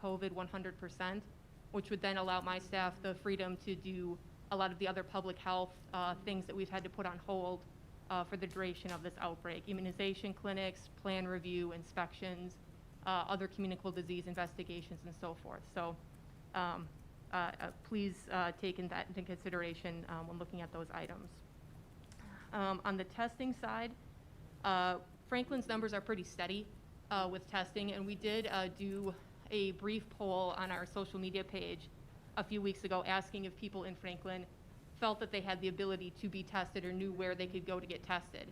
COVID 100%, which would then allow my staff the freedom to do a lot of the other public health things that we've had to put on hold for the duration of this outbreak. Immunization clinics, plan review, inspections, other communicable disease investigations, and so forth. So please take that into consideration when looking at those items. On the testing side, Franklin's numbers are pretty steady with testing, and we did do a brief poll on our social media page a few weeks ago asking if people in Franklin felt that they had the ability to be tested or knew where they could go to get tested.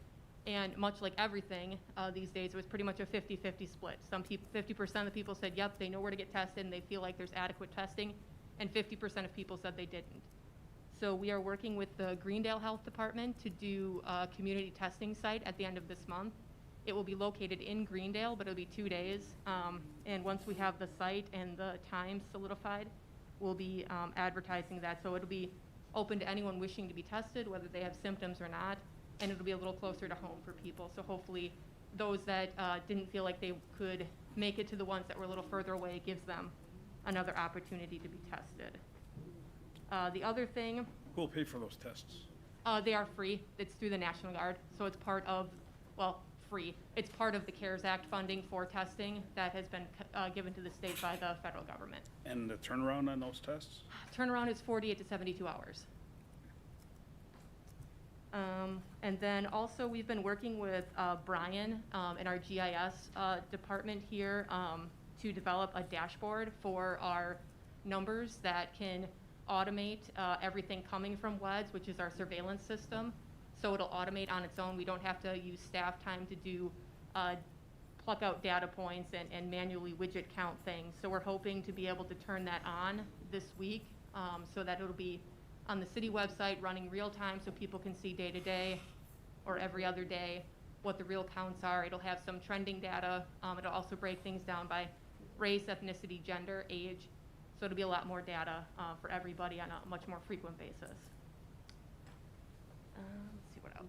And much like everything these days, it was pretty much a 50-50 split. 50% of people said, yep, they know where to get tested and they feel like there's adequate testing, and 50% of people said they didn't. So we are working with the Greendale Health Department to do a community testing site at the end of this month. It will be located in Greendale, but it'll be 2 days. And once we have the site and the time solidified, we'll be advertising that. So it'll be open to anyone wishing to be tested, whether they have symptoms or not, and it'll be a little closer to home for people. So hopefully those that didn't feel like they could make it to the ones that were a little further away gives them another opportunity to be tested. The other thing. Who will pay for those tests? They are free. It's through the National Guard. So it's part of, well, free. It's part of the CARES Act funding for testing that has been given to the state by the federal government. And the turnaround on those tests? Turnaround is 48 to 72 hours. And then also we've been working with Brian in our GIS department here to develop a dashboard for our numbers that can automate everything coming from WEDS, which is our surveillance system. So it'll automate on its own. We don't have to use staff time to do pluck out data points and manually widget count things. So we're hoping to be able to turn that on this week so that it'll be on the city website running real time so people can see day to day or every other day what the real counts are. It'll have some trending data. It'll also break things down by race, ethnicity, gender, age. So it'll be a lot more data for everybody on a much more frequent basis. Let's see what else.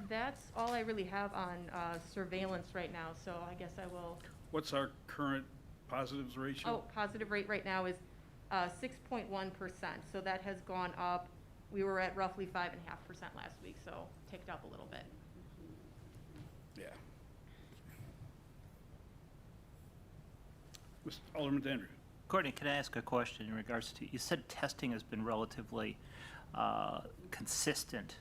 That's all I really have on surveillance right now, so I guess I will. What's our current positives ratio? Oh, positive rate right now is 6.1%, so that has gone up. We were at roughly 5.5% last week, so ticked up a little bit. Yeah. Alderman Dandry. Courtney, can I ask a question in regards to, you said testing has been relatively consistent.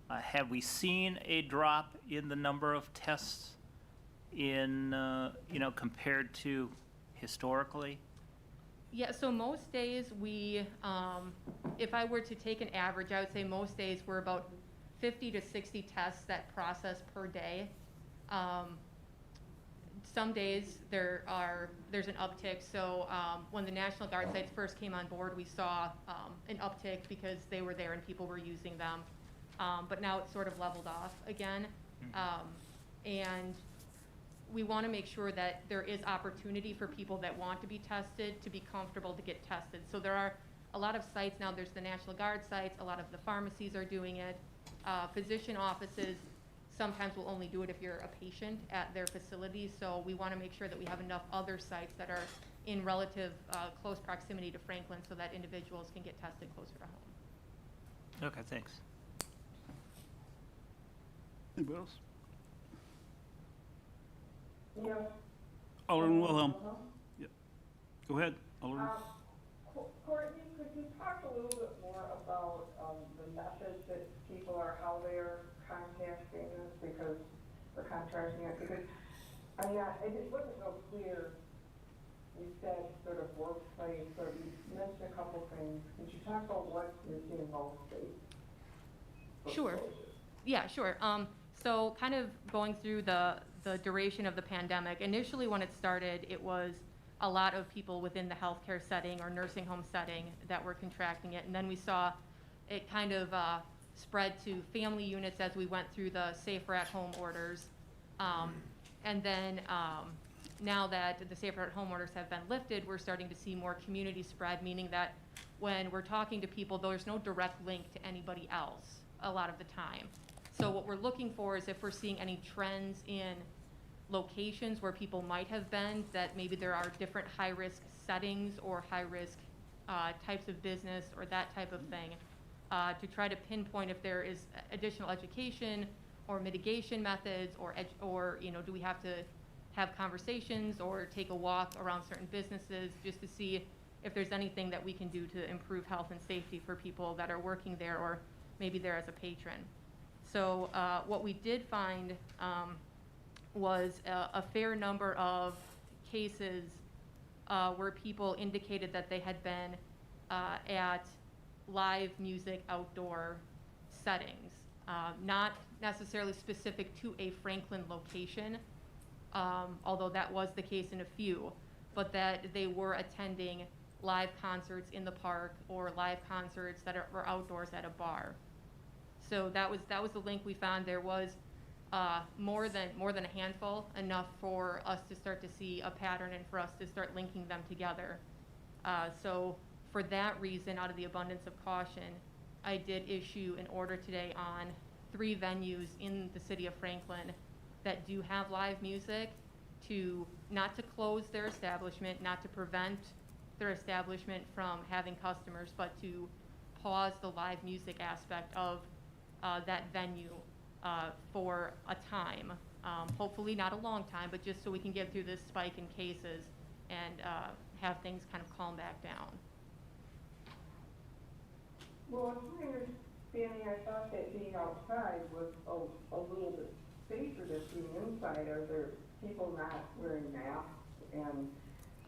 Have we seen a drop in the number of tests in, compared to historically? Yeah, so most days we, if I were to take an average, I would say most days we're about 50 to 60 tests that process per day. Some days there's an uptick. So when the National Guard sites first came on board, we saw an uptick because they were there and people were using them. But now it's sort of leveled off again. And we want to make sure that there is opportunity for people that want to be tested to be comfortable to get tested. So there are a lot of sites now. There's the National Guard sites. A lot of the pharmacies are doing it. Physician offices sometimes will only do it if you're a patient at their facility. So we want to make sure that we have enough other sites that are in relative close proximity to Franklin so that individuals can get tested closer to home. Okay, thanks. Anybody else? Yeah. Alderman Wilhelm. Yeah. Go ahead, Alderman. Courtney, could you talk a little bit more about the methods that people are, how they're contacting us because, or contracting us? Because, I mean, it just wasn't real clear. You said sort of workplace, or you mentioned a couple things. Could you talk about what you're seeing mostly? Sure. Yeah, sure. So kind of going through the duration of the pandemic, initially when it started, it was a lot of people within the healthcare setting or nursing home setting that were contracting it. And then we saw it kind of spread to family units as we went through the safer at home orders. And then now that the safer at home orders have been lifted, we're starting to see more community spread, meaning that when we're talking to people, there's no direct link to anybody else a lot of the time. So what we're looking for is if we're seeing any trends in locations where people might have been, that maybe there are different high-risk settings or high-risk types of business or that type of thing, to try to pinpoint if there is additional education or mitigation methods, or do we have to have conversations or take a walk around certain businesses just to see if there's anything that we can do to improve health and safety for people that are working there or maybe there as a patron. So what we did find was a fair number of cases where people indicated that they had been at live music outdoor settings, not necessarily specific to a Franklin location, although that was the case in a few, but that they were attending live concerts in the park or live concerts that were outdoors at a bar. So that was the link we found. There was more than a handful, enough for us to start to see a pattern and for us to start linking them together. So for that reason, out of the abundance of caution, I did issue an order today on 3 venues in the city of Franklin that do have live music, to not to close their establishment, not to prevent their establishment from having customers, but to pause the live music aspect of that venue for a time. Hopefully not a long time, but just so we can get through this spike in cases and have things kind of calm back down. Well, it's my understanding, I thought that being outside was a little bit safer than being inside. Are there people not wearing masks and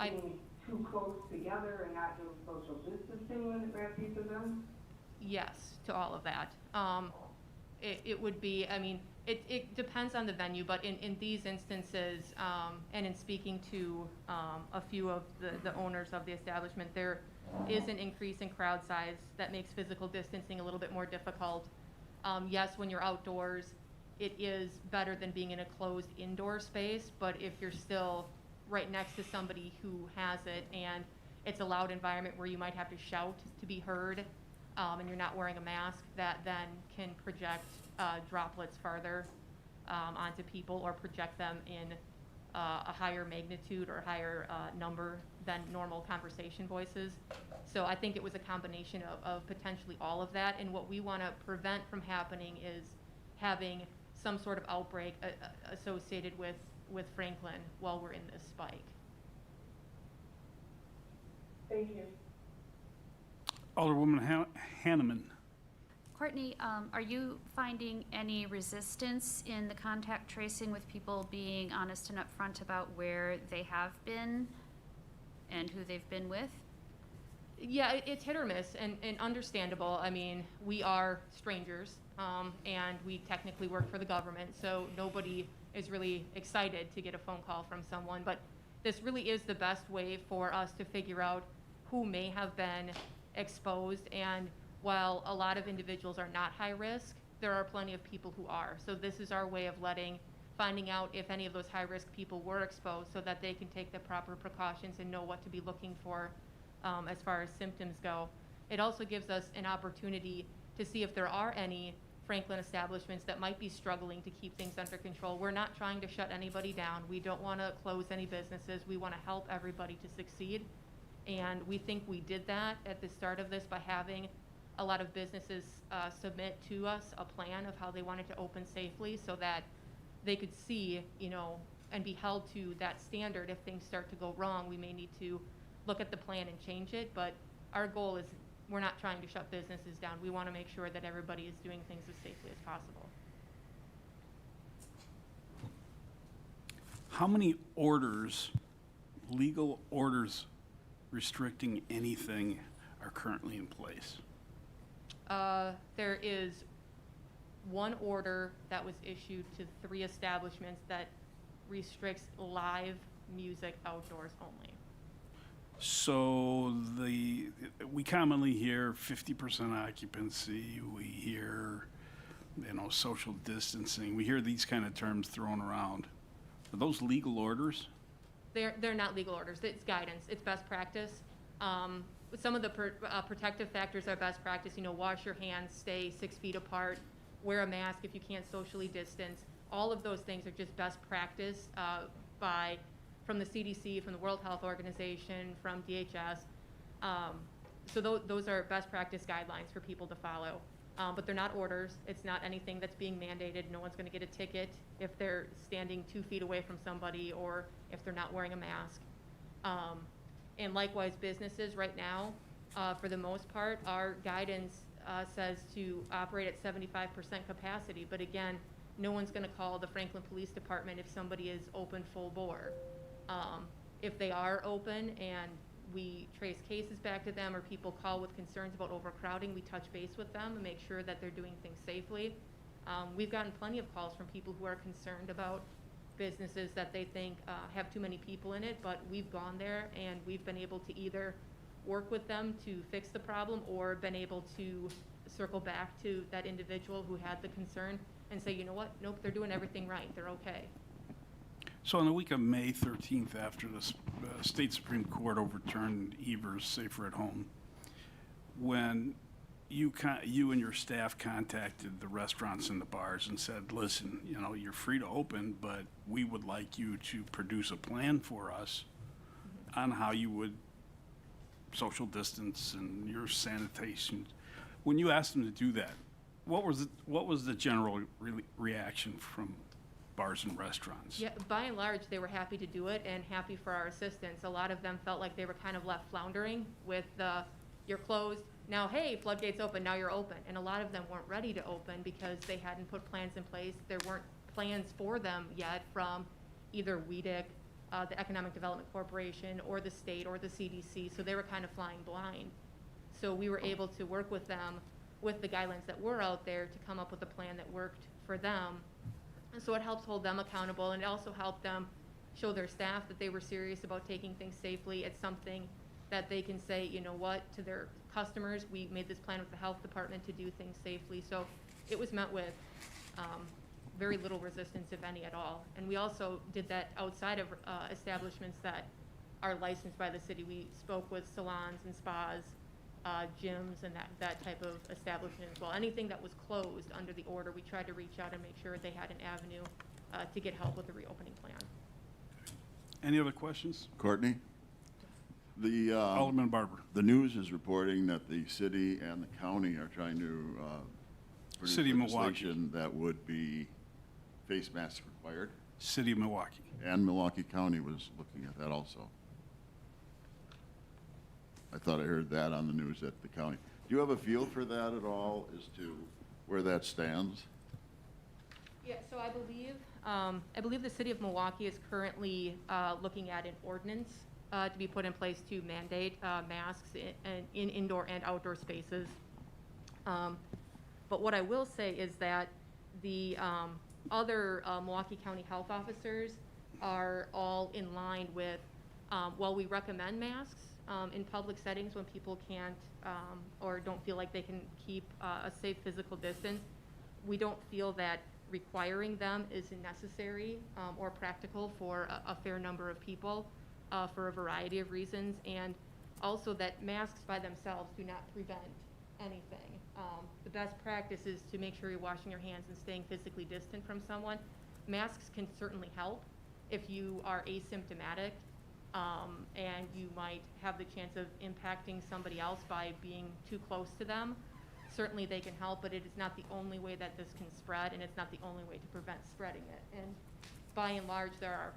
being too close together and not doing social distancing when at these events? Yes, to all of that. It would be, I mean, it depends on the venue, but in these instances, and in speaking to a few of the owners of the establishment, there is an increase in crowd size that makes physical distancing a little bit more difficult. Yes, when you're outdoors, it is better than being in a closed indoor space, but if you're still right next to somebody who has it and it's a loud environment where you might have to shout to be heard, and you're not wearing a mask, that then can project droplets farther onto people or project them in a higher magnitude or higher number than normal conversation voices. So I think it was a combination of potentially all of that, and what we want to prevent from happening is having some sort of outbreak associated with Franklin while we're in this spike. Thank you. Alderwoman Hanneman. Courtney, are you finding any resistance in the contact tracing with people being honest and upfront about where they have been and who they've been with? Yeah, it's hit or miss, and understandable. I mean, we are strangers, and we technically work for the government, so nobody is really excited to get a phone call from someone, but this really is the best way for us to figure out who may have been exposed, and while a lot of individuals are not high risk, there are plenty of people who are. So this is our way of finding out if any of those high risk people were exposed so that they can take the proper precautions and know what to be looking for as far as symptoms go. It also gives us an opportunity to see if there are any Franklin establishments that might be struggling to keep things under control. We're not trying to shut anybody down. We don't want to close any businesses. We want to help everybody to succeed. And we think we did that at the start of this by having a lot of businesses submit to us a plan of how they wanted to open safely so that they could see, and be held to that standard. If things start to go wrong, we may need to look at the plan and change it, but our goal is we're not trying to shut businesses down. We want to make sure that everybody is doing things as safely as possible. How many orders, legal orders restricting anything, are currently in place? There is one order that was issued to 3 establishments that restricts live music outdoors only. So we commonly hear 50% occupancy, we hear, social distancing, we hear these kind of terms thrown around. Are those legal orders? They're not legal orders. It's guidance. It's best practice. Some of the protective factors are best practice. Wash your hands, stay 6 feet apart, wear a mask if you can't socially distance. all of those things are just best practice from the CDC, from the World Health Organization, from DHS. So those are best practice guidelines for people to follow. But they're not orders. It's not anything that's being mandated. No one's going to get a ticket if they're standing 2 feet away from somebody or if they're not wearing a mask. And likewise, businesses right now, for the most part, our guidance says to operate at 75% capacity. But again, no one's going to call the Franklin Police Department if somebody is open full bore. If they are open and we trace cases back to them or people call with concerns about overcrowding, we touch base with them and make sure that they're doing things safely. We've gotten plenty of calls from people who are concerned about businesses that they think have too many people in it, but we've gone there and we've been able to either work with them to fix the problem or been able to circle back to that individual who had the concern and say, you know what, nope, they're doing everything right, they're okay. So on the week of May 13th, after the state Supreme Court overturned Evers' Safer at Home, when you and your staff contacted the restaurants and the bars and said, listen, you know, you're free to open, but we would like you to produce a plan for us on how you would social distance and your sanitation. When you asked them to do that, what was the general reaction from bars and restaurants? Yeah, by and large, they were happy to do it and happy for our assistance. A lot of them felt like they were kind of left floundering with you're closed, now hey, floodgates open, now you're open. And a lot of them weren't ready to open because they hadn't put plans in place. There weren't plans for them yet from either WEDC, the Economic Development Corporation, or the state or the CDC, so they were kind of flying blind. So we were able to work with them with the guidelines that were out there to come up with a plan that worked for them. And so it helps hold them accountable, and it also helped them show their staff that they were serious about taking things safely. It's something that they can say, you know what, to their customers, we made this plan with the health department to do things safely. So it was met with very little resistance, if any at all. And we also did that outside of establishments that are licensed by the city. We spoke with salons and spas, gyms, and that type of establishment as well. Anything that was closed under the order, we tried to reach out and make sure they had an avenue to get help with the reopening plan. Any other questions? Courtney? Alderman Barber. The news is reporting that the city and the county are trying to produce City of Milwaukee. legislation that would be face masks required, City of Milwaukee. and Milwaukee County was looking at that also. I thought I heard that on the news at the county. Do you have a feel for that at all as to where that stands? Yeah, so I believe the city of Milwaukee is currently looking at an ordinance to be put in place to mandate masks in indoor and outdoor spaces. But what I will say is that the other Milwaukee County health officers are all in line with, while we recommend masks in public settings when people can't or don't feel like they can keep a safe physical distance, we don't feel that requiring them is necessary or practical for a fair number of people for a variety of reasons, and also that masks by themselves do not prevent anything. The best practice is to make sure you're washing your hands and staying physically distant from someone. Masks can certainly help if you are asymptomatic and you might have the chance of impacting somebody else by being too close to them. Certainly they can help, but it is not the only way that this can spread, and it's not the only way to prevent spreading it. And by and large, there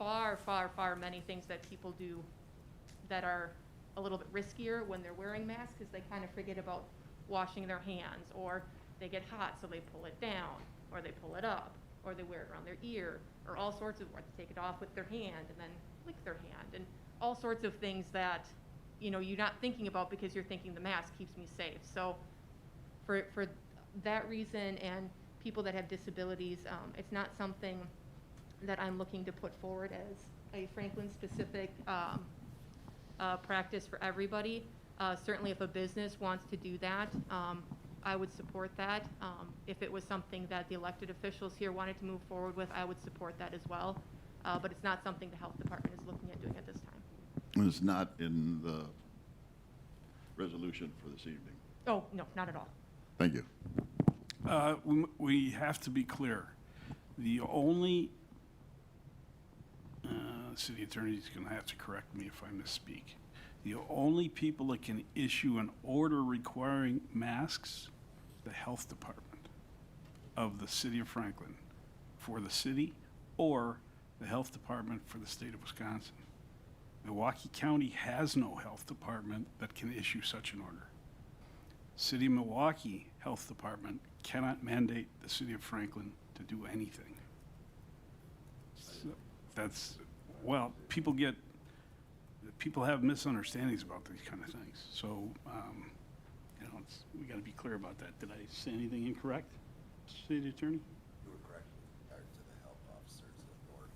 are far many things that people do that are a little bit riskier when they're wearing masks, because they kind of forget about washing their hands, or they get hot so they pull it down, or they pull it up, or they wear it around their ear, or all sorts of, or they take it off with their hand and then lick their hand, and all sorts of things that, you know, you're not thinking about because you're thinking the mask keeps me safe. So for that reason, and people that have disabilities, it's not something that I'm looking to put forward as a Franklin-specific practice for everybody. Certainly if a business wants to do that, I would support that. If it was something that the elected officials here wanted to move forward with, I would support that as well. But it's not something the health department is looking at doing at this time. It's not in the resolution for this evening. Oh, no, not at all. Thank you. We have to be clear. The only, city attorney's gonna have to correct me if I misspeak. The only people that can issue an order requiring masks, the health department of the city of Franklin for the city, or the health department for the state of Wisconsin. Milwaukee County has no health department that can issue such an order. City of Milwaukee Health Department cannot mandate the city of Franklin to do anything. So that's, well, people have misunderstandings about these kind of things. So, we gotta be clear about that. Did I say anything incorrect, city attorney? You were correct with regard to the health officer's authority.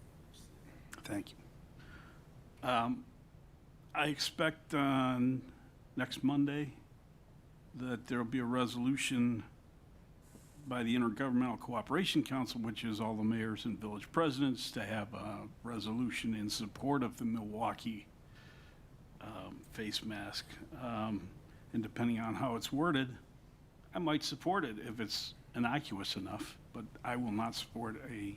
Thank you. I expect on next Monday that there'll be a resolution by the Intergovernmental Cooperation Council, which is all the mayors and village presidents, to have a resolution in support of the Milwaukee face mask. And depending on how it's worded, I might support it if it's innocuous enough, but I will not support a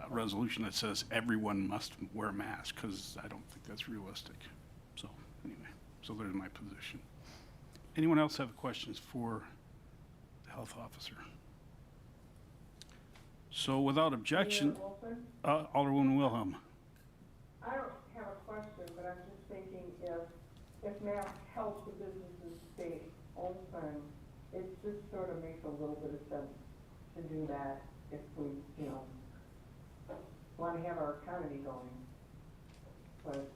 resolution that says everyone must wear a mask, because I don't think that's realistic. So, anyway, so there's my position. Anyone else have questions for the health officer? So without objection, Mayor Wilson? Alderwoman Wilhelm. I don't have a question, but I'm just thinking if masks help the businesses stay open, it just sort of makes a little bit of sense to do that if we, want to have our economy going. But,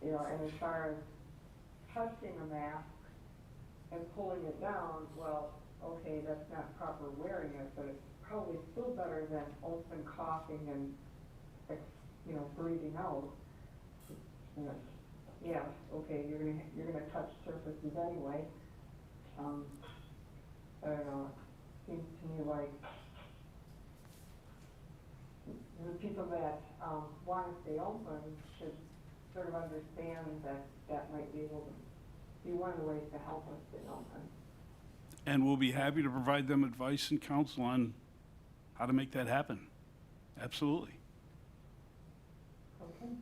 and as far as touching a mask and pulling it down, well, okay, that's not proper wearing it, but it's probably still better than open coughing and, breathing out. Yeah, okay, you're gonna touch surfaces anyway. I don't know, it seems to me like the people that, want to stay open should sort of understand that might be able to be one of the ways to help us stay open. And we'll be happy to provide them advice and counsel on how to make that happen. Absolutely. Okay.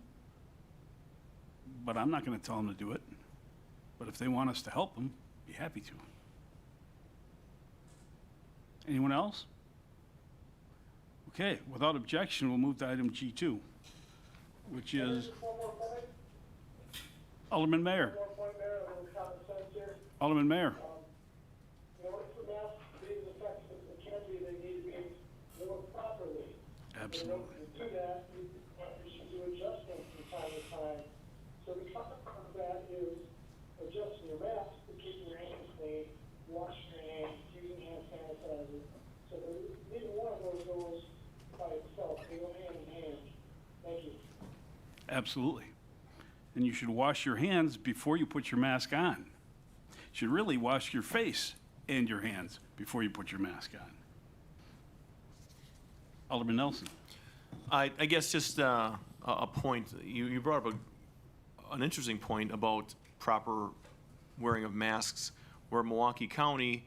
But I'm not going to tell them to do it. But if they want us to help them, be happy to. Anyone else? Okay, without objection, we'll move to item G2, which is Alderman Mayor. Alderman Mayor. If the masks being effective as they can be, they need to be worn properly. Absolutely. To do that, you should do adjustments from time to time. So the common part of that is adjusting your mask to keep your hands clean, washing your hands, using hand sanitizer. So neither one of those goes by itself. They go hand in hand. Thank you. Absolutely. And you should wash your hands before you put your mask on. You should really wash your face and your hands before you put your mask on. Alderman Nelson. I guess just a point, you brought up an interesting point about proper wearing of masks, where Milwaukee County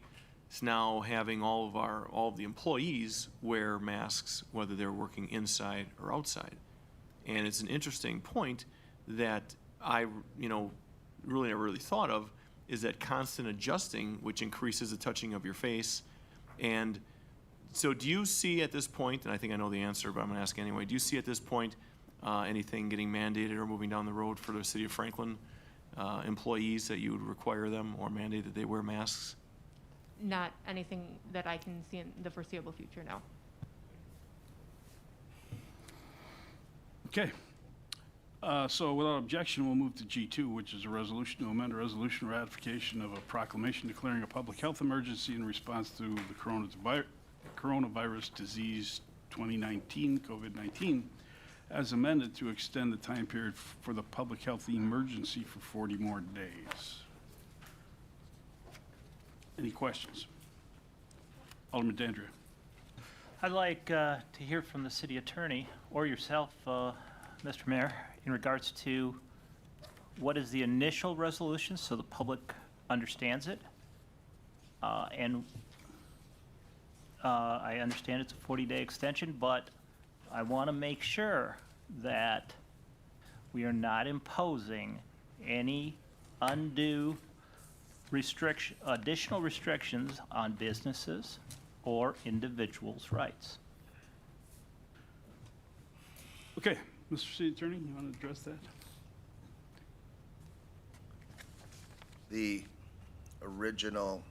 is now having all of the employees wear masks, whether they're working inside or outside. And it's an interesting point that I, really never really thought of, is that constant adjusting, which increases the touching of your face. And so do you see at this point, and I think I know the answer, but I'm going to ask anyway, do you see at this point anything getting mandated or moving down the road for the city of Franklin employees that you would require them or mandate that they wear masks? Not anything that I can see in the foreseeable future, no. Okay. So without objection, we'll move to G2, which is a resolution to amend a resolution ratification of a proclamation declaring a public health emergency in response to the coronavirus disease 2019, COVID-19, as amended to extend the time period for the public health emergency for 40 more days. Any questions? Alderman Dandria. I'd like to hear from the city attorney or yourself, Mr. Mayor, in regards to what is the initial resolution so the public understands it, and I understand it's a 40-day extension, but I want to make sure that we are not imposing any undue additional restrictions on businesses or individuals' rights. Okay, Mr. City Attorney, you want to address that? The original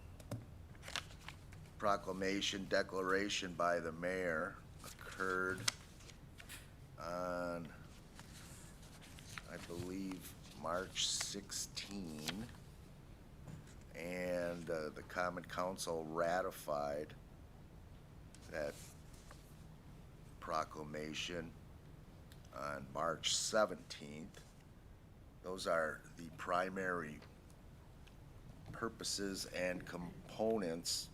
proclamation, declaration by the mayor occurred on, I believe, March 16. And the Common Council ratified that proclamation on March 17th. Those are the primary purposes and components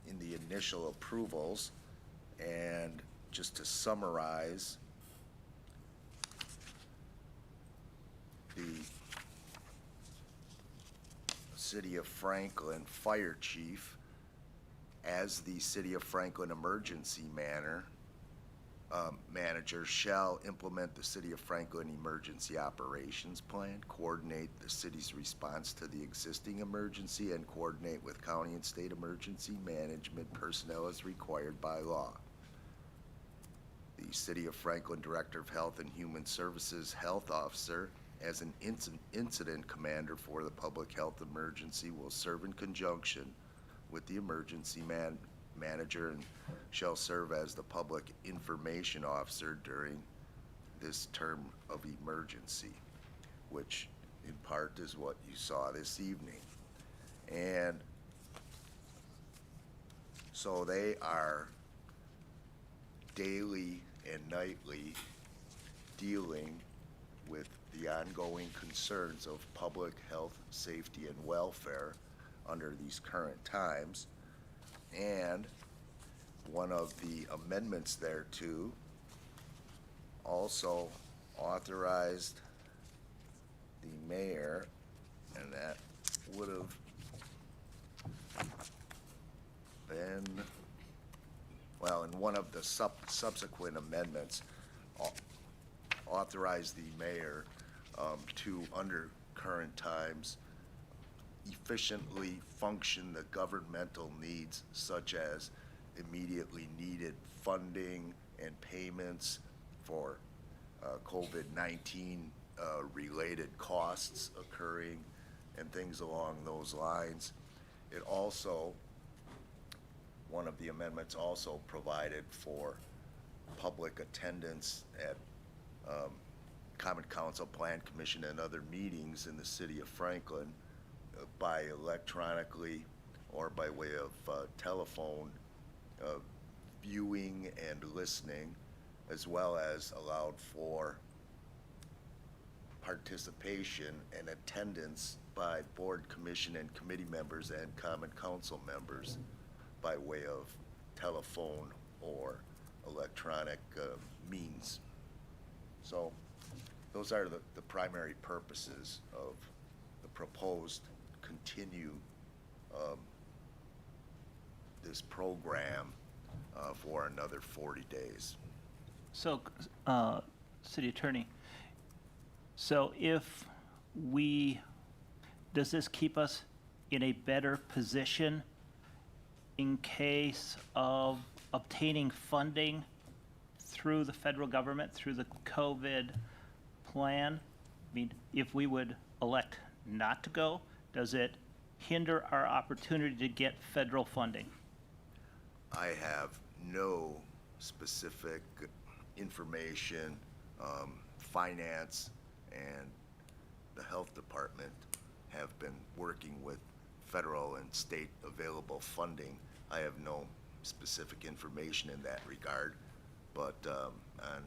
in the initial approvals. And just to summarize, the City of Franklin Fire Chief, as the City of Franklin Emergency Manager, shall implement the City of Franklin Emergency Operations Plan, coordinate the city's response to the existing emergency, and coordinate with county and state emergency management personnel as required by law. The City of Franklin Director of Health and Human Services Health Officer, as an incident commander for the public health emergency, will serve in conjunction with the emergency manager and shall serve as the public information officer during this term of emergency, which in part is what you saw this evening. And so they are daily and nightly dealing with the ongoing concerns of public health, safety, and welfare under these current times. And one of the amendments thereto also authorized the mayor, and that would have been, well, in one of the subsequent amendments, authorized the mayor to, under current times, efficiently function the governmental needs such as immediately needed funding and payments for COVID-19 related costs occurring and things along those lines. It also, one of the amendments also provided for public attendance at Common Council, Plan Commission, and other meetings in the city of Franklin by electronically or by way of telephone viewing and listening, as well as allowed for participation and attendance by board, commission, and committee members and Common Council members by way of telephone or electronic means. So those are the primary purposes of the proposed continue this program for another 40 days. So, City Attorney, so does this keep us in a better position in case of obtaining funding through the federal government, through the COVID plan? I mean, if we would elect not to go, does it hinder our opportunity to get federal funding? I have no specific information. Finance and the health department have been working with federal and state available funding. I have no specific information in that regard, but on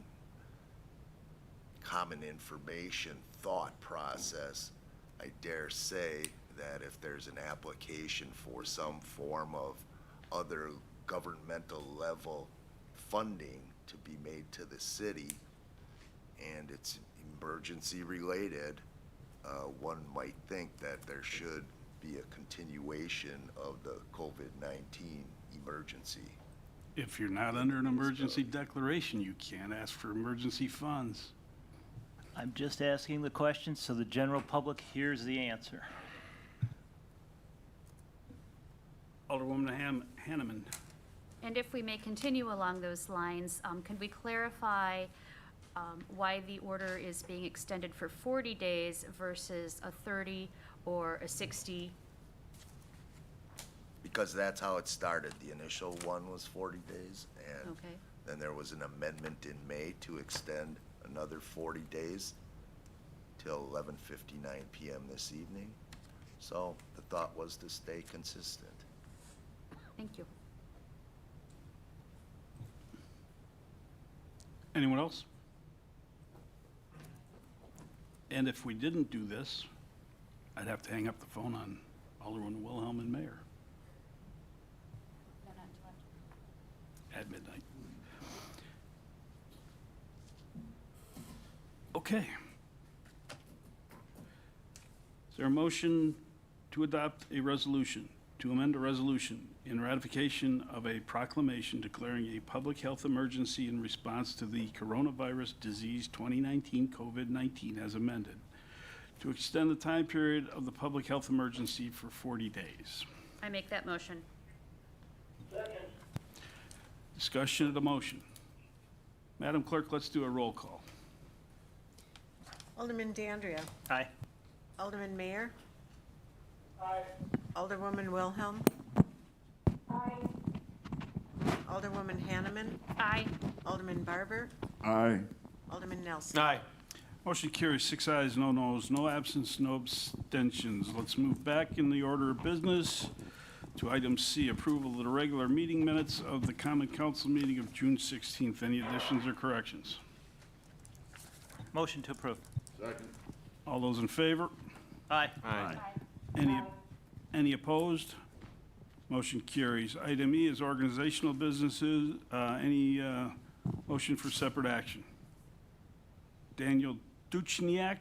common information thought process, I dare say that if there's an application for some form of other governmental level funding to be made to the city, and it's emergency related, one might think that there should be a continuation of the COVID-19 emergency. If you're not under an emergency declaration, you can't ask for emergency funds. I'm just asking the question so the general public hears the answer. Alderwoman Hanneman. And if we may continue along those lines, can we clarify why the order is being extended for 40 days versus a 30 or a 60? Because that's how it started. The initial one was 40 days, and Okay. then there was an amendment in May to extend another 40 days till 11:59 PM this evening. So the thought was to stay consistent. Thank you. Anyone else? And if we didn't do this, I'd have to hang up the phone on Alderwoman Wilhelm and Mayor at midnight. Okay. Is there a motion to adopt a resolution, to amend a resolution in ratification of a proclamation declaring a public health emergency in response to the coronavirus disease 2019 COVID-19 as amended, to extend the time period of the public health emergency for 40 days? I make that motion. Second. Discussion of the motion. Madam Clerk, let's do a roll call. Alderman Dandria. Aye. Alderman Mayor. Aye. Alderwoman Wilhelm. Aye. Alderwoman Hanneman. Aye. Alderman Barber. Aye. Alderman Nelson. Aye. Motion carries, 6 ayes, no noes, no absence, no abstentions. Let's move back in the order of business to item C, approval of the regular meeting minutes of the Common Council meeting of June 16th. Any additions or corrections? Motion to approve. Second. All those in favor? Aye. Aye. Any opposed? Motion carries. Item E is organizational businesses. Any motion for separate action? Daniel Duchniak,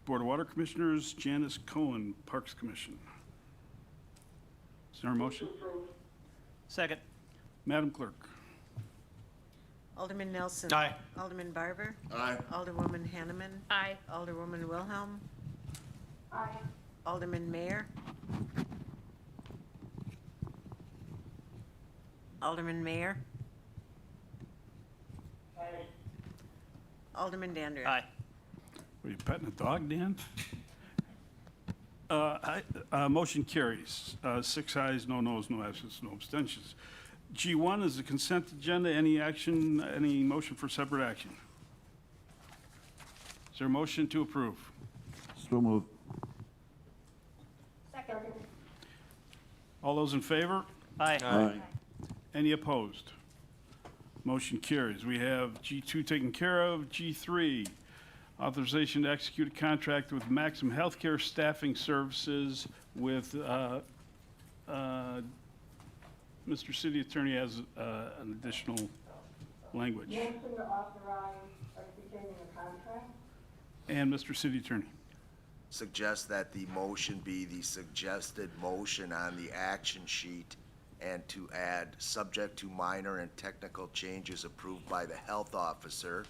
Board of Water Commissioners, Janice Cohen, Parks Commission. Is there a motion? Second. Madam Clerk. Alderman Nelson. Aye. Alderman Barber. Aye. Alderwoman Hanneman. Aye. Alderwoman Wilhelm. Aye. Alderman Mayor. Alderman Mayor. Aye. Alderman Dandria. Aye. Were you petting a dog, Dan? Motion carries. 6 ayes, no noes, no absence, no abstentions. G1 is the consent agenda. Any action, any motion for separate action? Is there a motion to approve? So moved. Second. All those in favor? Aye. Aye. Any opposed? Motion carries. We have G2 taken care of. G3, authorization to execute a contract with Maximum Healthcare Staffing Services with, Mr. City Attorney has an additional language. Motion to authorize executing the contract? And Mr. City Attorney. Suggest that the motion be the suggested motion on the action sheet, and to add, subject to minor and technical changes approved by the health officer,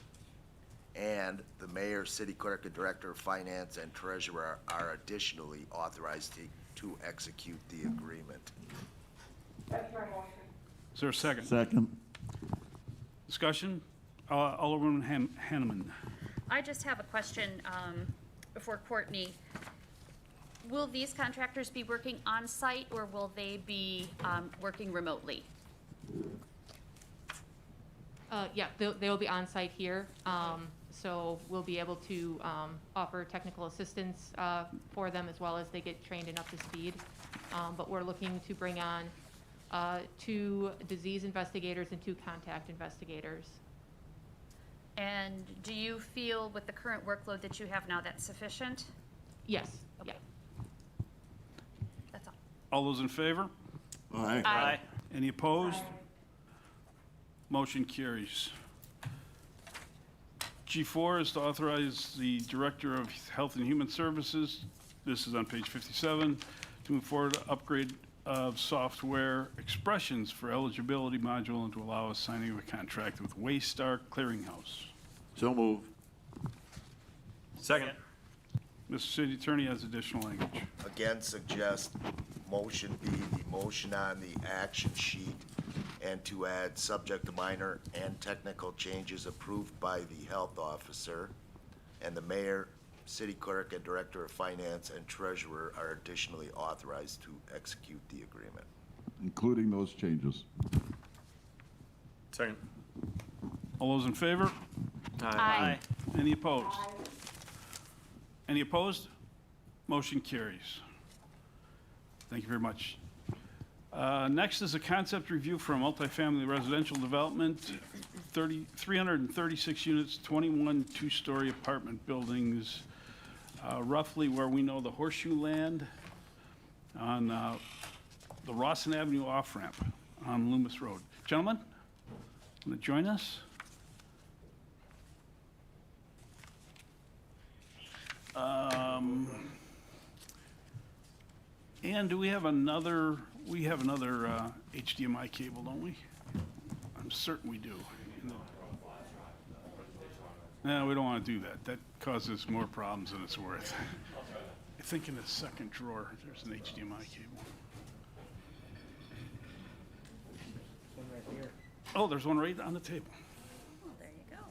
and the mayor, city clerk, and director of finance and treasurer are additionally authorized to execute the agreement. That's my motion. Is there a second? Second. Discussion? Alderwoman Hanneman. I just have a question for Courtney. Will these contractors be working on-site, or will they be working remotely? Yeah, they'll be on site here. So we'll be able to offer technical assistance for them as well as they get trained and up to speed. But we're looking to bring on 2 disease investigators and 2 contact investigators. And do you feel with the current workload that you have now that's sufficient? Yes, Okay. yeah. That's all. All those in favor? Aye. Aye. Any opposed? Motion carries. G4 is to authorize the Director of Health and Human Services, this is on page 57, to move forward to upgrade of software expressions for eligibility module and to allow us signing of a contract with Waystar Clearinghouse. So move. Second. Mr. City Attorney has additional language. Again, suggest motion be the motion on the action sheet, and to add subject to minor and technical changes approved by the health officer, and the mayor, city clerk, and director of finance and treasurer are additionally authorized to execute the agreement. Including those changes. Second. All those in favor? Aye. Any opposed? Any opposed? Motion carries. Thank you very much. Next is a concept review for a multifamily residential development, 336 units, 21 two-story apartment buildings, roughly where we know the horseshoe land on the Rawson Avenue off-ramp on Loomis Road. Gentlemen, want to join us? And do we have another HDMI cable, don't we? I'm certain we do. No, we don't want to do that. That causes more problems than it's worth. I think in the second drawer, there's an HDMI cable. One right here. Oh, there's one right on the table. Oh, there you go.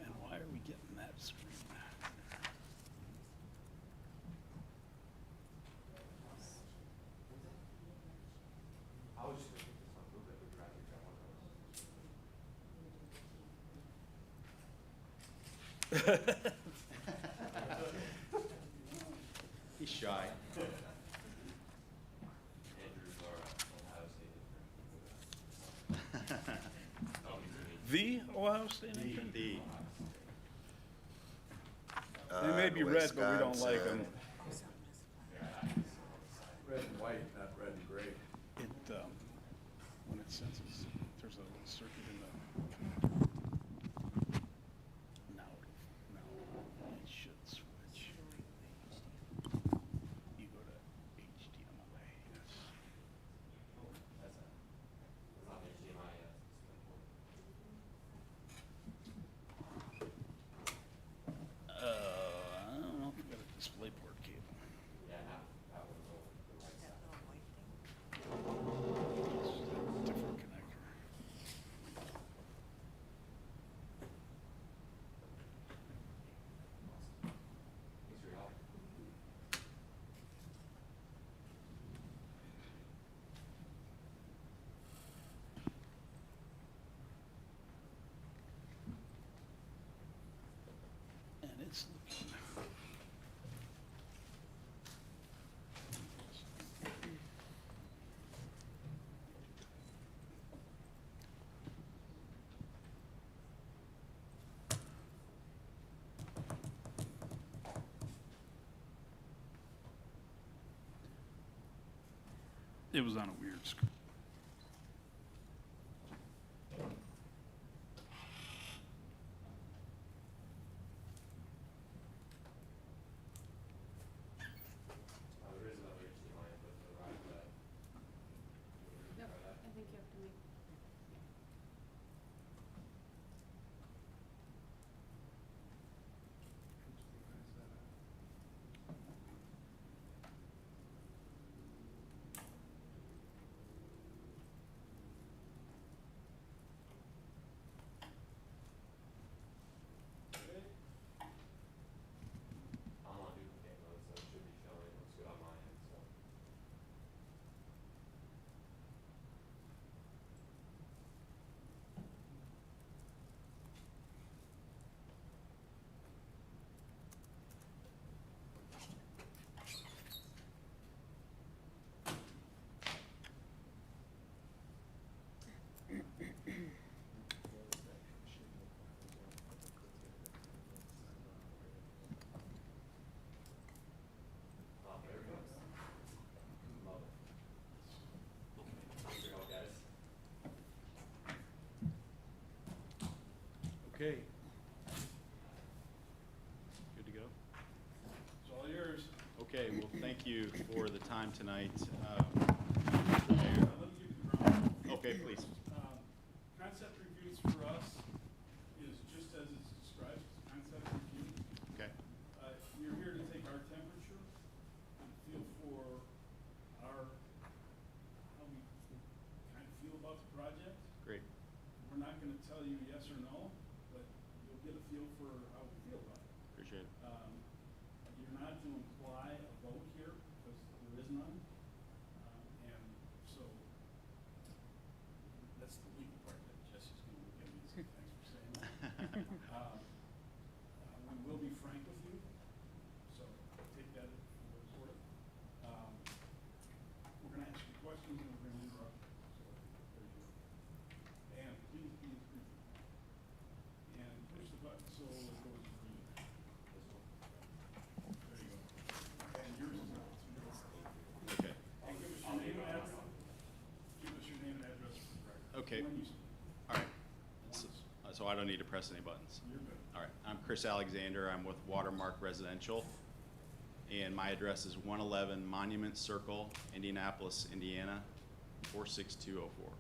And why are we getting that screen? He's shy. The Ohio State intern? The. They may be red, but we don't like them. Red and white, not red and gray. It, when it senses, there's a little circuit in the. Now it should switch. You go to HDMI, yes. I don't know if we got a DisplayPort cable. Different connector. And it's looking. It was on a weird screen. Okay. Good to go? It's all yours. Okay, well, thank you for the time tonight. Let me give you the ground. Okay, please. Concept reviews for us is just as it's described, it's a concept review. Okay, You're here to take our temperature and feel for how we kind of feel about the project. great. We're not gonna tell you yes or no, but you'll get a feel for how we feel about it. Appreciate it. You're not to imply a vote here, because there is none. And so, that's the legal part that Jesse's gonna look at me and say, thanks for saying that. We will be frank with you, so take that for what it's worth. We're gonna ask you questions and we're gonna interrupt you, so there you go. And please be as brief. And push the button so it goes green. There you go. And yours is not. Okay. And give us your name and address. Give us your name and address for the record. Okay. When you speak. All right. So I don't need to press any buttons. You're good. All right, I'm Chris Alexander. I'm with Watermark Residential, and my address is 111 Monument Circle, Indianapolis, Indiana, 46204.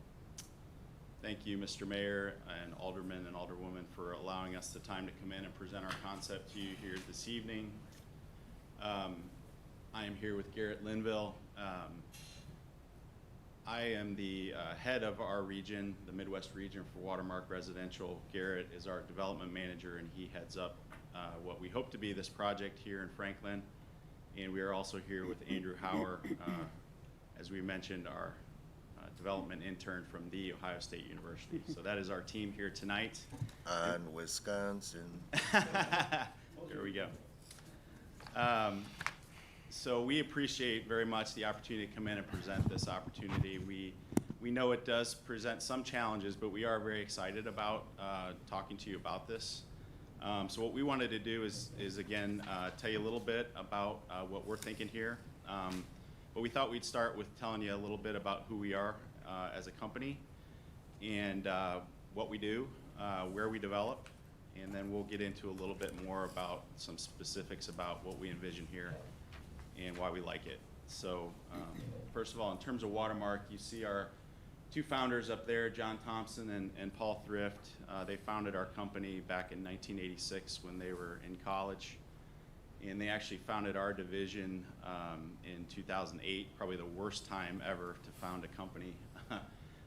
Thank you, Mr. Mayor and Alderman and Alderwoman, for allowing us the time to come in and present our concept to you here this evening. I am here with Garrett Linville. I am the head of our region, the Midwest region for Watermark Residential. Garrett is our development manager, and he heads up what we hope to be this project here in Franklin. And we are also here with Andrew Hauer, as we mentioned, our development intern from The Ohio State University. So that is our team here tonight. On Wisconsin. There we go. So we appreciate very much the opportunity to come in and present this opportunity. We know it does present some challenges, but we are very excited about talking to you about this. So what we wanted to do is again, tell you a little bit about what we're thinking here. But we thought we'd start with telling you a little bit about who we are as a company and what we do, where we develop, and then we'll get into a little bit more about some specifics about what we envision here and why we like it. So first of all, in terms of Watermark, you see our two founders up there, John Thompson and Paul Thrift. They founded our company back in 1986 when they were in college. And they actually founded our division in 2008, probably the worst time ever to found a company.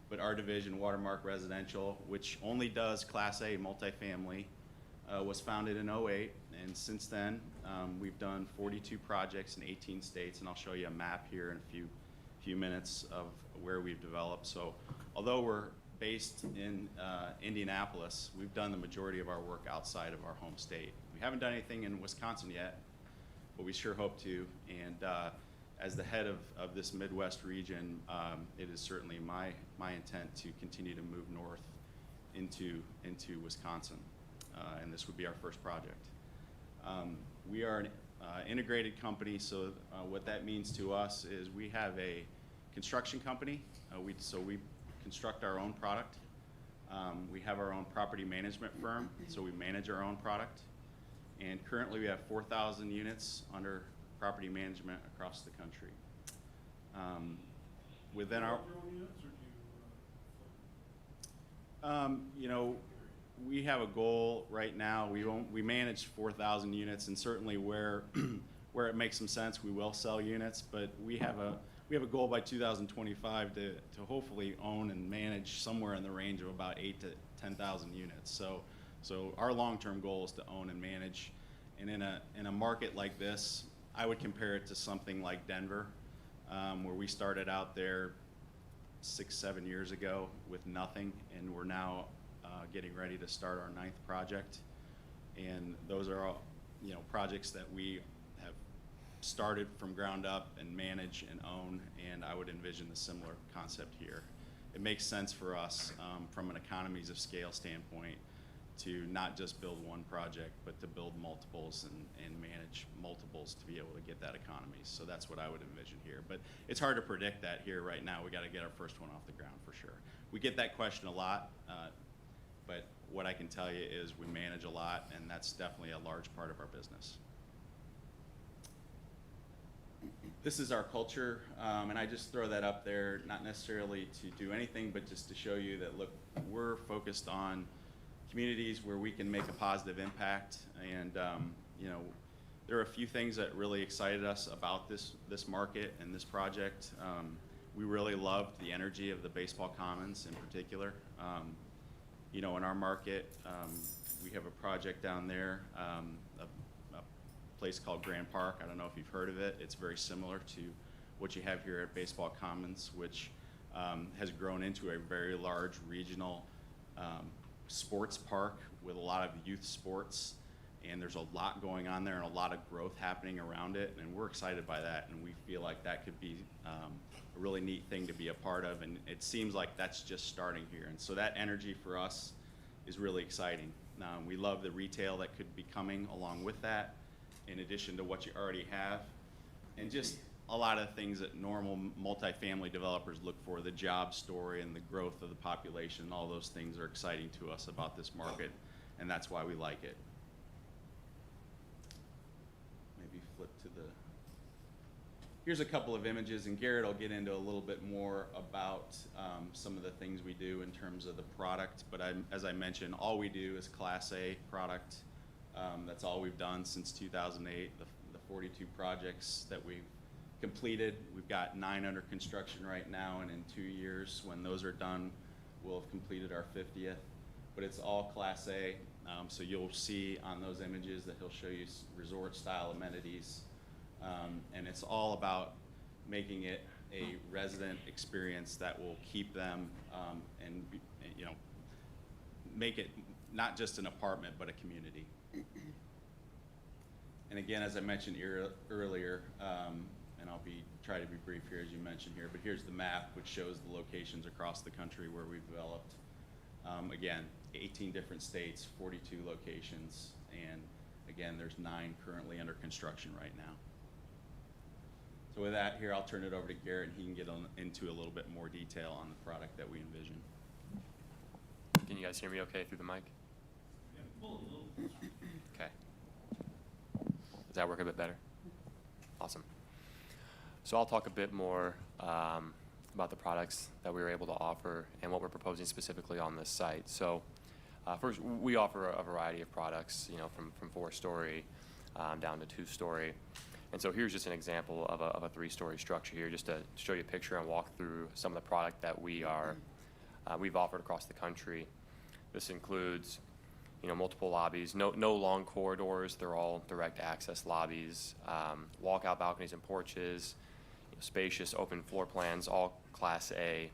But our division, Watermark Residential, which only does Class A multifamily, was founded in 2008. And since then, we've done 42 projects in 18 states. And I'll show you a map here in a few minutes of where we've developed. So although we're based in Indianapolis, we've done the majority of our work outside of our home state. We haven't done anything in Wisconsin yet, but we sure hope to. And as the head of this Midwest region, it is certainly my intent to continue to move north into Wisconsin. And this would be our first project. We are an integrated company, so what that means to us is we have a construction company. So we construct our own product. We have our own property management firm, so we manage our own product. And currently we have 4,000 units under property management across the country. Within our, you know, we have a goal right now. We manage 4,000 units, and certainly where it makes some sense, we will sell units. But we have a goal by 2025 to hopefully own and manage somewhere in the range of about 8,000 to 10,000 units. So our long-term goal is to own and manage. And in a market like this, I would compare it to something like Denver, where we started out there 6-7 years ago with nothing, and we're now getting ready to start our 9th project. And those are all, you know, projects that we have started from ground up and manage and own, and I would envision a similar concept here. It makes sense for us from an economies of scale standpoint to not just build one project, but to build multiples and manage multiples to be able to get that economy. So that's what I would envision here. But it's hard to predict that here right now. We got to get our first one off the ground for sure. We get that question a lot, but what I can tell you is we manage a lot, and that's definitely a large part of our business. This is our culture, and I just throw that up there, not necessarily to do anything, but just to show you that, look, we're focused on communities where we can make a positive impact. And you know, there are a few things that really excited us about this market and this project. We really loved the energy of the baseball commons in particular. You know, in our market, we have a project down there, a place called Grand Park. I don't know if you've heard of it. It's very similar to what you have here at Baseball Commons, which has grown into a very large regional sports park with a lot of youth sports. And there's a lot going on there and a lot of growth happening around it. And we're excited by that. And we feel like that could be a really neat thing to be a part of. And it seems like that's just starting here. And so that energy for us is really exciting. We love the retail that could be coming along with that, in addition to what you already have, and just a lot of things that normal multifamily developers look for, the job story and the growth of the population. All those things are exciting to us about this market, and that's why we like it. Maybe flip to the, here's a couple of images, and Garrett will get into a little bit more about some of the things we do in terms of the product, but as I mentioned, all we do is Class A product. That's all we've done since 2008, the 42 projects that we've completed. We've got 9 under construction right now, and in 2 years, when those are done, we'll have completed our 50th. But it's all Class A, so you'll see on those images that he'll show you resort-style amenities. And it's all about making it a resident experience that will keep them and you know, make it not just an apartment, but a community. And again, as I mentioned earlier, and I'll try to be brief here as you mentioned here, but here's the map which shows the locations across the country where we've developed. Again, 18 different states, 42 locations, and again, there's 9 currently under construction right now. So with that, here I'll turn it over to Garrett, and he can get into a little bit more detail on the product that we envision. Can you guys hear me okay through the mic? Okay. Does that work a bit better? Awesome. So I'll talk a bit more about the products that we were able to offer and what we're proposing specifically on this site. So first, we offer a variety of products, you know, from 4-story down to 2-story. And so here's just an example of a 3-story structure here, just to show you a picture and walk through some of the product that we've offered across the country. This includes, you know, multiple lobbies, no long corridors. They're all direct access lobbies, walkout balconies and porches, you know, spacious open floor plans, all Class A.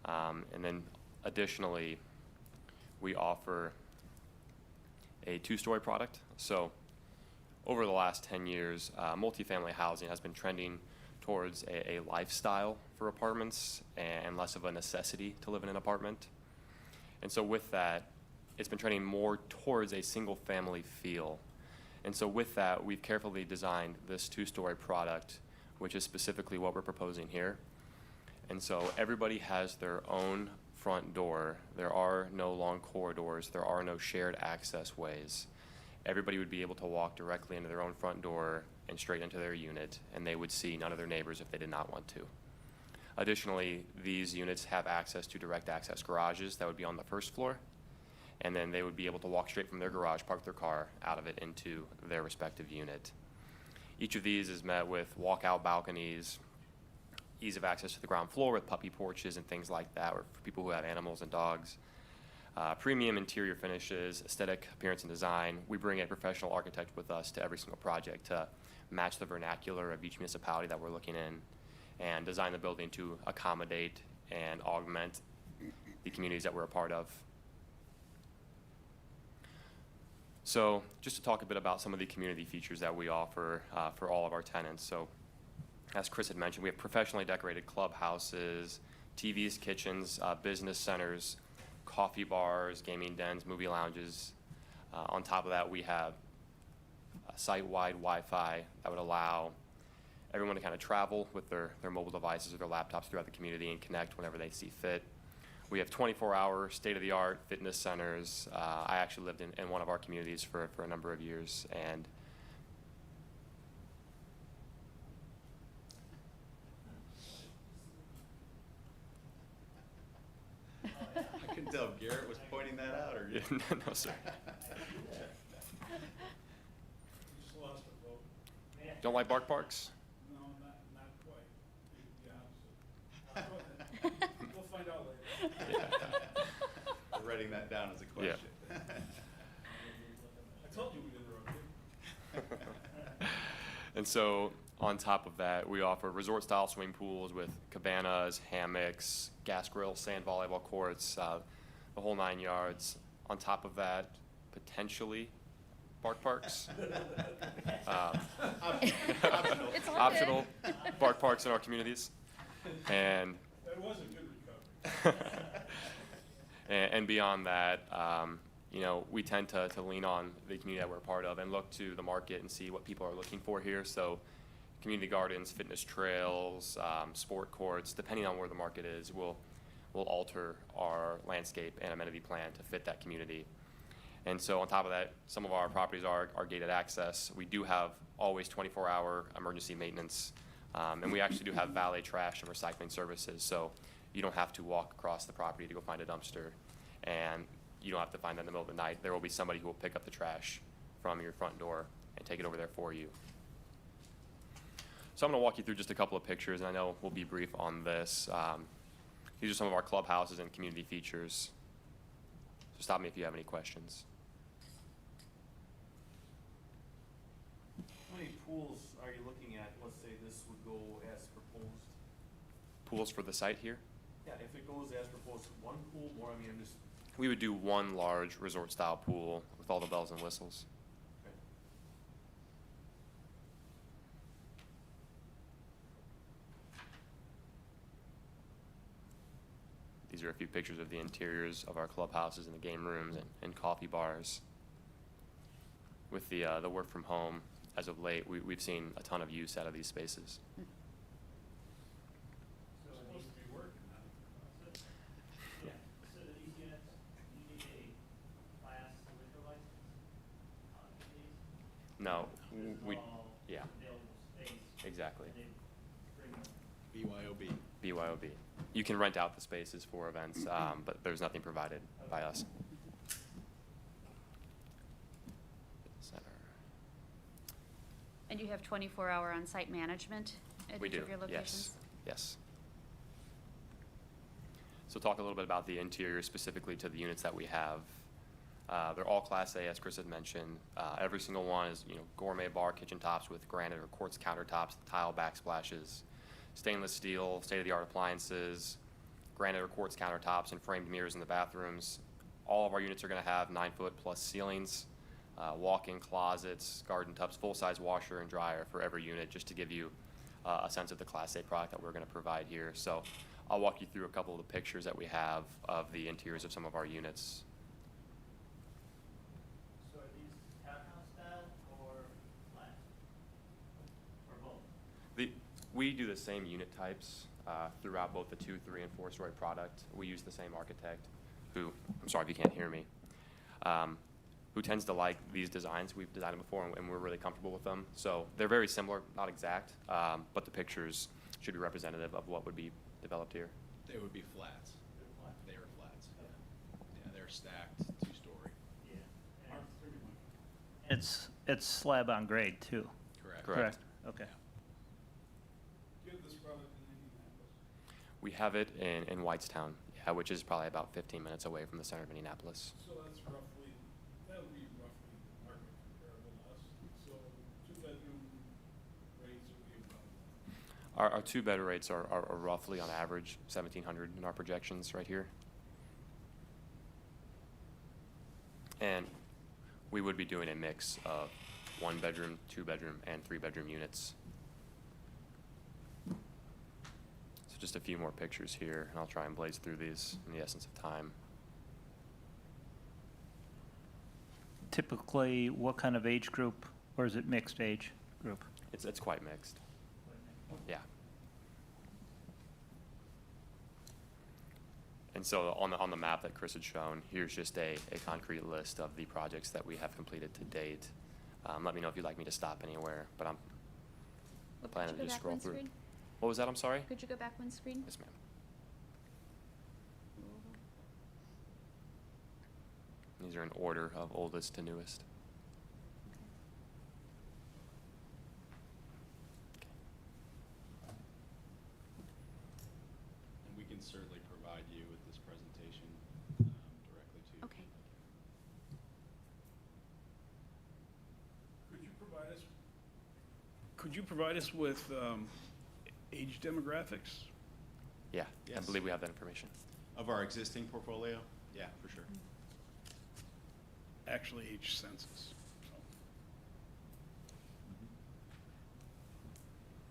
And then additionally, we offer a 2-story product. So over the last 10 years, multifamily housing has been trending towards a lifestyle for apartments and less of a necessity to live in an apartment. And so with that, it's been trending more towards a single-family feel. And so with that, we've carefully designed this 2-story product, which is specifically what we're proposing here. And so everybody has their own front door. There are no long corridors. There are no shared access ways. Everybody would be able to walk directly into their own front door and straight into their unit, and they would see none of their neighbors if they did not want to. Additionally, these units have access to direct access garages that would be on the 1st floor, and then they would be able to walk straight from their garage, park their car out of it into their respective unit. Each of these is met with walkout balconies, ease of access to the ground floor with puppy porches and things like that, or for people who have animals and dogs. Premium interior finishes, aesthetic appearance and design. We bring a professional architect with us to every single project to match the vernacular of each municipality that we're looking in and design the building to accommodate and augment the communities that we're a part of. So just to talk a bit about some of the community features that we offer for all of our tenants. So as Chris had mentioned, we have professionally decorated clubhouses, TVs, kitchens, business centers, coffee bars, gaming dens, movie lounges. On top of that, we have site-wide Wi-Fi that would allow everyone to kind of travel with their mobile devices or their laptops throughout the community and connect whenever they see fit. We have 24-hour state-of-the-art fitness centers. I actually lived in one of our communities for a number of years, and I couldn't tell if Garrett was pointing that out or. no, sir. Don't like bark parks? No, not quite. The opposite. We'll find out later. We're writing that down as a Yeah. question. I told you we'd interrupt you. And so, on top of that, we offer resort-style swimming pools with cabanas, hammocks, gas grills, sand volleyball courts, the whole 9 yards. On top of that, potentially bark parks. It's all Optional bark parks in our communities. And That was a good recovery. and beyond that, you know, we tend to lean on the community that we're a part of and look to the market and see what people are looking for here. So community gardens, fitness trails, sport courts, depending on where the market is, we'll alter our landscape and amenity plan to fit that community. And so on top of that, some of our properties are gated access. We do have always 24-hour emergency maintenance, and we actually do have valet trash and recycling services. So you don't have to walk across the property to go find a dumpster, and you don't have to find that in the middle of the night. There will be somebody who will pick up the trash from your front door and take it over there for you. So I'm going to walk you through just a couple of pictures, and I know we'll be brief on this. These are some of our clubhouses and community features. So stop me if you have any questions. How many pools are you looking at? Let's say this would go as proposed. Pools for the site here? Yeah, if it goes as proposed, one pool more, I mean, I'm just, We would do one large resort-style pool with all the bells and whistles. okay. These are a few pictures of the interiors of our clubhouses and the game rooms and coffee bars. With the work from home, as of late, we've seen a ton of use out of these spaces. So it needs to be working, huh? Yeah. So these units, you need a class liquor license for these? No, This is we, all yeah, available space, exactly. and they bring them. BYOB. BYOB. You can rent out the spaces for events, but there's nothing provided by us. Center. And you have 24-hour on-site management at We each do, of your locations? yes. So talk a little bit about the interior specifically to the units that we have. They're all Class A, as Chris had mentioned. Every single one is, gourmet bar kitchen tops with granite or quartz countertops, tile backsplashes, stainless steel, state-of-the-art appliances, granite or quartz countertops, and framed mirrors in the bathrooms. All of our units are going to have 9-foot plus ceilings, walk-in closets, garden tubs, full-size washer and dryer for every unit, just to give you a sense of the Class A product that we're going to provide here. So I'll walk you through a couple of the pictures that we have of the interiors of some of our units. So are these townhouse style or flat? Or both? We do the same unit types throughout both the 2-, 3-, and 4-story product. We use the same architect who, I'm sorry if you can't hear me, who tends to like these designs. We've designed them before and we're really comfortable with them. So they're very similar, not exact, but the pictures should be representative of what would be developed here. They would be flats. They are flats, yeah. Yeah, they're stacked, 2-story. Yeah. It's slab on grade too. Correct. Okay. Give this product in Indianapolis. We have it in Whitestown, yeah, which is probably about 15 minutes away from the center of Indianapolis. So that's roughly, that would be roughly market comparable to us. So 2-bedroom rates would be about. Our 2-bed rates are roughly on average 1,700 in our projections right here. And we would be doing a mix of 1-bedroom, 2-bedroom, and 3-bedroom units. So just a few more pictures here, and I'll try and blaze through these in the essence of time. Typically, what kind of age group, or is it mixed age group? It's quite mixed. Yeah. And so on the map that Chris had shown, here's just a concrete list of the projects that we have completed to date. Let me know if you'd like me to stop anywhere, but I'm Well, planning could to you go just back scroll one through. screen? What was that? I'm sorry? Could you go back one screen? Yes, ma'am. These are in order of oldest to newest. And we can certainly provide you with this presentation directly to you. Okay. Could you provide us with age demographics? Yeah, I Yes. believe we have that information. Of our existing portfolio? Yeah, for sure. Actually, age census.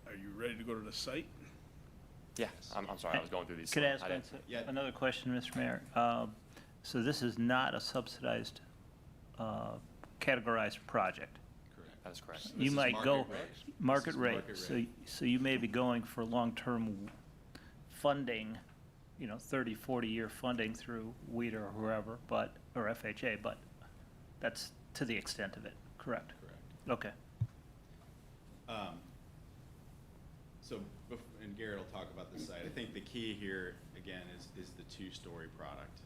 Are you ready to go to the site? Yeah, I'm sorry, I was going through these. Could I ask I didn't- Yeah. another question, Mr. Mayor? So this is not a subsidized, categorized project? Correct. That is correct. This You is might go market rate. market This is rate, market so, rate. so you may be going for long-term funding, 30, 40-year funding through WEDA or whoever, or FHA, but that's to the extent of it, correct? Correct. Okay. So, and Garrett will talk about the site. I think the key here, again, is the two-story product.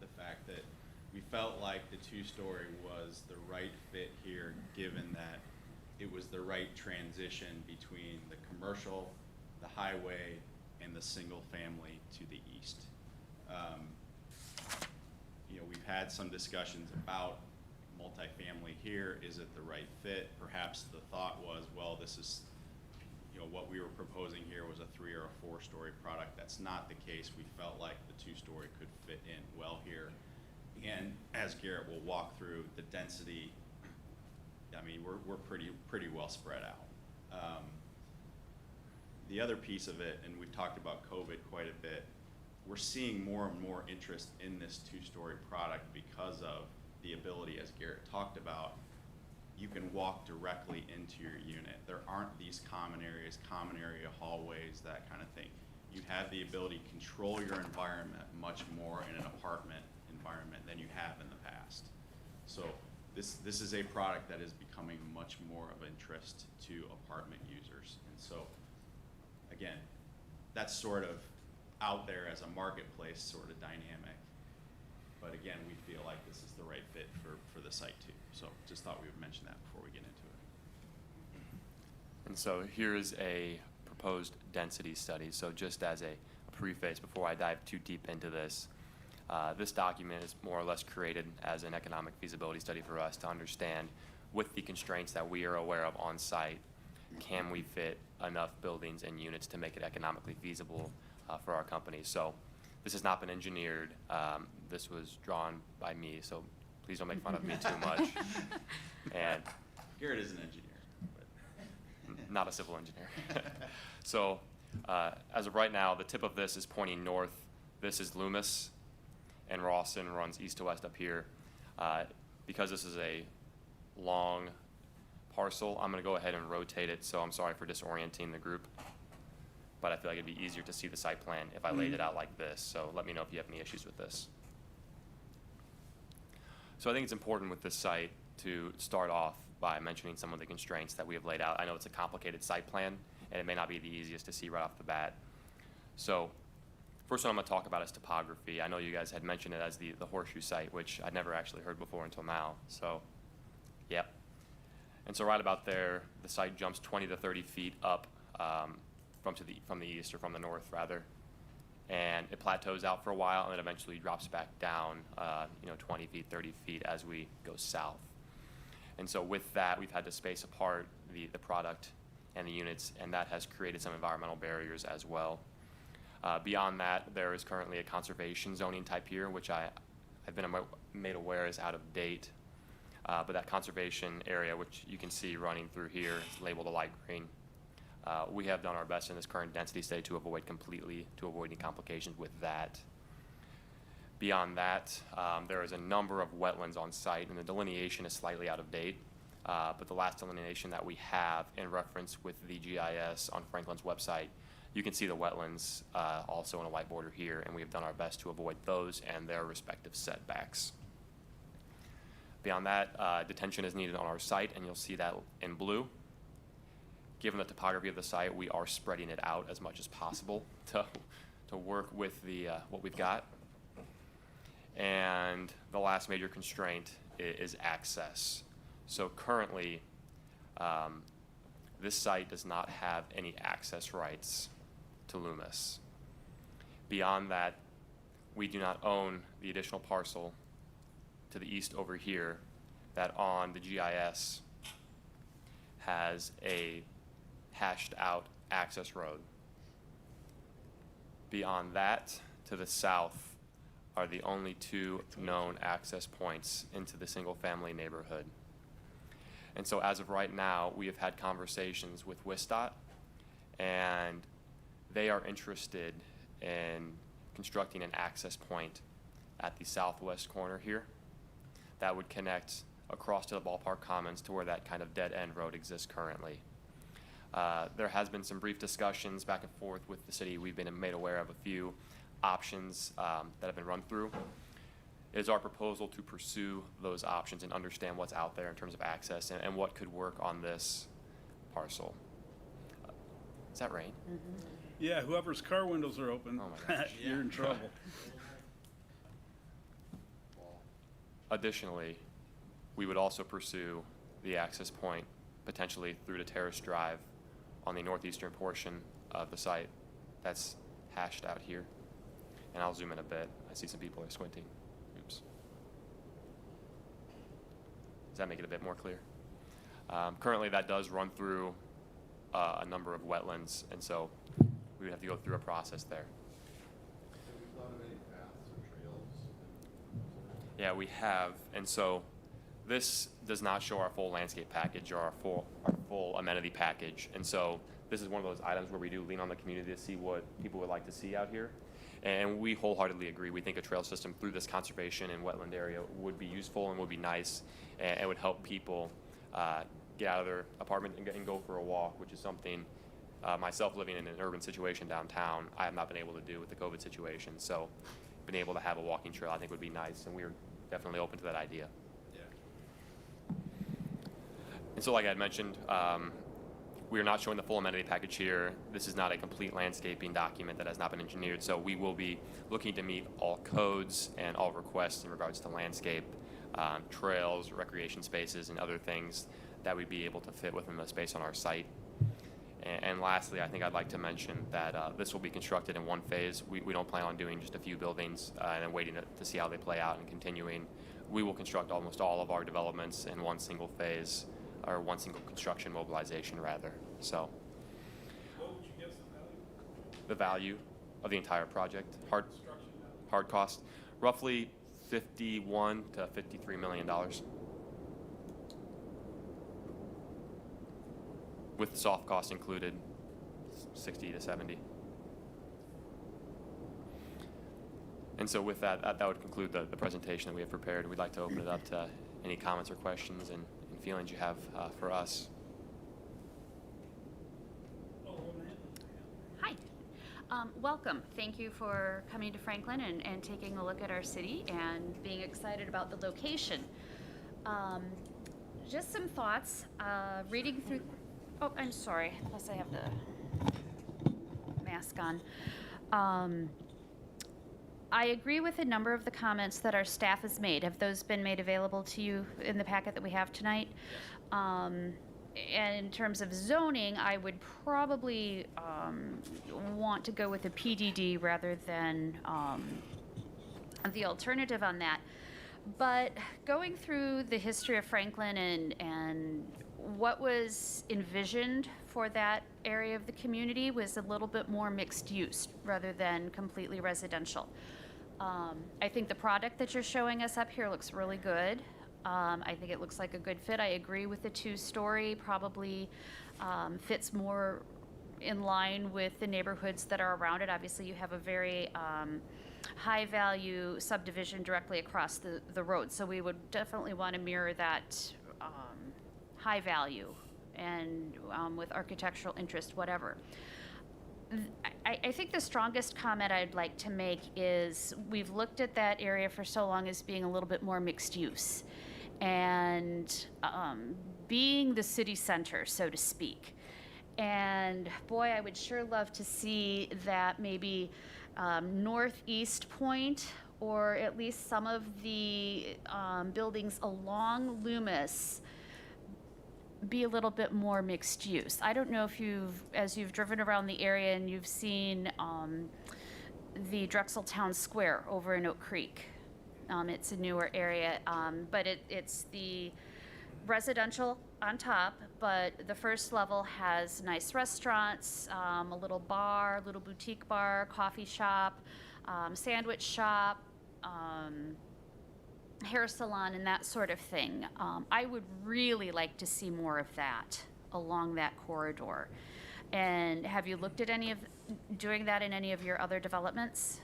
The fact that we felt like the two-story was the right fit here, given that it was the right transition between the commercial, the highway, and the single-family to the east. We've had some discussions about multifamily here. Is it the right fit? Perhaps the thought was, well, this is, what we were proposing here was a 3 or a 4-story product. That's not the case. We felt like the 2-story could fit in well here. And as Garrett will walk through, the density, I mean, we're pretty well spread out. The other piece of it, and we've talked about COVID quite a bit, we're seeing more and more interest in this 2-story product because of the ability, as Garrett talked about, you can walk directly into your unit. There aren't these common areas, common area hallways, that kind of thing. You have the ability to control your environment much more in an apartment environment than you have in the past. So this is a product that is becoming much more of interest to apartment users. And so, again, that's sort of out there as a marketplace sort of dynamic. But again, we feel like this is the right fit for the site too. So just thought we would mention that before we get into it. And so here is a proposed density study. So just as a preface, before I dive too deep into this, this document is more or less created as an economic feasibility study for us to understand, with the constraints that we are aware of on site, can we fit enough buildings and units to make it economically feasible for our company. So this has not been engineered. This was drawn by me, so please don't make fun of me too much. And Garrett is an engineer, but not a civil engineer. So as of right now, the tip of this is pointing north. This is Loomis, and Rawson runs east to west up here. Because this is a long parcel, I'm going to go ahead and rotate it, so I'm sorry for disorienting the group. But I feel like it'd be easier to see the site plan if I laid it out like this, so let me know if you have any issues with this. So I think it's important with this site to start off by mentioning some of the constraints that we have laid out. I know it's a complicated site plan, and it may not be the easiest to see right off the bat. So first one I'm going to talk about is topography. I know you guys had mentioned it as the horseshoe site, which I'd never actually heard before until now. So, yep. And so right about there, the site jumps 20 to 30 feet up from the east, or from the north rather, and it plateaus out for a while and then eventually drops back down 20 feet, 30 feet as we go south. And so with that, we've had to space apart the product and the units, and that has created some environmental barriers as well. Beyond that, there is currently a conservation zoning type here, which I've been made aware is out of date. But that conservation area, which you can see running through here, is labeled a light green. We have done our best in this current density study to avoid any complications with that. Beyond that, there is a number of wetlands on site, and the delineation is slightly out of date. But the last delineation that we have in reference with the GIS on Franklin's website, You can see the wetlands also in a white border here, and we have done our best to avoid those and their respective setbacks. Beyond that, detention is needed on our site, and you'll see that in blue. Given the topography of the site, we are spreading it out as much as possible to work with the what we've got. And the last major constraint is access. So currently, this site does not have any access rights to Loomis. Beyond that, we do not own the additional parcel to the east over here that on the GIS has a hashed out access road. Beyond that, to the south, are the only two known access points into the single-family neighborhood. And so as of right now, we have had conversations with WISDOT, and they are interested in constructing an access point at the southwest corner here that would connect across to the ballpark commons to where that kind of dead-end road exists currently. There has been some brief discussions back and forth with the city. We've been made aware of a few options that have been run through. It is our proposal to pursue those options and understand what's out there in terms of access and what could work on this parcel. Is that rain? Yeah, whoever's car windows are open, Oh my gosh. you're in trouble. Additionally, we would also pursue the access point potentially through to Terrace Drive on the northeastern portion of the site. That's hashed out here. And I'll zoom in a bit. I see some people are squinting. Oops. Does that make it a bit more clear? Currently, that does run through a number of wetlands, and so we would have to go through a process there. Have you thought of any paths or trails? Yeah, we have, and so this does not show our full landscape package or our full amenity package, and so this is one of those items where we do lean on the community to see what people would like to see out here, and we wholeheartedly agree. We think a trail system through this conservation and wetland area would be useful and would be nice, and would help people get out of their apartment and go for a walk, which is something myself living in an urban situation downtown, I have not been able to do with the COVID situation. So being able to have a walking trail I think would be nice, and we're definitely open to that idea. And so like I had mentioned, we are not showing the full amenity package here. This is not a complete landscaping document that has not been engineered, so we will be looking to meet all codes and all requests in regards to landscape, trails, recreation spaces, and other things that we'd be able to fit within the space on our site. And lastly, I think I'd like to mention that this will be constructed in one phase. We don't plan on doing just a few buildings and then waiting to see how they play out and continuing. We will construct almost all of our developments in one single phase, or one single construction mobilization rather. So What would you guess the value of the entire project, hard cost, roughly $51 to $53 million. With soft costs included, 60 to 70. And so with that, that would conclude the presentation that we have prepared. We'd like to open it up to any comments or questions and feelings you have for us. Hi. Welcome. Thank you for coming to Franklin and taking a look at our city and being excited about the location. Just some thoughts. Reading through... Oh, I'm sorry. Plus I have the mask on. I agree with a number of the comments that our staff has made. Have those been made available to you in the packet that we have tonight? And in terms of zoning, I would probably want to go with a PDD rather than the alternative on that. But going through the history of Franklin and what was envisioned for that area of the community was a little bit more mixed use rather than completely residential. I think the product that you're showing us up here looks really good. I think it looks like a good fit. I agree with the two-story, probably fits more in line with the neighborhoods that are around it. Obviously, you have a very high-value subdivision directly across the road, so we would definitely want to mirror that high value and with architectural interest, whatever. I think the strongest comment I'd like to make is we've looked at that area for so long as being a little bit more mixed use and being the city center, so to speak. And boy, I would sure love to see that maybe northeast point, or at least some of the buildings along Loomis, be a little bit more mixed use. I don't know if as you've driven around the area and you've seen the Drexel Town Square over in Oak Creek. It's a newer area, but it's the residential on top, but the first level has nice restaurants, a little bar, little boutique bar, coffee shop, sandwich shop, hair salon, and that sort of thing. I would really like to see more of that along that corridor. And have you looked at doing that in any of your other developments?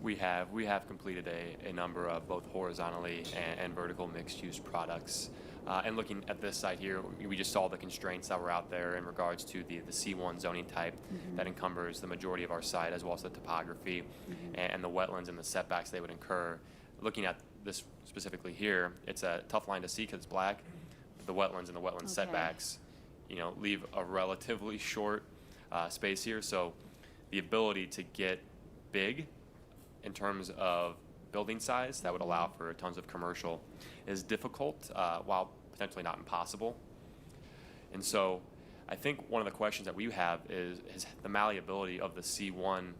We have completed a number of both horizontally and vertical mixed-use products. And looking at this site here, we just saw the constraints that were out there in regards to the C1 zoning type that encumbers the majority of our site, as well as the topography and the wetlands and the setbacks they would incur. Looking at this specifically here, it's a tough line to see because it's black. The wetlands and the wetland setbacks, leave a relatively short space here. So the ability to get big in terms of building size that would allow for tons of commercial is difficult, while potentially not impossible. And so I think one of the questions that we have is the malleability of the C1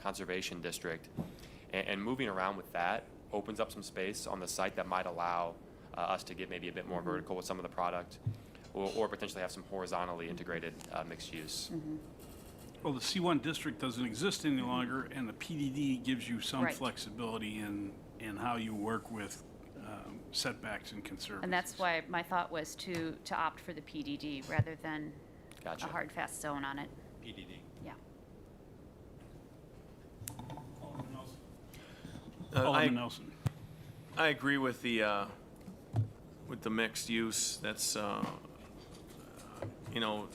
conservation district, and moving around with that opens up some space on the site that might allow us to get maybe a bit more vertical with some of the product, or potentially have some horizontally integrated mixed use. Well, the C1 district doesn't exist any longer, and the PDD gives you some Right. flexibility in how you work with setbacks and conservancies. And that's why my thought was to opt for the PDD rather than Gotcha. a hard, fast zone on it. PDD. Yeah. Alderman Nelson. I agree with the mixed use. That's,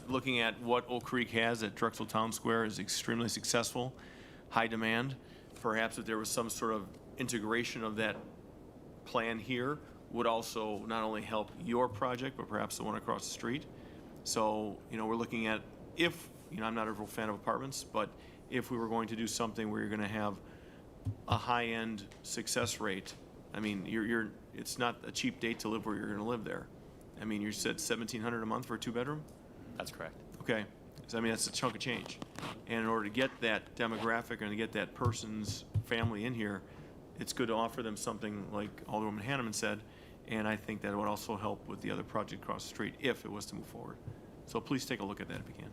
looking at what Oak Creek has at Drexel Town Square is extremely successful, high demand. Perhaps if there was some sort of integration of that plan here would also not only help your project, but perhaps the one across the street. So, we're looking at I'm not a real fan of apartments, but if we were going to do something where you're going to have a high-end success rate, I mean, it's not a cheap date to live where you're going to live there. I mean, you said $1,700 a month for a two-bedroom? That's correct. Okay, so I mean, that's a chunk of change. And in order to get that demographic and to get that person's family in here, it's good to offer them something like Alderwoman Hanneman said, and I think that would also help with the other project across the street if it was to move forward. So please take a look at that if you can.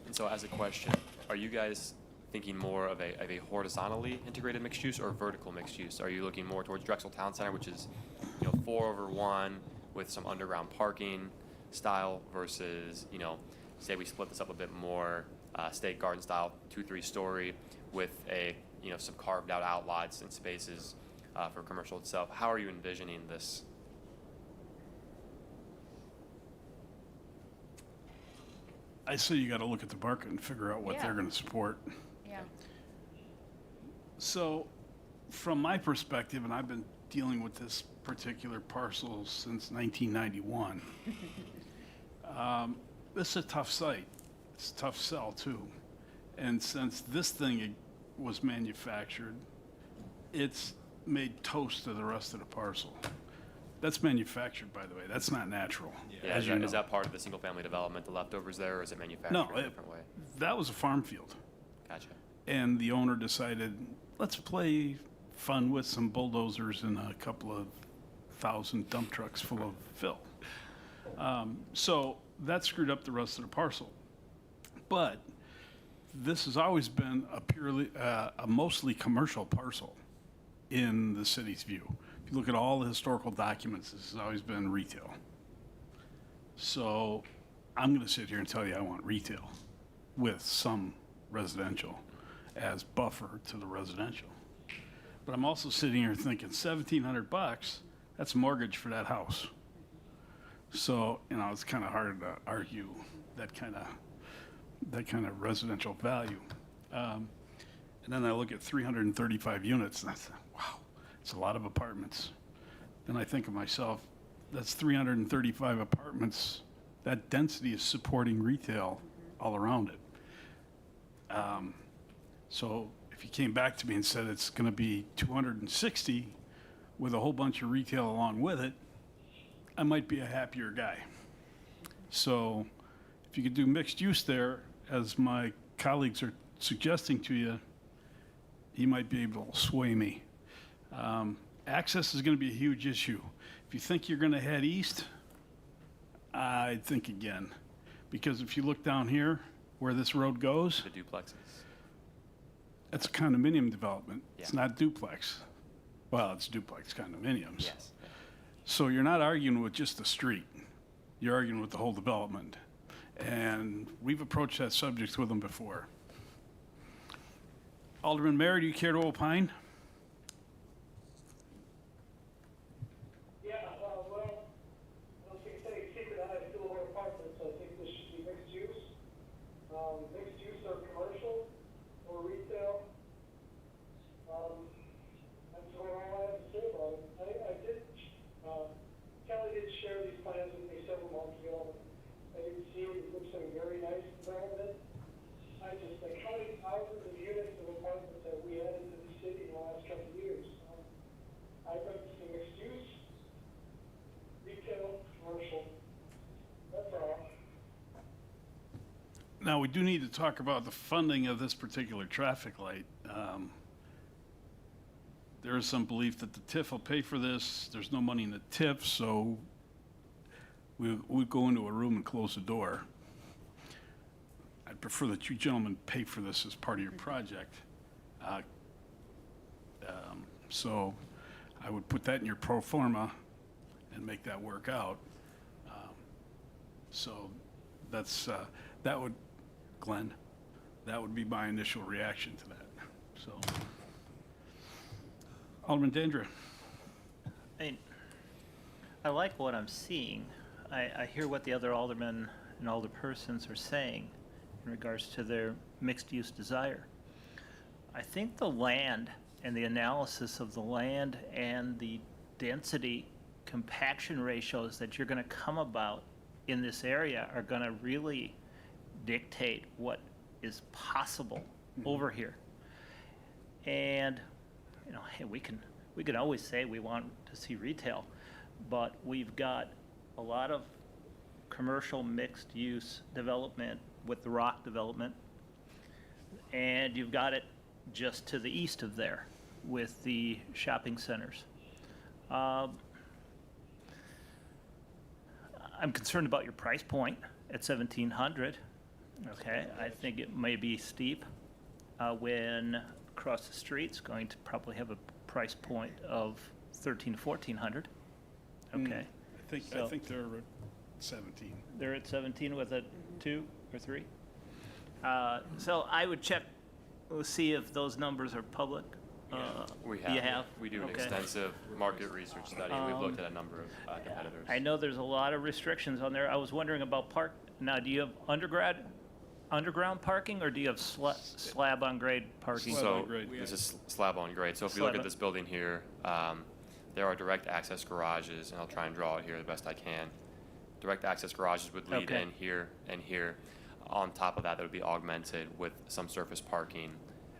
And so as a question, are you guys thinking more of a horizontally integrated mixed use or vertical mixed use? Are you looking more towards Drexel Town Center, which is 4/1 with some underground parking style versus, say we split this up a bit more, state garden style, 2-3 story with some carved out outlots and spaces for commercial itself? How are you envisioning this? I say you got to look at the market and figure out what Yeah. they're going to support. Yeah. So, from my perspective, and I've been dealing with this particular parcel since 1991, this is a tough site. It's a tough sell, too. And since this thing was manufactured, it's made toast to the rest of the parcel. That's manufactured, by the way. That's not natural. Yeah, as is that part of the single family development, the leftovers there, or is it manufactured No, in a different way? that was a farm field. Gotcha. And the owner decided, let's play fun with some bulldozers and a couple of 1,000 dump trucks full of fill. So that screwed up the rest of the parcel. But this has always been a mostly commercial parcel in the city's view. If you look at all the historical documents, this has always been retail. So I'm going to sit here and tell you I want retail with some residential as buffer to the residential. But I'm also sitting here thinking $1,700, that's a mortgage for that house. So, it's kind of hard to argue that kind of that kind of residential value. And then I look at 335 units, and I think, wow, it's a lot of apartments. Then I think of myself, that's 335 apartments. That density is supporting retail all around it. So if you came back to me and said it's going to be 260 with a whole bunch of retail along with it, I might be a happier guy. So if you could do mixed use there, as my colleagues are suggesting to you, he might be able to sway me. Access is going to be a huge issue. If you think you're going to head east, I'd think again. Because if you look down here, where this road goes, The duplexes. that's a condominium development. It's Yeah. not duplex. Well, it's duplex condominiums. Yes. So you're not arguing with just the street. You're arguing with the whole development. And we've approached that subject with them before. Alderman Mayor, do you care to opine? Yeah, well, I don't think it's any secret that I feel about apartments. I think this should be mixed use. Mixed use or commercial or retail. That's all I have to say about it. I did, Kelly did share these plans with me several months ago. I did see it. It looks like a very nice development. I just think how many thousands of units of apartments that we added to the city in the last couple of years. I'd like to see mixed use, retail, commercial. That's all. Now, we do need to talk about the funding of this particular traffic light. There is some belief that the TIF will pay for this. There's no money in the TIF, so we'll go into a room and close the door. I'd prefer that you gentlemen pay for this as part of your project. So I would put that in your pro forma and make that work out. So that's, that would, Glenn, that would be my initial reaction to that, so. Alderman Dandria. I mean, I like what I'm seeing. I hear what the other aldermen and alderpersons are saying in regards to their mixed-use desire. I think the land and the analysis of the land and the density compaction ratios that you're going to come about in this area are going to really dictate what is possible over here. And you know, hey, we can always say we want to see retail, but we've got a lot of commercial mixed use development with the Rock development, and you've got it just to the east of there with the shopping centers. I'm concerned about your price point at 1,700. Okay, I think it may be steep when across the street's going to probably have a price point of 1,300 to 1,400. Okay. I think they're at 17. They're at 17 with a 2 or 3. So I would check, we'll see if those numbers are public. We You have? We do an Okay. extensive market research study. We've looked at a number of competitors. I know there's a lot of restrictions on there. I was wondering about now, do you have underground parking, or do you have slab on grade parking? Slab So on grade. this is slab on grade. So if you look Slab at on- this building here, there are direct access garages, and I'll try and draw it here the best I can. Direct access garages would lead Okay. in here and here. On top of that, that would be augmented with some surface parking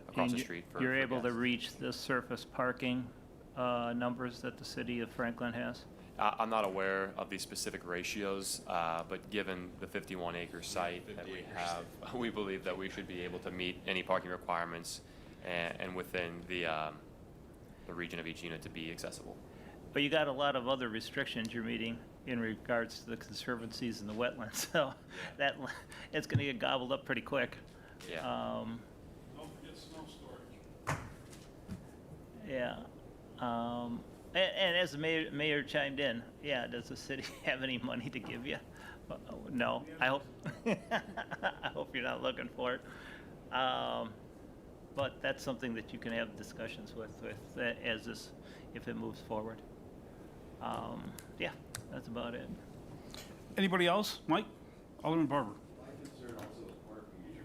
across And the street for You're able to guests. reach the surface parking numbers that the city of Franklin has? I'm not aware of these specific ratios, but given the 51-acre site that we have, we believe that we should be able to meet any parking requirements and within the region of each unit to be accessible. But you got a lot of other restrictions you're meeting in regards to the conservancies and the wetlands, so it's gonna get gobbled up pretty quick. Yeah. Don't forget snow storage. Yeah. And as the mayor chimed in, yeah, does the city have any money to give you? No, I hope, I hope you're not looking for it. But that's something that you can have discussions with if it moves forward. Yeah, that's about it. Anybody else? Mike? Alderman Barber. My concern also with parking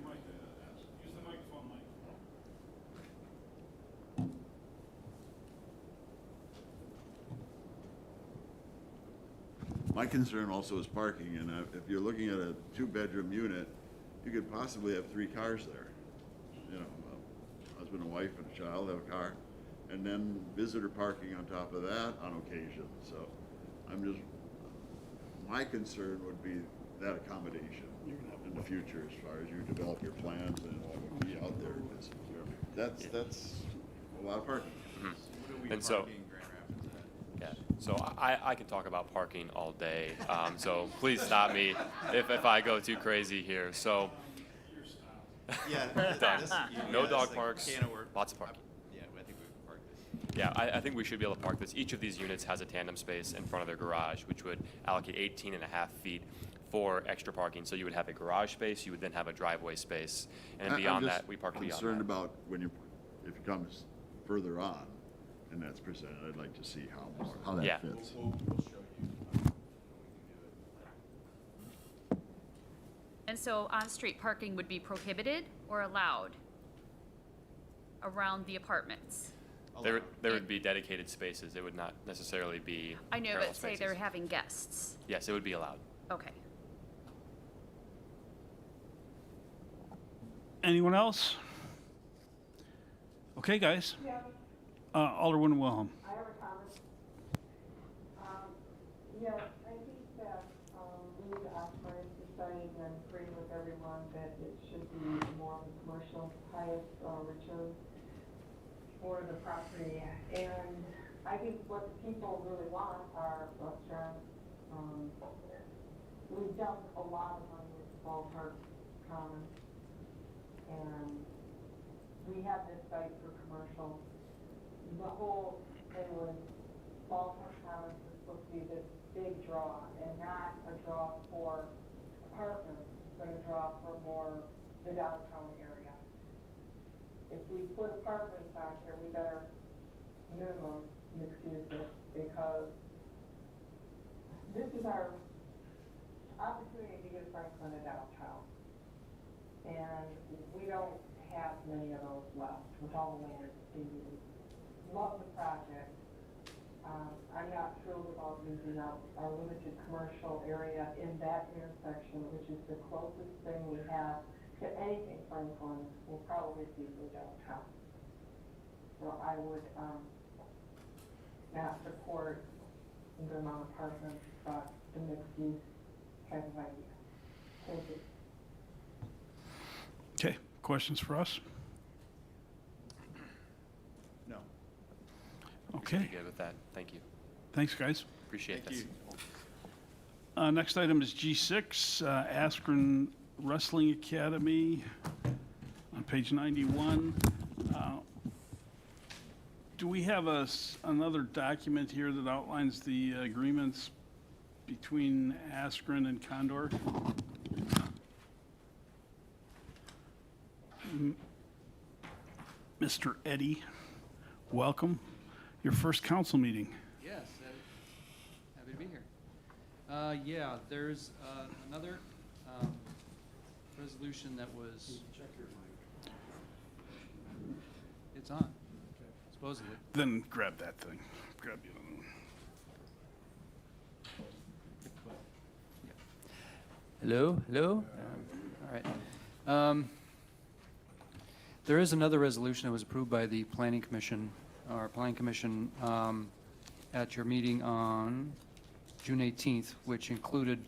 My concern also is parking, and if you're looking at a two-bedroom unit, you could possibly have 3 cars there. You know, a husband and wife and a child have a car, and then visitor parking on top of that on occasion. So my concern would be that accommodation in the future as far as you develop your plans and what would be out there. 'Cause that's a lot of parking. Mhm. What are we And so- parking Grand Rapids at? Yeah, so I can talk about parking all day, so please stop me if I go too crazy here. So, Yeah. Done. No yeah, dog it's like parks, can of worms. lots of parking. Yeah, I think we can park this. Yeah, I think we should be able to park this. Each of these units has a tandem space in front of their garage, which would allocate 18.5 feet for extra parking. So you would have a garage space, you would then have a driveway space, and beyond that, we park beyond Concerned that. about if it comes further on and that's presented, I'd like to see how that Yeah. fits. We'll show you when we can do it. And so on-street parking would be prohibited or allowed around the apartments? There would be dedicated spaces. It would not necessarily be I know, parallel but say spaces. they're having guests. Yes, it would be allowed. Okay. Anyone else? Okay, guys. Yeah, Alderman Wilhelm. I have a comment. Yes, I think that, we need to operate the study and agree with everyone that it should be more of a commercial, highest, return for the property. And I think what the people really want are restaurants. We've dumped a lot of money with Ballpark Commons. And we have this site for commercial. The whole thing was Ballpark Commons was supposed to be this big draw and not a draw for apartments, but a draw for more the downtown area. If we put apartments out here, we better minimum mixed use it, because this is our opportunity to get Franklin a downtown. And we don't have many of those left with all the land that's being used. Love the project. I'm not thrilled about losing out our limited commercial area in that intersection, which is the closest thing we have to anything Franklin will probably be for downtown. So I would, not support the amount of apartments, but the mixed use kind of idea. Thank you. Okay, questions for us? No. Okay, Be good with that. Thank you. thanks, guys. Appreciate Thank this. you. Next item is G6, Aspirin Wrestling Academy on page 91. Do we have another document here that outlines the agreements between Aspirin and Condor? Mr. Eddy, welcome. Your first council meeting. Yes, happy to be here. Yeah, there's another resolution that was. Check your mic. It's on, supposedly. Then grab that thing. Grab the other one. Hello, hello. All right. There is another resolution that was approved by the Planning Commission, at your meeting on June 18th, which included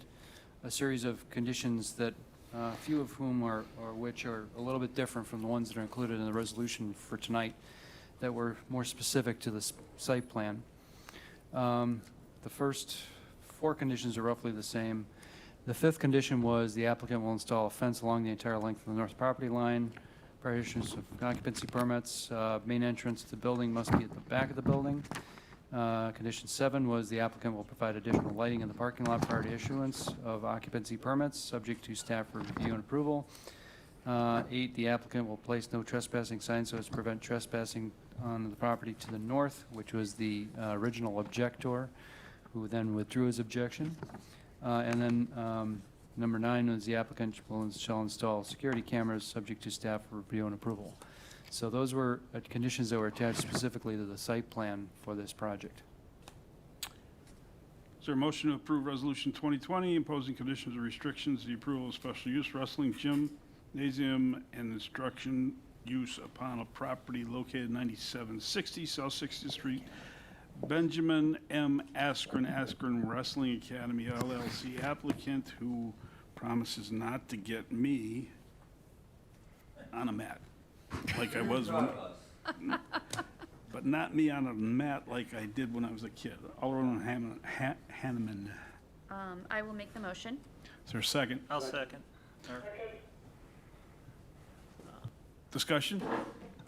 a series of conditions that, a few of whom are which are a little bit different from the ones that are included in the resolution for tonight, that were more specific to the site plan. The first 4 conditions are roughly the same. The 5th condition was the applicant will install a fence along the entire length of the north property line. Prior issuance of occupancy permits, main entrance to the building must be at the back of the building. Condition 7 was the applicant will provide additional lighting in the parking lot prior to issuance of occupancy permits, subject to staff review and approval. 8, the applicant will place no trespassing signs so as to prevent trespassing on the property to the north, which was the original objector, who then withdrew his objection. And then number 9 is the applicant shall install security cameras subject to staff review and approval. So those were conditions that were attached specifically to the site plan for this project. Is there a motion to approve Resolution 2020 imposing conditions and restrictions to the approval of special use wrestling gymnasium and instruction use upon a property located 9760 South 60th Street, Benjamin M. Aspirin Wrestling Academy LLC applicant who promises not to get me on a mat like I was when, but not me on a mat like I did when I was a kid. Alderman Hanneman. I will make the motion. Is there a second? I'll second. Discussion?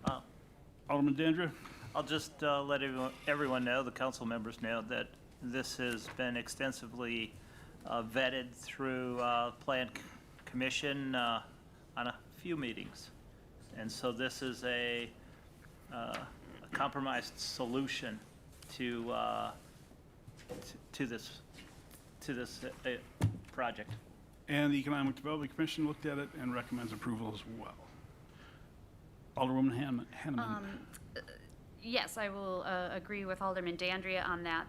Uh, Alderman Dandria? I'll just let everyone know, the council members know, that this has been extensively vetted through Plan Commission on a few meetings. And so this is a compromised solution to this project. And the Economic Development Commission looked at it and recommends approval as well. Alderwoman Hanneman. Yes, I will agree with Alderman Dandria on that,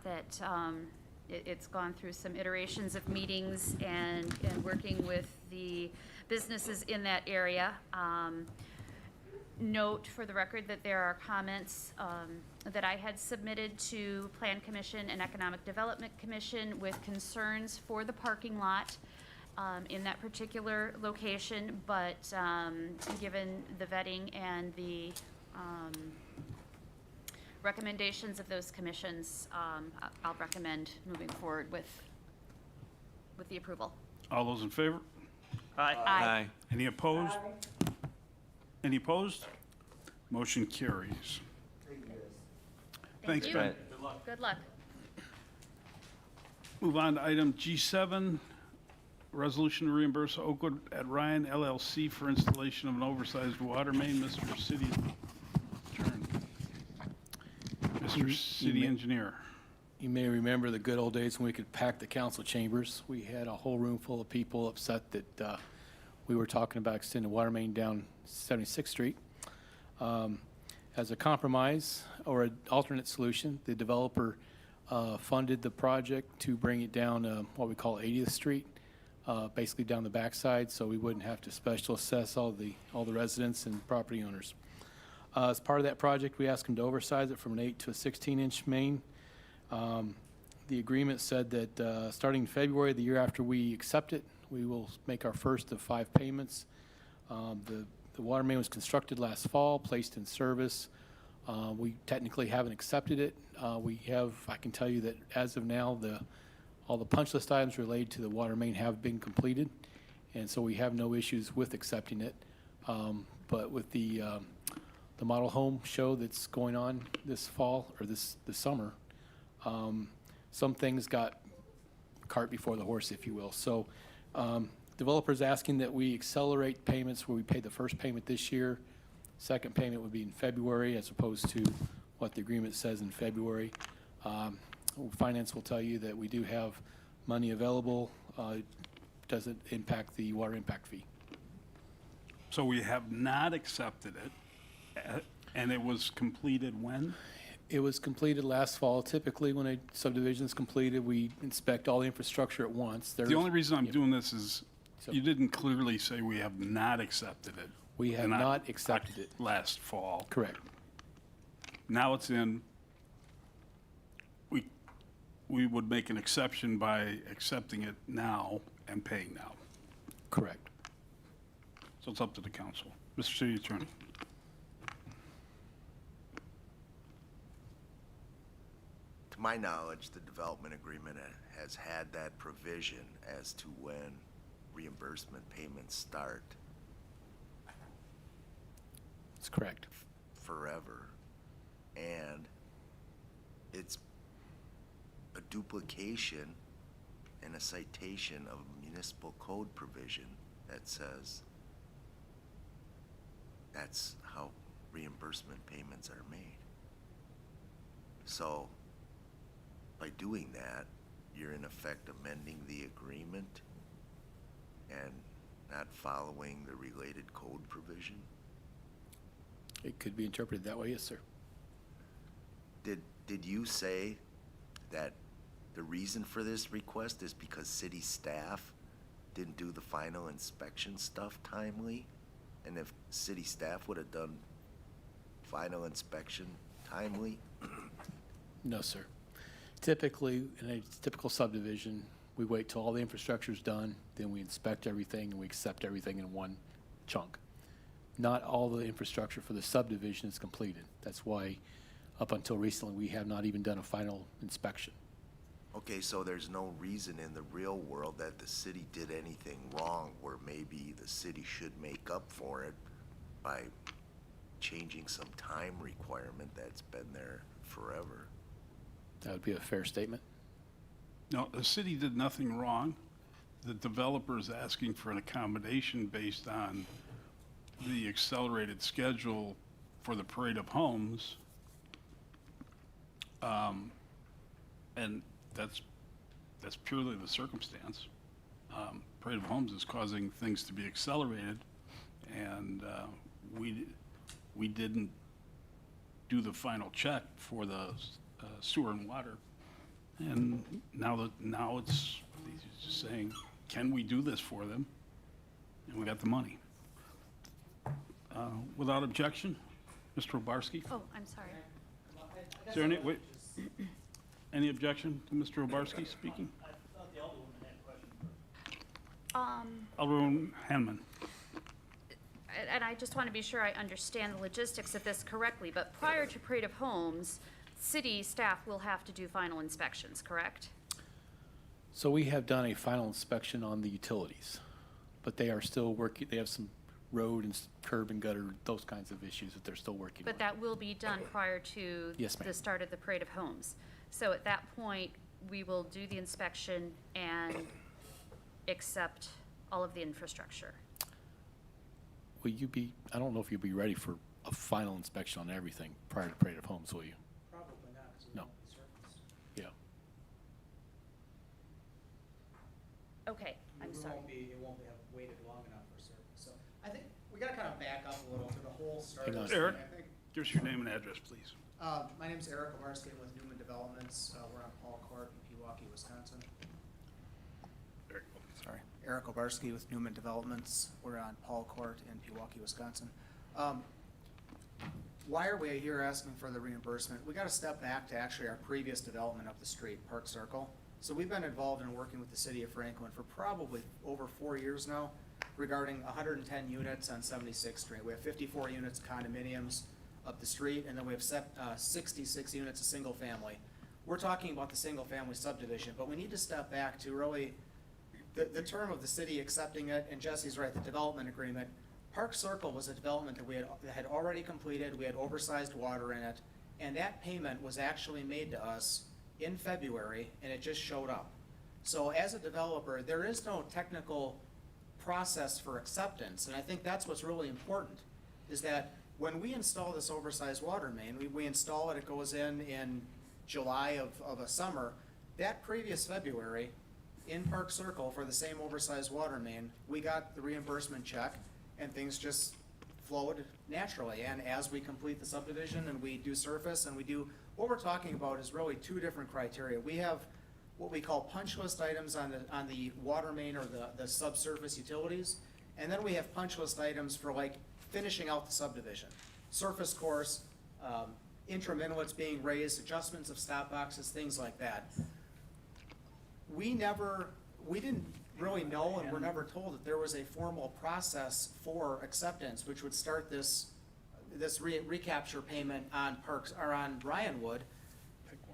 it's gone through some iterations of meetings and working with the businesses in that area. Note for the record that there are comments that I had submitted to Plan Commission and Economic Development Commission with concerns for the parking lot in that particular location, but given the vetting and the recommendations of those commissions, I'll recommend moving forward with the approval. All those in favor? Aye. Any opposed? Any opposed? Motion carries. Thanks, you. Ben. Good luck. Move on to item G7, resolution to reimburse Oakwood at Ryan LLC for installation of an oversized water main. Mr. City Attorney. Mr. City Engineer. You may remember the good old days when we could pack the council chambers. We had a whole room full of people upset that we were talking about extending the water main down 76th Street. As a compromise or an alternate solution, the developer funded the project to bring it down what we call 80th Street, basically down the backside, so we wouldn't have to special assess all the residents and property owners. As part of that project, we asked them to oversize it from an 8 to a 16-inch main. The agreement said that starting in February, the year after we accept it, we will make our first of 5 payments. The water main was constructed last fall, placed in service. We technically haven't accepted it. I can tell you that as of now, all the punch list items related to the water main have been completed, and so we have no issues with accepting it. But with the model home show that's going on this fall, or this summer, some things got cart before the horse, if you will. So developers asking that we accelerate payments where we pay the first payment this year. Second payment would be in February as opposed to what the agreement says in February. Finance will tell you that we do have money available. It doesn't impact the water impact fee. So we have not accepted it, and it was completed when? It was completed last fall. Typically, when a subdivision is completed, we inspect all the infrastructure at once. The only reason I'm doing this is So- you didn't clearly say we have not accepted it. We have And not accepted it. Last fall. Correct. Now it's in. We would make an exception by accepting it now and paying now. Correct. So it's up to the council. Mr. City Attorney. To my knowledge, the development agreement has had that provision as to when reimbursement payments start That's correct. forever. And it's a duplication and a citation of a municipal code provision that says that's how reimbursement payments are made. So by doing that, you're in effect amending the agreement and not following the related code provision. It could be interpreted that way, yes, sir. Did you say that The reason for this request is because city staff didn't do the final inspection stuff timely. And if city staff would have done final inspection timely, No, sir. Typically, in a typical subdivision, we wait till all the infrastructure's done, then we inspect everything and we accept everything in one chunk. Not all the infrastructure for the subdivision is completed. That's why, up until recently, we have not even done a final inspection. okay, so there's no reason in the real world that the city did anything wrong where maybe the city should make up for it by changing some time requirement that's been there forever. That would be a fair statement. No, the city did nothing wrong. The developer is asking for an accommodation based on the accelerated schedule for the Parade of Homes. And that's purely the circumstance. Parade of Homes is causing things to be accelerated, and we didn't do the final check for the sewer and water. And now it's just saying, can we do this for them? And we got the money. Without objection, Mr. Obarski? Oh, I'm sorry. Is there any objection to Mr. Obarski speaking? Alderwoman Hanman. And I just want to be sure I understand the logistics of this correctly, but prior to Parade of Homes, city staff will have to do final inspections, correct? So we have done a final inspection on the utilities, but they are still working, they have some road and curb and gutter, those kinds of issues that they're still working on. But that will be done prior to Yes, ma'am. the start of the Parade of Homes. So at that point, we will do the inspection and accept all of the infrastructure. Will you be, I don't know if you'll be ready for a final inspection on everything prior to Parade of Homes, will you? Probably not, because No. won't be surfaced. Yeah. Okay, I'm sorry. It won't have waited long enough for surface. So I think we gotta kind of back up a little to the whole start of Hang on. this thing. Eric? I think, Give us your name and address, please. my name's Eric Obarski with Newman Developments. We're on Paul Court in Pewaukee, Wisconsin. Sorry, Eric Obarski with Newman Developments. We're on Paul Court in Pewaukee, Wisconsin. Why are we here asking for the reimbursement? We gotta step back to actually our previous development of the street, Park Circle. So we've been involved in working with the city of Franklin for probably over 4 years now regarding 110 units on 76th Street. We have 54 units condominiums up the street, and then we have 66 units of single family. We're talking about the single family subdivision, but we need to step back to really the term of the city accepting it, and Jesse's right, the development agreement. Park Circle was a development that we had already completed, we had oversized water in it, and that payment was actually made to us in February, and it just showed up. So as a developer, there is no technical process for acceptance, and I think that's what's really important, is that when we install this oversized water main, we install it, it goes in July of a summer. That previous February, in Park Circle for the same oversized water main, we got the reimbursement check, and things just flowed naturally. And as we complete the subdivision and we do surface and we do, what we're talking about is really two different criteria. We have what we call punch list items on the water main or the subsurface utilities, and then we have punch list items for like finishing out the subdivision. Surface course, interim inlets being raised, adjustments of stop boxes, things like that. We didn't really know, and were never told that there was a formal process for acceptance, which would start this recapture payment on Parks, or on Ryanwood.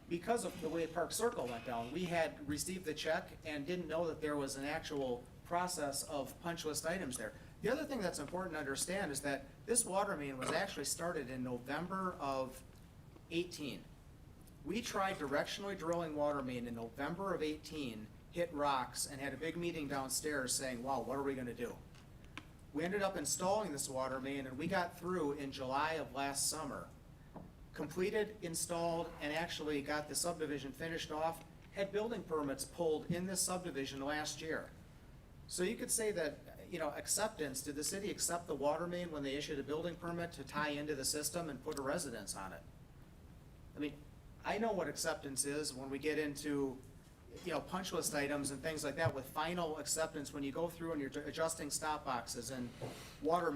Because of the way Park Circle went down, we had received the check and didn't know that there was an actual process of punch list items there. The other thing that's important to understand is that this water main was actually started in November of 18. We tried directionally drilling water main in November of 18, hit rocks, and had a big meeting downstairs saying, wow, what are we gonna do? We ended up installing this water main, and we got through in July of last summer. Completed, installed, and actually got the subdivision finished off, had building permits pulled in this subdivision last year. So you could say that, acceptance, did the city accept the water main when they issued a building permit to tie into the system and put a residence on it? I mean, I know what acceptance is when we get into punch list items and things like that with final acceptance, when you go through and you're adjusting stop boxes and water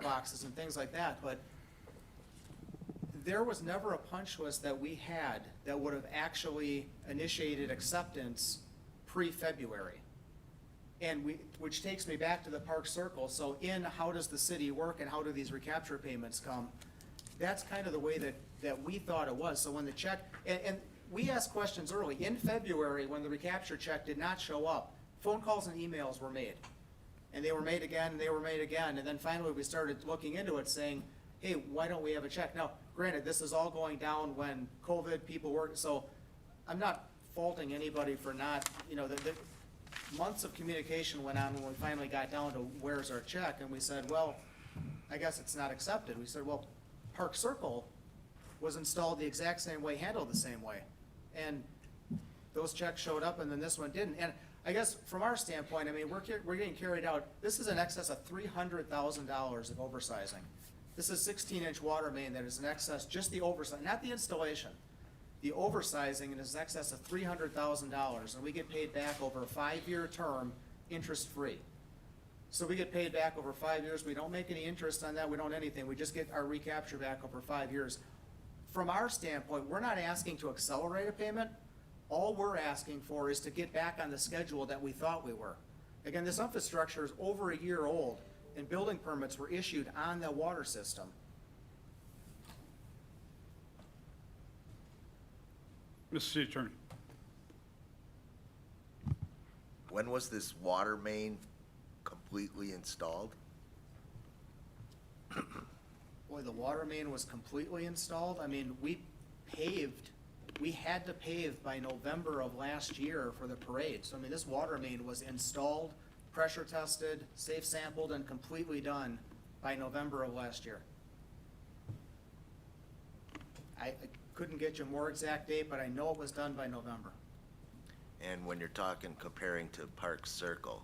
boxes and things like that, but there was never a punch list that we had that would have actually initiated acceptance pre-February. And which takes me back to the Park Circle, so in how does the city work and how do these recapture payments come? That's kind of the way that we thought it was, so when the check, and we asked questions early, in February, when the recapture check did not show up, phone calls and emails were made. And they were made again, and they were made again, and then finally we started looking into it, saying, hey, why don't we have a check? Now, granted, this is all going down when COVID, people work, so I'm not faulting anybody for not, the months of communication went on when we finally got down to where's our check, and we said, well, I guess it's not accepted. We said, well, Park Circle was installed the exact same way, handled the same way. And those checks showed up and then this one didn't. And I guess from our standpoint, I mean, we're getting carried out, this is in excess of $300,000 of oversizing. This is 16-inch water main that is in excess, just the oversizing, not the installation. The oversizing is in excess of $300,000, and we get paid back over a 5-year term, interest-free. So we get paid back over 5 years. We don't make any interest on that. We don't anything. We just get our recapture back over 5 years. From our standpoint, we're not asking to accelerate a payment. All we're asking for is to get back on the schedule that we thought we were. Again, this infrastructure is over a year old, and building permits were issued on the water system. Mr. City Attorney. When was this water main completely installed? Boy, the water main was completely installed. I mean, we had to pave by November of last year for the parade. So I mean, this water main was installed, pressure tested, safe sampled, and completely done by November of last year. I couldn't get you a more exact date, but I know it was done by November. And when you're talking comparing to Park Circle,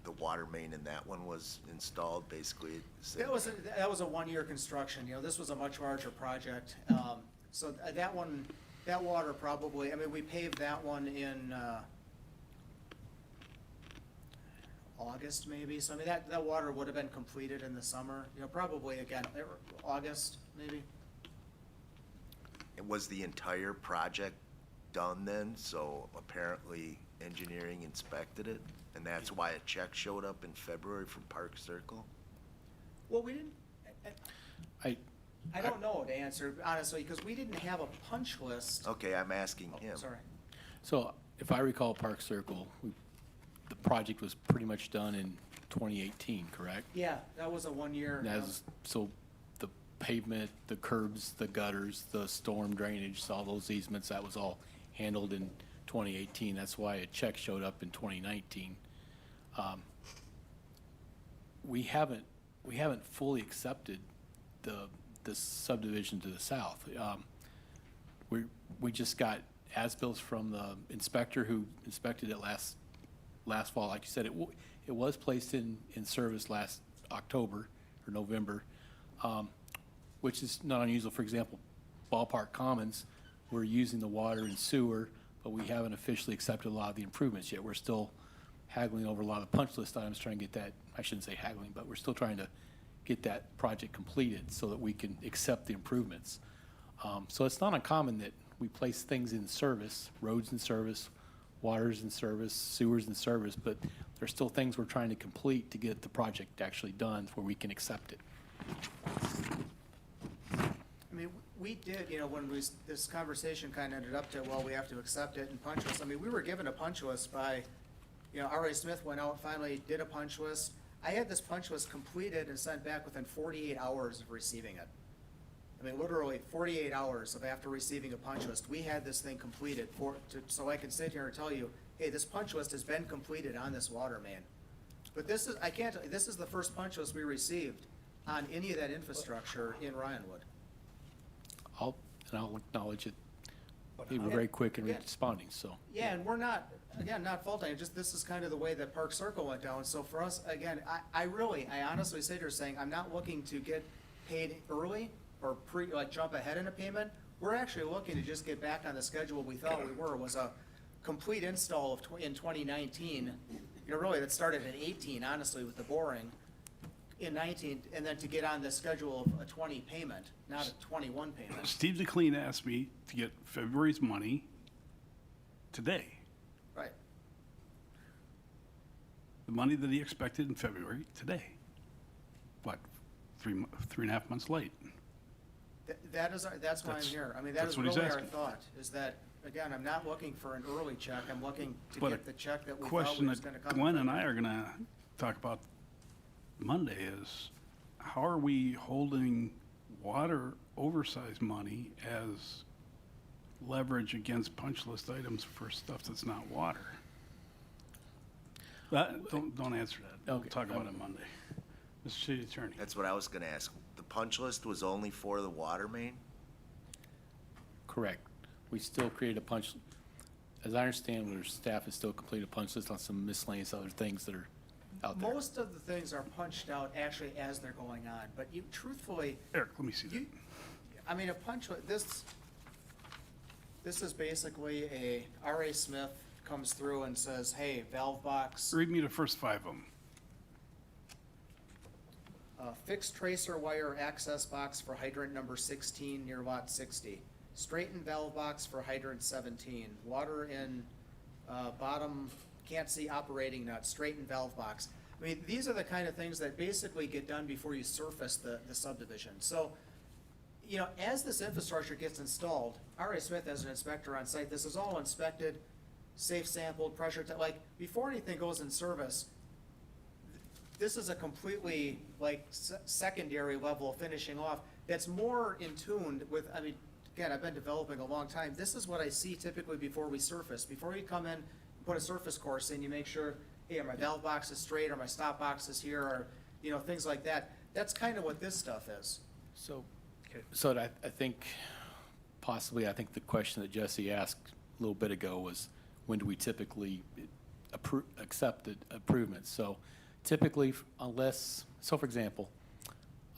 the water main in that one was installed basically at the same time? That was a one-year construction. This was a much larger project. So that water probably, I mean, we paved that one in August maybe. So I mean, that water would have been completed in the summer, probably again, August maybe. And was the entire project done then? So apparently engineering inspected it, and that's why a check showed up in February from Park Circle? Well, we didn't, I don't know to answer honestly, because we didn't have a punch list. Okay, I'm asking him. Sorry. So if I recall Park Circle, the project was pretty much done in 2018, correct? Yeah, that was a one-year. So the pavement, the curbs, the gutters, the storm drainage, all those easements, that was all handled in 2018. That's why a check showed up in 2019. We haven't fully accepted the subdivision to the south. We just got as-bills from the inspector who inspected it last fall. Like you said, it was placed in service last October or November, which is not unusual. For example, Ballpark Commons, we're using the water and sewer, but we haven't officially accepted a lot of the improvements yet. We're still haggling over a lot of the punch list items, trying to get that, I shouldn't say haggling, but we're still trying to get that project completed so that we can accept the improvements. So it's not uncommon that we place things in service, roads in service, waters in service, sewers in service, but there's still things we're trying to complete to get the project actually done where we can accept it. I mean, we did, when this conversation kind of ended up to, well, we have to accept it and punch list. I mean, we were given a punch list by, R.A. Smith went out, finally did a punch list. I had this punch list completed and sent back within 48 hours of receiving it. I mean, literally 48 hours of after receiving a punch list, we had this thing completed so I can sit here and tell you, hey, this punch list has been completed on this water main. But this is the first punch list we received on any of that infrastructure in Ryanwood. I'll acknowledge it. They were very quick in responding, so. Yeah, and we're not faulting, this is kind of the way that Park Circle went down. So for us, again, I honestly sit here saying, I'm not looking to get paid early or jump ahead in a payment. we're actually looking to just get back on the schedule we thought we were, was a complete install of in 2019. You know, really, that started in 18, honestly, with the boring, in 19, and then to get on the schedule of a 20 payment, not a 21 payment. Steve DeClean asked me to get February's money today. Right. The money that he expected in February, today. What, 3.5 months late? That's why I'm That's- here. I mean, that that's is what he's really our asking. thought, is that, again, I'm not looking for an early check, I'm looking to But get the check that we thought question was gonna that come. Glenn and I are gonna talk about Monday is, how are we holding water oversized money as leverage against punch list items for stuff that's not water? Don't answer that. We'll Okay. talk about it Monday. Mr. City Attorney. That's what I was gonna ask. The punch list was only for the water main? Correct. We still created a punch, as I understand, our staff has still completed a punch list on some miscellaneous other things that are out there. Most of the things are punched out actually as they're going on, but you, truthfully, Eric, let me see that. you, I mean, a punch, this is basically a R.A. Smith comes through and says, hey, valve box, Read me the first 5 of them. fixed tracer wire access box for hydrant number 16 near lot 60. Straighten valve box for hydrant 17. Water in, bottom, can't see operating nut, straighten valve box. I mean, these are the kind of things that basically get done before you surface the subdivision. So, you know, as this infrastructure gets installed, R.A. Smith as an inspector on site, this is all inspected, safe sampled, pressure, like, before anything goes in service, this is a completely, like, secondary level of finishing off that's more in tune with, I mean, again, I've been developing a long time. This is what I see typically before we surface. Before you come in, put a surface course in, you make sure, hey, are my valve boxes straight, are my stop boxes here, or, you know, things like that. That's kind of what this stuff is. So, I think, possibly, I think the question that Jesse asked a little bit ago was, when do we typically accept the improvements? So typically, unless, so for example,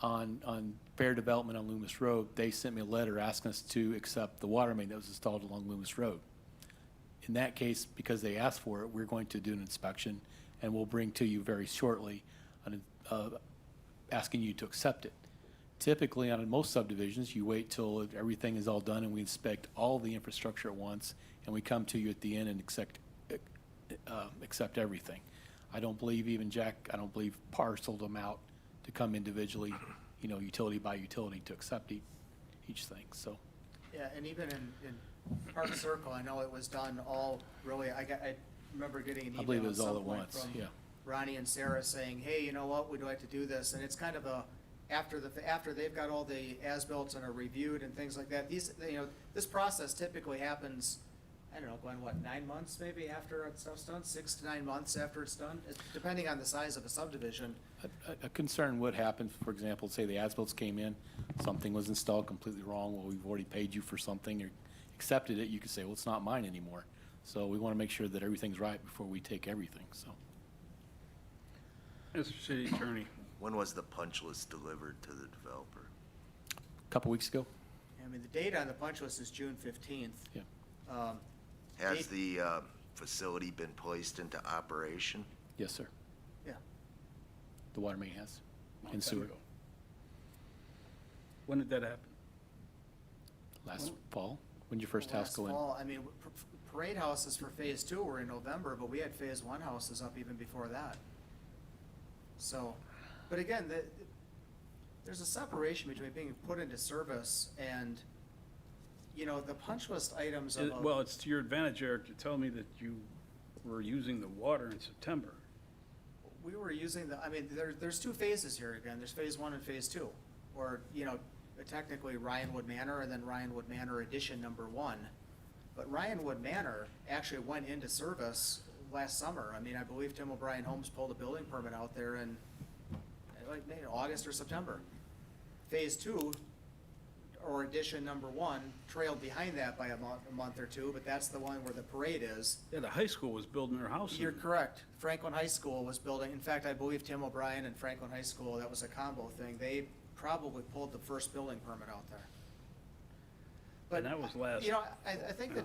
on Fair Development on Loomis Road, they sent me a letter asking us to accept the water main that was installed along Loomis Road. In that case, because they asked for it, we're going to do an inspection, and we'll bring to you very shortly, asking you to accept it. Typically, on most subdivisions, you wait till everything is all done and we inspect all the infrastructure at once, and we come to you at the end and accept everything. I don't believe even Jack, I don't believe parceled them out to come individually, you know, utility by utility to accept each thing, so. Yeah, and even in Park Circle, I know it was done all really, I remember getting an I believe it email at was all some at point once, from yeah. Ronnie and Sarah saying, hey, you know what, we'd like to do this, and it's kind of a, after they've got all the as-built and are reviewed and things like that, these, you know, this process typically happens, I don't know, Glenn, what, 9 months maybe after stuff's done, 6 to 9 months after it's done, depending on the size of a subdivision. A concern would happen, for example, say the as-bills came in, something was installed completely wrong, well, we've already paid you for something, or accepted it, you could say, well, it's not mine anymore. So we want to make sure that everything's right before we take everything, so. Mr. City Attorney. When was the punch list delivered to the developer? A couple weeks ago? I mean, the date on the punch list is June 15th. Yeah. Has the facility been placed into operation? Yes, sir. Yeah. The water main has, Long in time sewer. ago. When did that happen? Last fall, when did your first house go in? Last fall, I mean, parade houses for phase 2 were in November, but we had phase 1 houses up even before that. So, but again, there's a separation between being put into service and, you know, the punch list items of. Well, it's to your advantage, Eric, to tell me that you were using the water in September. We were using I mean, there's 2 phases here again. There's phase 1 and phase 2. Or, you know, technically Ryanwood Manor and then Ryanwood Manor Edition number 1. But Ryanwood Manor actually went into service last summer. I mean, I believe Tim O'Brien Homes pulled a building permit out there in like maybe August or September. Phase 2, or edition number 1, trailed behind that by a month or 2, but that's the one where the parade is. Yeah, the high school was building their house. You're correct. Franklin High School was building, in fact, I believe Tim O'Brien and Franklin High School, that was a combo thing. They probably pulled the first building permit out there. But, And that was last. you know, I think that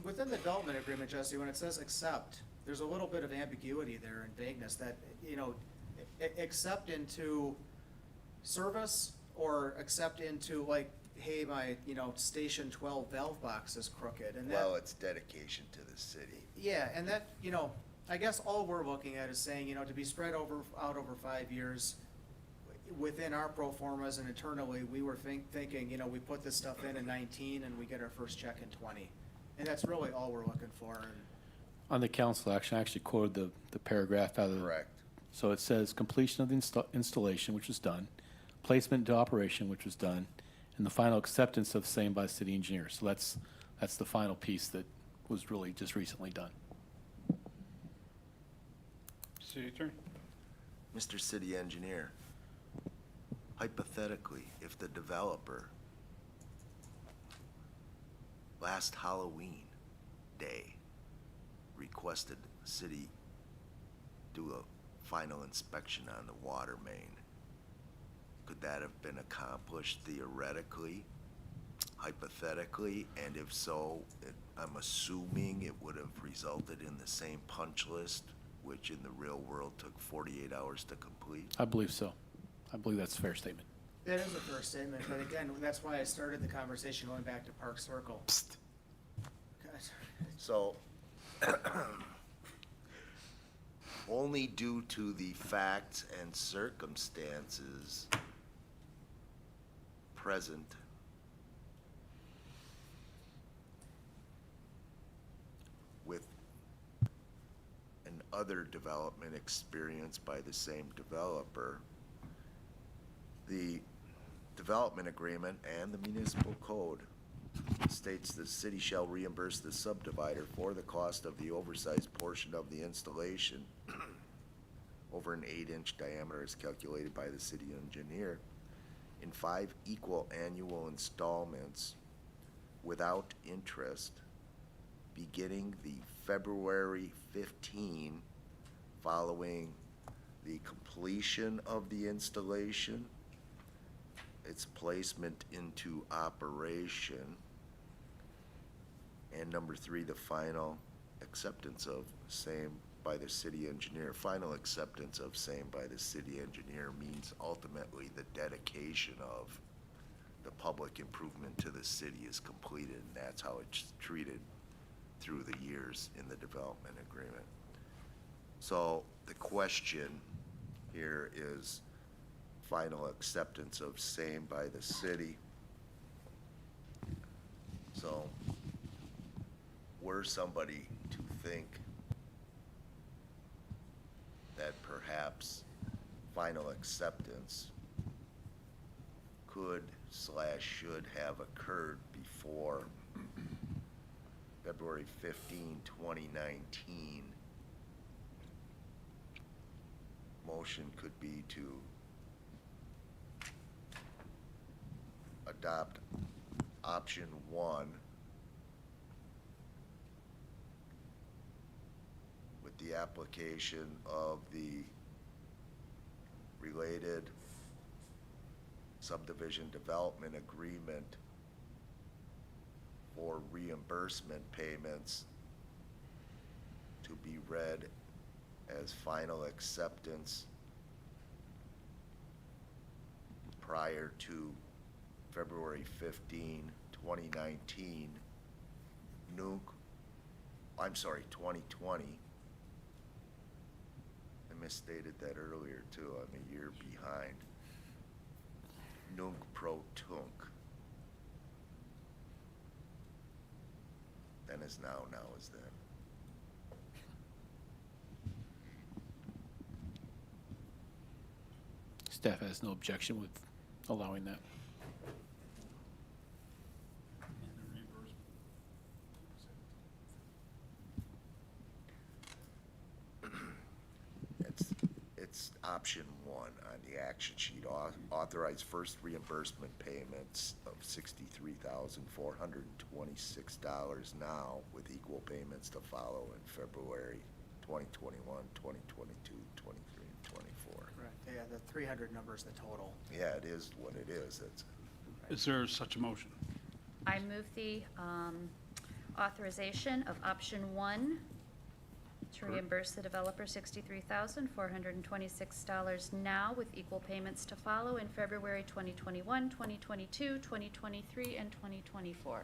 within the development agreement, Jesse, when it says accept, there's a little bit of ambiguity there and vagueness that, you know, accept into service or accept into like, hey, my, you know, station 12 valve box is crooked and that. Well, it's dedication to the city. Yeah, and that, you know, I guess all we're looking at is saying, you know, to be spread out over 5 years, within our pro formas and internally, we were thinking, you know, we put this stuff in 19 and we get our first check in 20. And that's really all we're looking for. And On the council action, I actually quoted the paragraph out of the. Correct. So it says completion of the installation, which was done, placement into operation, which was done, and the final acceptance of same by the city engineer. So that's the final piece that was really just recently done. City Attorney? Mr. City Engineer, hypothetically, if the developer last Halloween day requested the city do a final inspection on the water main, could that have been accomplished theoretically, hypothetically? And if so, I'm assuming it would have resulted in the same punch list, which in the real world took 48 hours to complete? I believe so. I believe that's a fair statement. that is a fair statement, but again, that's why I started the conversation going back to Park Circle. Guys, So, only due to the facts and circumstances present with an other development experienced by the same developer, the development agreement and the municipal code states the city shall reimburse the subdivider for the cost of the oversized portion of the installation over an 8-inch diameter as calculated by the city engineer in 5 equal annual installments without interest beginning the February 15 following the completion of the installation, its placement into operation, and number 3, the final acceptance of same by the city engineer. Final acceptance of same by the city engineer means ultimately the dedication of the public improvement to the city is completed, and that's how it's treated through the years in the development agreement. So the question here is final acceptance of same by the city. So were somebody to think that perhaps final acceptance could/should have occurred before February 15, 2019, motion could be to adopt option 1 with the application of the related subdivision development agreement for reimbursement payments to be read as final acceptance prior to February 15, 2019, 2020. I misstated that earlier too, I'm a year behind. Nunc pro tunc. Then is now, now is then. Staff has no objection with allowing that. It's option 1 on the action sheet. Authorize first reimbursement payments of $63,426 now with equal payments to follow in February 2021, 2022, 23, and 24. correct, yeah, the 300 number is the total. Yeah, it is what it is. It's Is there such a motion? I move the authorization of option 1 to reimburse the developer $63,426 now with equal payments to follow in February 2021, 2022, 2023, and 2024.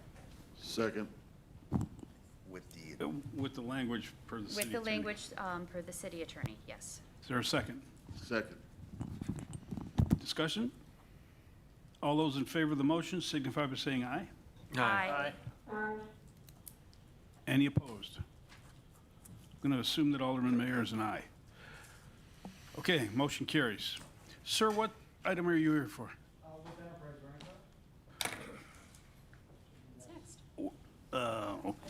Second. With the With the language per the city With the attorney. language per the city attorney, yes. Is there a second? Second. Discussion? All those in favor of the motion signify by saying aye. Aye. Any opposed? I'm going to assume that Alderman Mayor is an aye. Okay, motion carries. Sir, what item are you here for?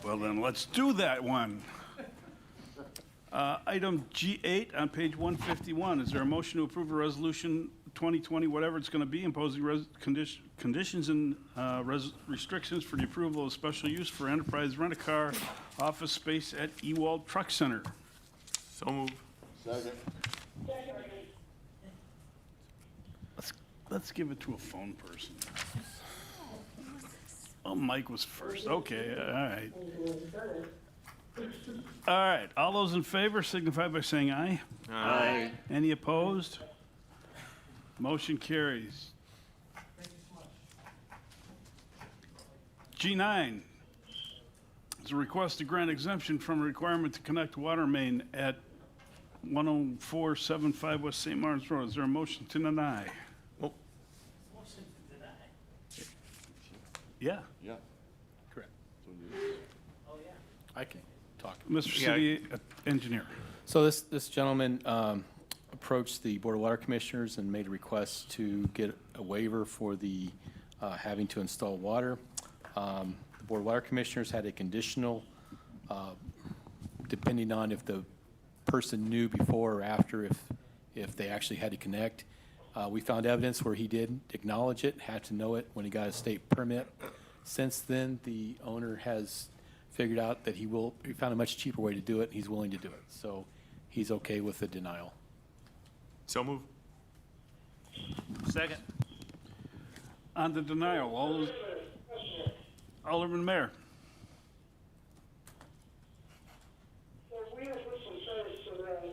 Well then, let's do that one. Item G8 on page 151, is there a motion to approve a resolution 2020, whatever it's going to be, imposing conditions and restrictions for the approval of special use for enterprise rent-a-car office space at Ewald Truck Center? So move. Second. Let's give it to a phone person. Oh, Mike was first. Okay, all right. All right, all those in favor signify by saying aye. Aye. Any opposed? Motion carries. G9 is a request to grant exemption from a requirement to connect water main at 10475 West St. Martin's Road. Is there a motion to deny? Oh, Yeah, Yeah. correct. I can talk. Mr. Yeah. City Engineer. So this gentleman approached the Board of Water Commissioners and made a request to get a waiver for the having to install water. The Board of Water Commissioners had a conditional, depending on if the person knew before or after if they actually had to connect. We found evidence where he did acknowledge it, had to know it when he got a state permit. Since then, the owner has figured out that he found a much cheaper way to do it, and he's willing to do it. So he's okay with the denial. so move. Second. On the denial, all those, Alderman Mayor. So we have put some service so that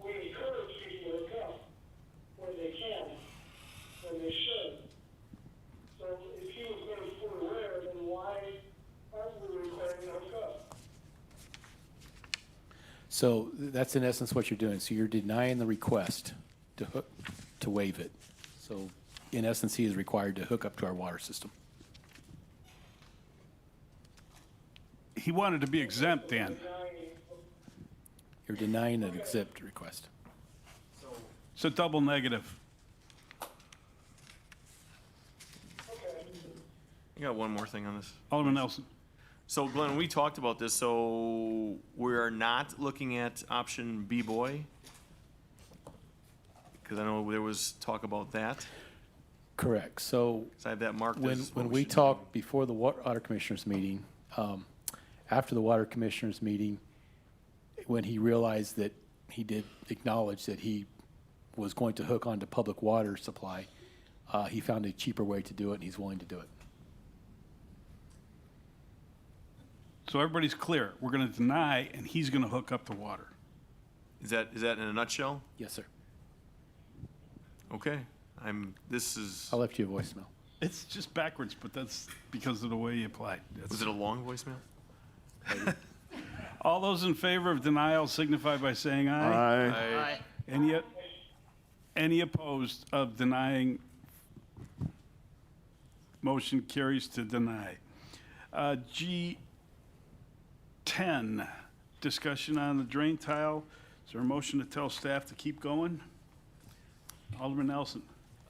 we encourage people to come when they can, when they should. So if he was going to be fully aware, then why aren't we requiring them to come? So that's in essence what you're doing. So you're denying the request to waive it. So in essence, he is required to hook up to our water system. He wanted to be exempt, Dan. You're denying an exempt request. It's a double negative. I got one more thing on this. Alderman Nelson. So Glenn, we talked about this, so we are not looking at option B boy? Because I know there was talk about that. Correct. So 'Cause I have that marked when as what we should do. talked before the Water Commissioners meeting, after the Water Commissioners meeting, when he realized that he did acknowledge that he was going to hook onto public water supply, he found a cheaper way to do it, and he's willing to do it. So everybody's clear. We're going to deny, and he's going to hook up the water. Is that in a nutshell? Yes, sir. Okay, this is, I left you a voicemail. It's just backwards, but that's because of the way you applied. was it a long voicemail? All those in favor of denial signify by saying aye. Aye. Any opposed of denying? Motion carries to deny. G10, discussion on the drain tile. Is there a motion to tell staff to keep going? Alderman Nelson.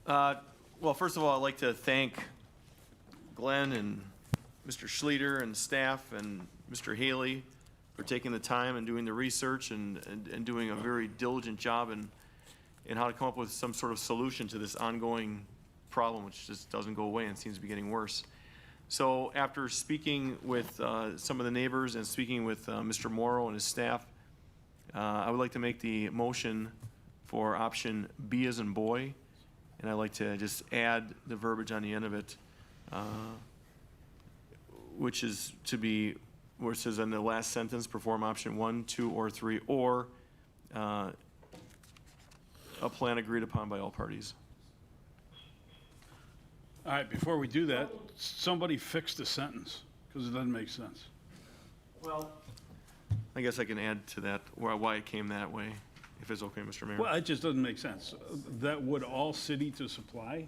Well, first of all, I'd like to thank Glenn and Mr. Schleter and staff and Mr. Haley for taking the time and doing the research and doing a very diligent job in how to come up with some sort of solution to this ongoing problem, which just doesn't go away and seems to be getting worse. So after speaking with some of the neighbors and speaking with Mr. Morrow and his staff, I would like to make the motion for option B as in boy, and I'd like to just add the verbiage on the end of it, which is to be, where it says in the last sentence, perform option 1, 2, or 3, or a plan agreed upon by all parties. All right, before we do that, somebody fix the sentence, because it doesn't make sense. Well, I guess I can add to that why it came that way, if it's okay, Mr. Mayor. Well, it just doesn't make sense. That would all city to supply?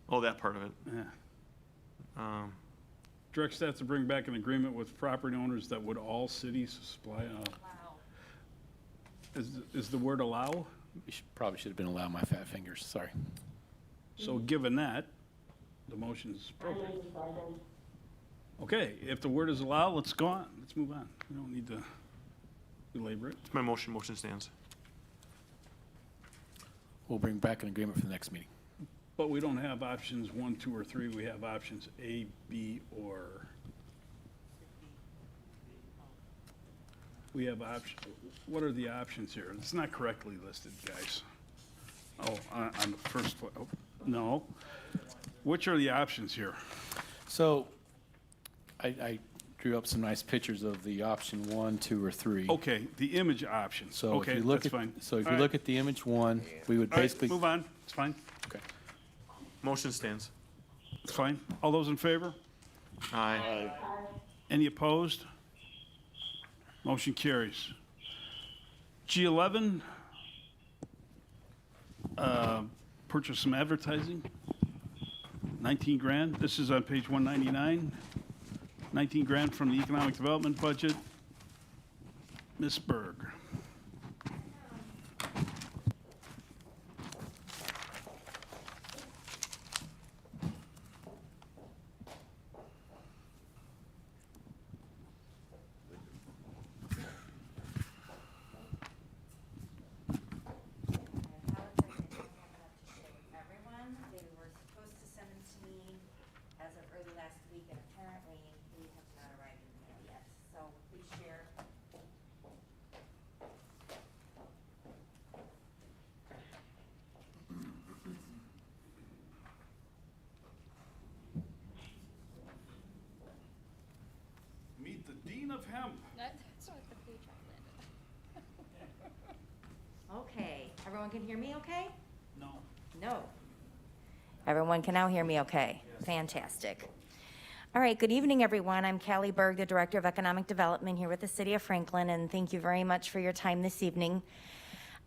Oh, that part of it. Yeah. Direct staff to bring back an agreement with property owners that would all cities supply. Is the word allow? Probably should have been allowed my fat fingers, sorry. So given that, the motion's appropriate. Okay, if the word is allow, let's go on. Let's move on. We don't need to belabor it. It's my motion. Motion stands. We'll bring back an agreement for the next meeting. But we don't have options 1, 2, or 3. We have options A, B, or. We have options. What are the options here? It's not correctly listed, guys. Oh, on the first, oh, no. Which are the options here? So I drew up some nice pictures of the option 1, 2, or 3. Okay, the image options. So if Okay, you look that's at, fine. so if All you right. look at the image 1, we would All right, basically. move on. It's fine. Okay. Motion stands. It's fine. All those in favor? Aye. Any opposed? Motion carries. G11, purchase some advertising, 19 grand. This is on page 199. 19 grand from the economic development budget. Ms. Berg. Everyone, they were supposed to send them to me as of early last week, and apparently they have not arrived in the mail yet, so please share. Meet the Dean of Hemp. Okay, everyone can hear me okay? No. No. Everyone can now hear me okay? Fantastic. All right, good evening, everyone. I'm Callie Berg, the Director of Economic Development here with the City of Franklin, and thank you very much for your time this evening.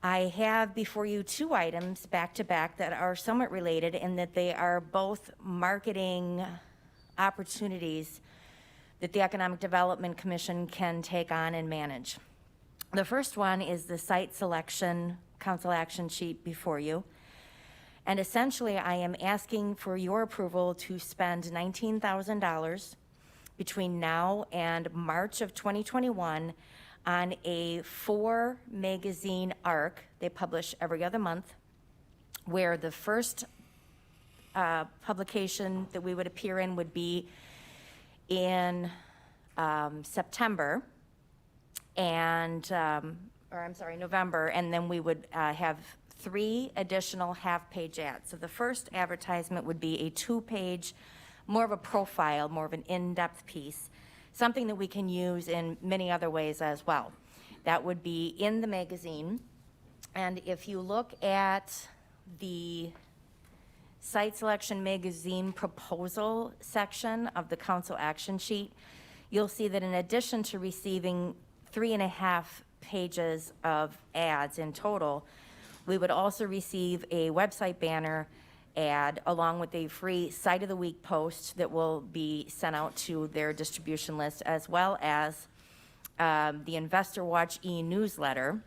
I have before you two items back-to-back that are somewhat related in that they are both marketing opportunities that the Economic Development Commission can take on and manage. The first one is the site selection council action sheet before you. And essentially, I am asking for your approval to spend $19,000 between now and March of 2021 on a 4-magazine arc. They publish every other month, where the first publication that we would appear in would be in September, and, November, and then we would have 3 additional half-page ads. So the first advertisement would be a 2-page, more of a profile, more of an in-depth piece, something that we can use in many other ways as well. That would be in the magazine, and if you look at the Site Selection Magazine proposal section of the council action sheet, you'll see that in addition to receiving 3.5 pages of ads in total, we would also receive a website banner ad along with a free Site of the Week post that will be sent out to their distribution list, as well as the Investor Watch e-newsletter.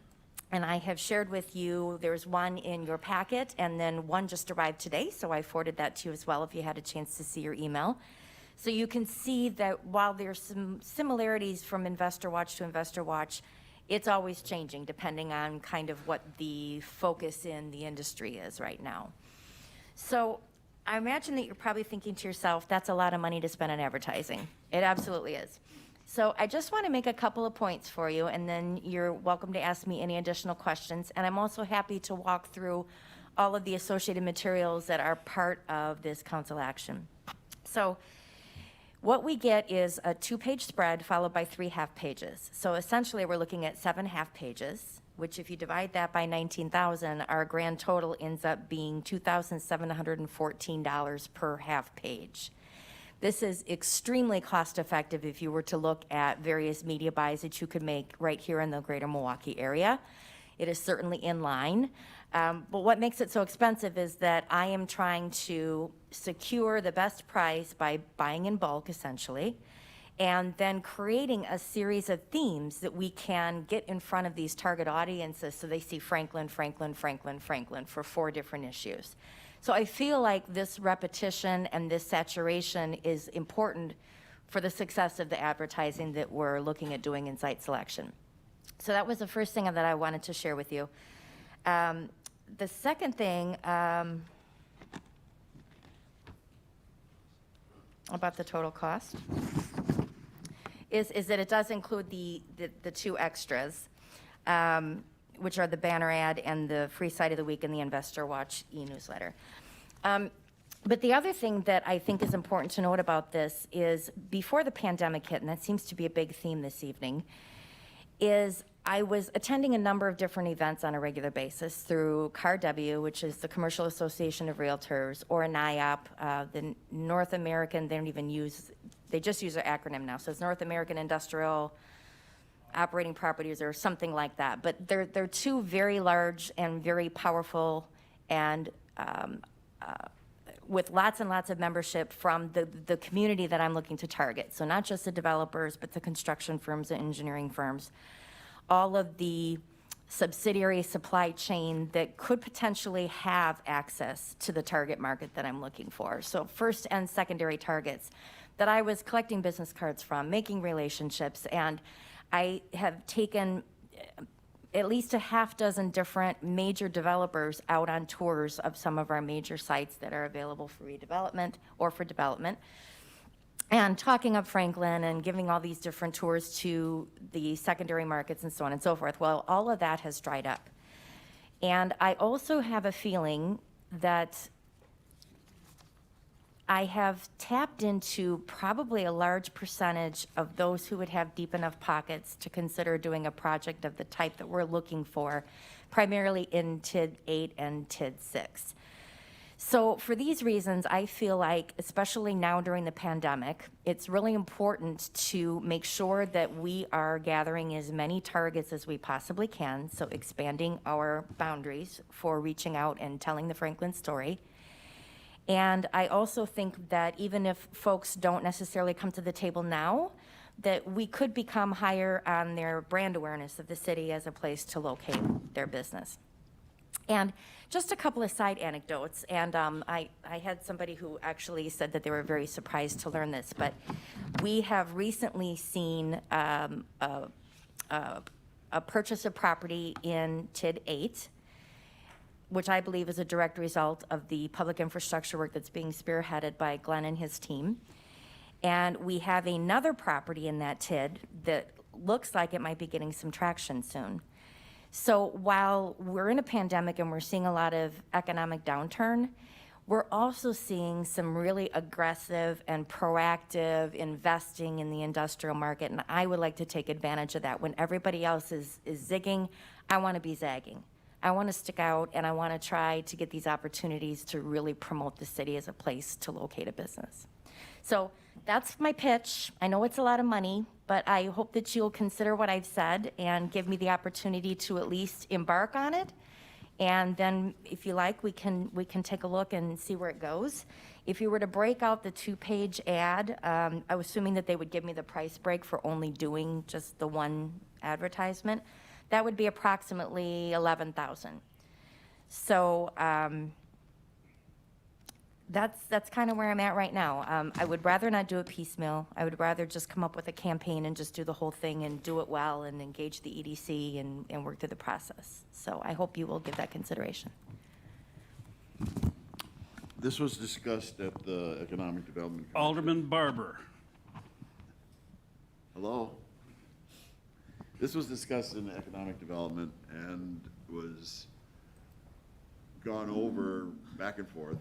And I have shared with you, there's one in your packet, and then one just arrived today, so I forwarded that to you as well if you had a chance to see your email. So you can see that while there's some similarities from Investor Watch to Investor Watch, it's always changing depending on kind of what the focus in the industry is right now. So I imagine that you're probably thinking to yourself, that's a lot of money to spend on advertising. It absolutely is. So I just want to make a couple of points for you, and then you're welcome to ask me any additional questions. And I'm also happy to walk through all of the associated materials that are part of this council action. So what we get is a 2-page spread followed by 3 half pages. So essentially, we're looking at 7 half pages, which if you divide that by 19,000, our grand total ends up being $2,714 per half page. This is extremely cost-effective if you were to look at various media buys that you could make right here in the greater Milwaukee area. It is certainly in line. But what makes it so expensive is that I am trying to secure the best price by buying in bulk, essentially, and then creating a series of themes that we can get in front of these target audiences so they see Franklin, Franklin, Franklin, Franklin for 4 different issues. So I feel like this repetition and this saturation is important for the success of the advertising that we're looking at doing in site selection. So that was the first thing that I wanted to share with you. The second thing about the total cost is that it does include the 2 extras, which are the banner ad and the free site of the week and the Investor Watch e-newsletter. But the other thing that I think is important to note about this is before the pandemic hit, and that seems to be a big theme this evening, is I was attending a number of different events on a regular basis through CARW, which is the Commercial Association of Realtors, or NIOP, the North American, they just use their acronym now, so it's North American Industrial Operating Properties or something like that. But they're 2 very large and very powerful and with lots and lots of membership from the community that I'm looking to target. So not just the developers, but the construction firms, the engineering firms, all of the subsidiary supply chain that could potentially have access to the target market that I'm looking for. So first and secondary targets that I was collecting business cards from, making relationships, and I have taken at least a half dozen different major developers out on tours of some of our major sites that are available for redevelopment or for development, and talking up Franklin and giving all these different tours to the secondary markets and so on and so forth. Well, all of that has dried up. And I also have a feeling that I have tapped into probably a large percentage of those who would have deep enough pockets to consider doing a project of the type that we're looking for, primarily in TID 8 and TID 6. So for these reasons, I feel like, especially now during the pandemic, it's really important to make sure that we are gathering as many targets as we possibly can, so expanding our boundaries for reaching out and telling the Franklin story. And I also think that even if folks don't necessarily come to the table now, that we could become higher on their brand awareness of the city as a place to locate their business. And just a couple of side anecdotes, and I had somebody who actually said that they were very surprised to learn this, but we have recently seen a purchase of property in TID 8, which I believe is a direct result of the public infrastructure work that's being spearheaded by Glenn and his team. And we have another property in that TID that looks like it might be getting some traction soon. So while we're in a pandemic and we're seeing a lot of economic downturn, we're also seeing some really aggressive and proactive investing in the industrial market. And I would like to take advantage of that. When everybody else is zigging, I want to be zagging. I want to stick out, and I want to try to get these opportunities to really promote the city as a place to locate a business. So that's my pitch. I know it's a lot of money, but I hope that you'll consider what I've said and give me the opportunity to at least embark on it. And then, if you like, we can take a look and see where it goes. If you were to break out the 2-page ad, I was assuming that they would give me the price break for only doing just the one advertisement. That would be approximately $11,000. So that's kind of where I'm at right now. I would rather not do it piecemeal. I would rather just come up with a campaign and just do the whole thing and do it well and engage the EDC and work through the process. So I hope you will give that consideration. This was discussed at the Economic Development Council. Alderman Barber. Hello? This was discussed in Economic Development and was gone over back and forth,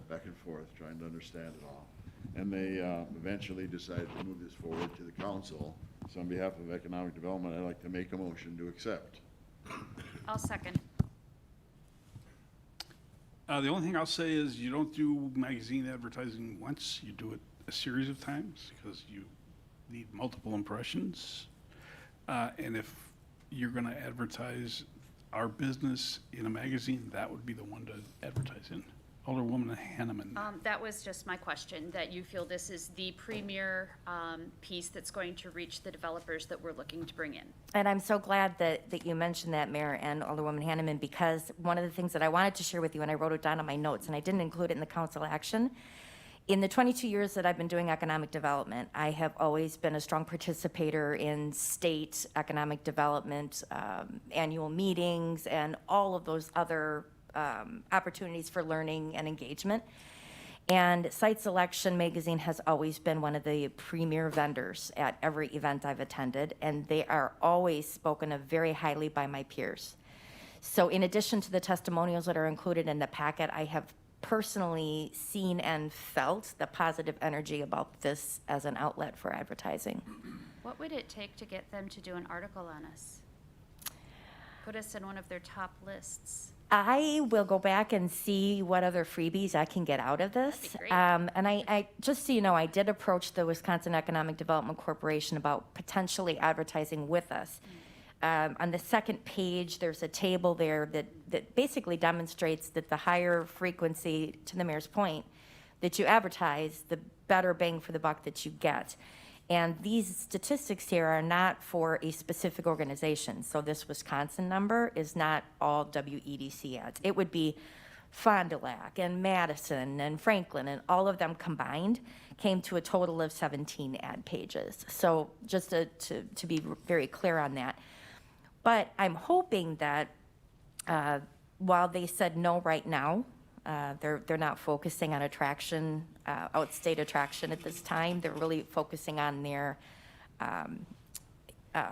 trying to understand it all. And they eventually decided to move this forward to the council. So on behalf of Economic Development, I'd like to make a motion to accept. I'll second. The only thing I'll say is you don't do magazine advertising once, you do it a series of times because you need multiple impressions. And if you're gonna advertise our business in a magazine, that would be the one to advertise in. Alderwoman Hanneman. That was just my question, that you feel this is the premier piece that's going to reach the developers that we're looking to bring in. And I'm so glad that you mentioned that, Mayor and Alderwoman Hanneman, because one of the things that I wanted to share with you, and I wrote it down on my notes, and I didn't include it in the council action. In the 22 years that I've been doing economic development, I have always been a strong participator in state economic development, annual meetings, and all of those other opportunities for learning and engagement. And Site Selection Magazine has always been one of the premier vendors at every event I've attended, and they are always spoken of very highly by my peers. So in addition to the testimonials that are included in the packet, I have personally seen and felt the positive energy about this as an outlet for advertising. What would it take to get them to do an article on us? Put us in one of their top lists. I will go back and see what other freebies I can get out of this. That'd be great. And I, just so you know, I did approach the Wisconsin Economic Development Corporation about potentially advertising with us. On the second page, there's a table there that basically demonstrates that the higher frequency, to the mayor's point, that you advertise, the better bang for the buck that you get. And these statistics here are not for a specific organization. So this Wisconsin number is not all WEDC ads. It would be Fond du Lac and Madison and Franklin, and all of them combined came to a total of 17 ad pages. So just to be very clear on that. But I'm hoping that while they said no right now, they're not focusing on attraction, outstate attraction at this time. They're really focusing on their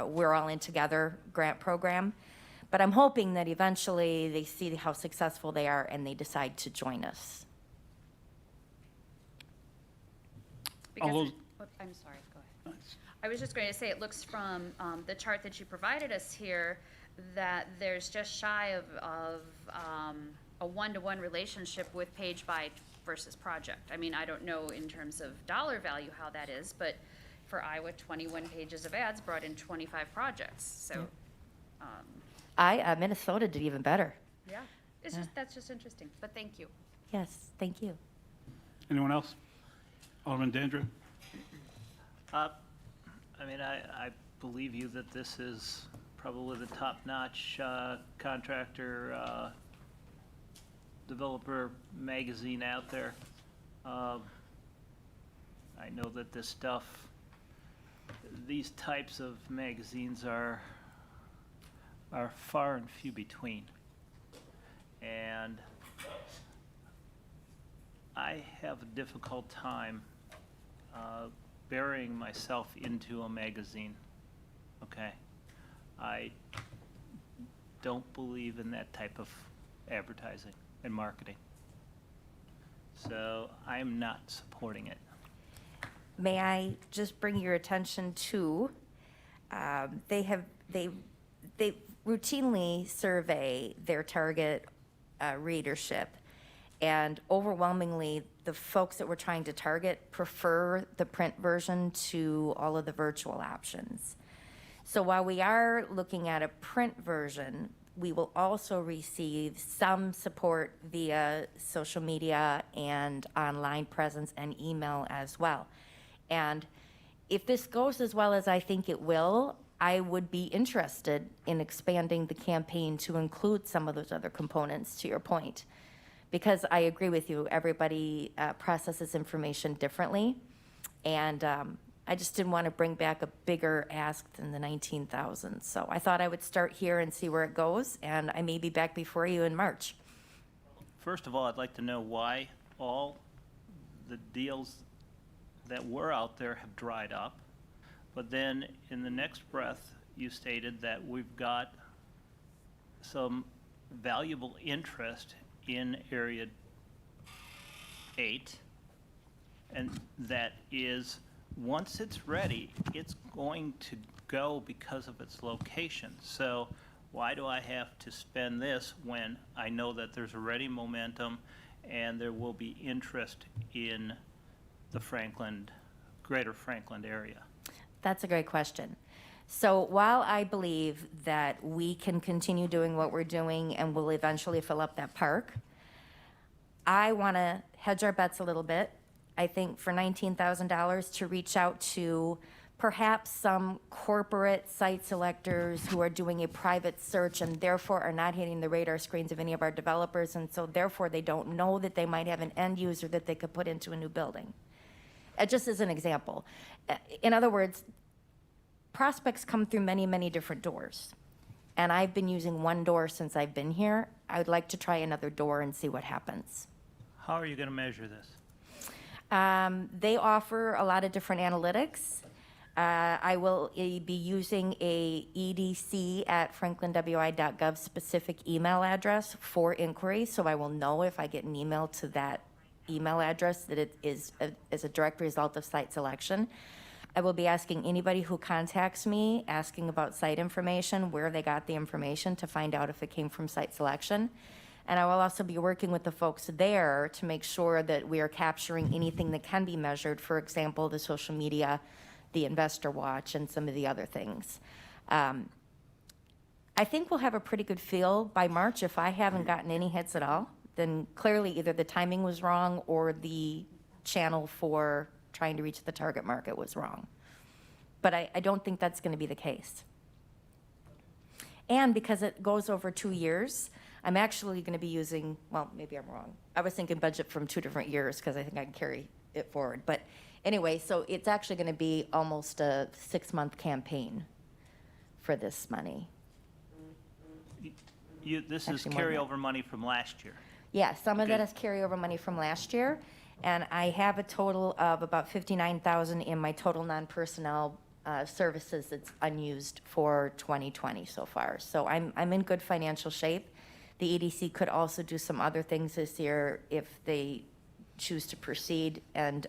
We're All In Together grant program. But I'm hoping that eventually they see how successful they are and they decide to join us. Because All those- I'm sorry, go ahead. I was just going to say, it looks from the chart that you provided us here that there's just shy of a one-to-one relationship with page buy versus project. I mean, I don't know in terms of dollar value how that is, but for Iowa, 21 pages of ads brought in 25 projects, so. Minnesota did even better. Yeah, it's just, that's just interesting, but thank you. Yes, thank you. Anyone else? Alderman Dandra? I mean, I believe you that this is probably the top-notch contractor, developer magazine out there. I know that this stuff, these types of magazines are far and few between. And I have a difficult time burying myself into a magazine, okay? I don't believe in that type of advertising and marketing. So I'm not supporting it. May I just bring your attention to, they routinely survey their target readership, and overwhelmingly, the folks that we're trying to target prefer the print version to all of the virtual options. So while we are looking at a print version, we will also receive some support via social media and online presence and email as well. And if this goes as well as I think it will, I would be interested in expanding the campaign to include some of those other components, to your point. Because I agree with you, everybody processes information differently. And I just didn't want to bring back a bigger ask than the 19,000. So I thought I would start here and see where it goes, and I may be back before you in March. First of all, I'd like to know why all the deals that were out there have dried up. But then in the next breath, you stated that we've got some valuable interest in Area 8. And that is, once it's ready, it's going to go because of its location. So why do I have to spend this when I know that there's already momentum and there will be interest in the greater Franklin area? That's a great question. So while I believe that we can continue doing what we're doing and we'll eventually fill up that park, I want to hedge our bets a little bit. I think for $19,000 to reach out to perhaps some corporate site selectors who are doing a private search and therefore are not hitting the radar screens of any of our developers, and so therefore they don't know that they might have an end user that they could put into a new building. Just as an example. In other words, prospects come through many, many different doors. And I've been using one door since I've been here. I would like to try another door and see what happens. How are you going to measure this? They offer a lot of different analytics. I will be using a EDC at franklinwi.gov specific email address for inquiry, so I will know if I get an email to that email address that it is a direct result of site selection. I will be asking anybody who contacts me, asking about site information, where they got the information to find out if it came from site selection. And I will also be working with the folks there to make sure that we are capturing anything that can be measured, for example, the social media, the investor watch, and some of the other things. I think we'll have a pretty good feel by March. If I haven't gotten any hits at all, then clearly either the timing was wrong or the channel for trying to reach the target market was wrong. But I don't think that's going to be the case. And because it goes over 2 years, I'm actually going to be using, well, maybe I'm wrong. I was thinking budget from 2 different years because I think I can carry it forward. But anyway, so it's actually going to be almost a 6-month campaign for this money. This is Actually, more than that. carryover money from last year. Yeah, some of that Okay. is carryover money from last year. And I have a total of about $59,000 in my total non-personnel services that's unused for 2020 so far. So I'm in good financial shape. The EDC could also do some other things this year if they choose to proceed and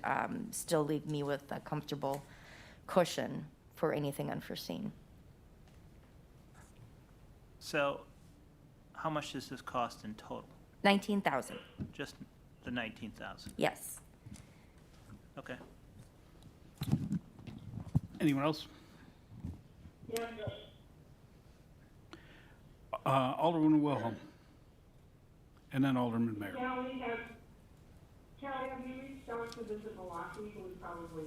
still leave me with a comfortable cushion for anything unforeseen. So how much does this cost in total? $19,000, Just the 19,000? yes. Okay. Anyone else? Yeah, yes. Alderman Wilhelm. And then Alderman Mayor. Kelly, have you reached out to Visit Milwaukee, who would probably,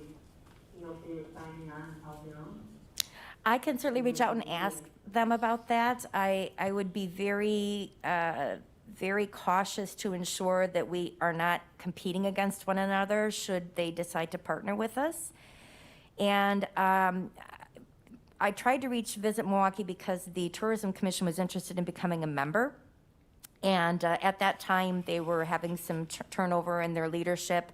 be signing on and help you out? I can certainly reach out and ask them about that. I would be very, very cautious to ensure that we are not competing against one another should they decide to partner with us. And I tried to reach Visit Milwaukee because the Tourism Commission was interested in becoming a member. And at that time, they were having some turnover in their leadership.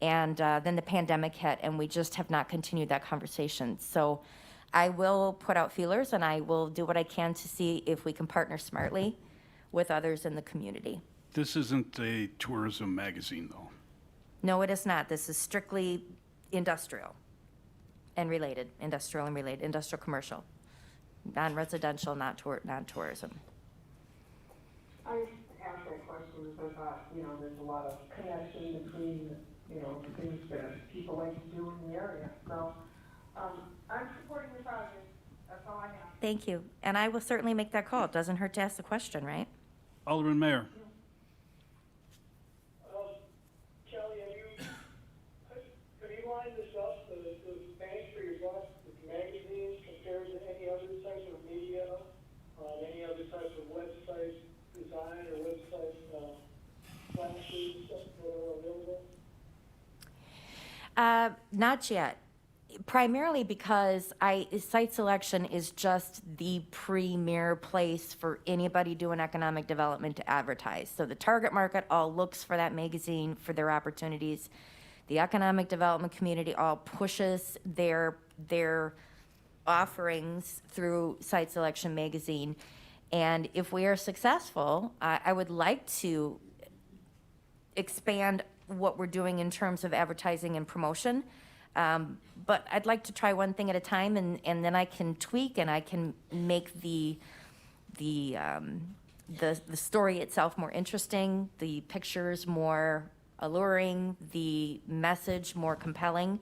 And then the pandemic hit, and we just have not continued that conversation. So I will put out feelers, and I will do what I can to see if we can partner smartly with others in the community. This isn't a tourism magazine, though. No, it is not. This is strictly industrial and related, industrial commercial, non-residential, non-tourism. I asked that question because I thought, there's a lot of connection between, things that people like to do in the area. So, I'm supporting the project. That's all I have. Thank you. And I will certainly make that call. It doesn't hurt to ask the question, right? Alderman Mayor. Kelly, have you lined this up, the banks for your buck, the magazines compared to any other types of media, any other types of website design or website flashes that are available? Not yet. Primarily because site selection is just the premier place for anybody doing economic development to advertise. So the target market all looks for that magazine for their opportunities. The economic development community all pushes their offerings through Site Selection magazine. And if we are successful, I would like to expand what we're doing in terms of advertising and promotion. But I'd like to try one thing at a time, and then I can tweak and I can make the story itself more interesting, the pictures more alluring, the message more compelling.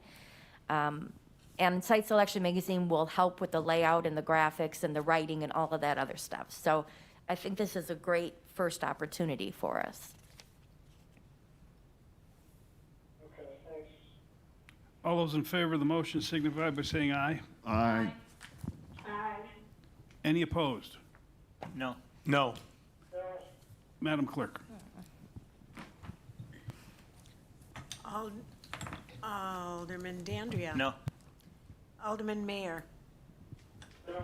And Site Selection Magazine will help with the layout and the graphics and the writing and all of that other stuff. So I think this is a great first opportunity for us. Okay, thanks. All those in favor of the motion signify by saying aye. Aye. Aye. Any opposed? No. No. No. Madam Clerk. Alderman Dandria. No. Alderman Mayor. No.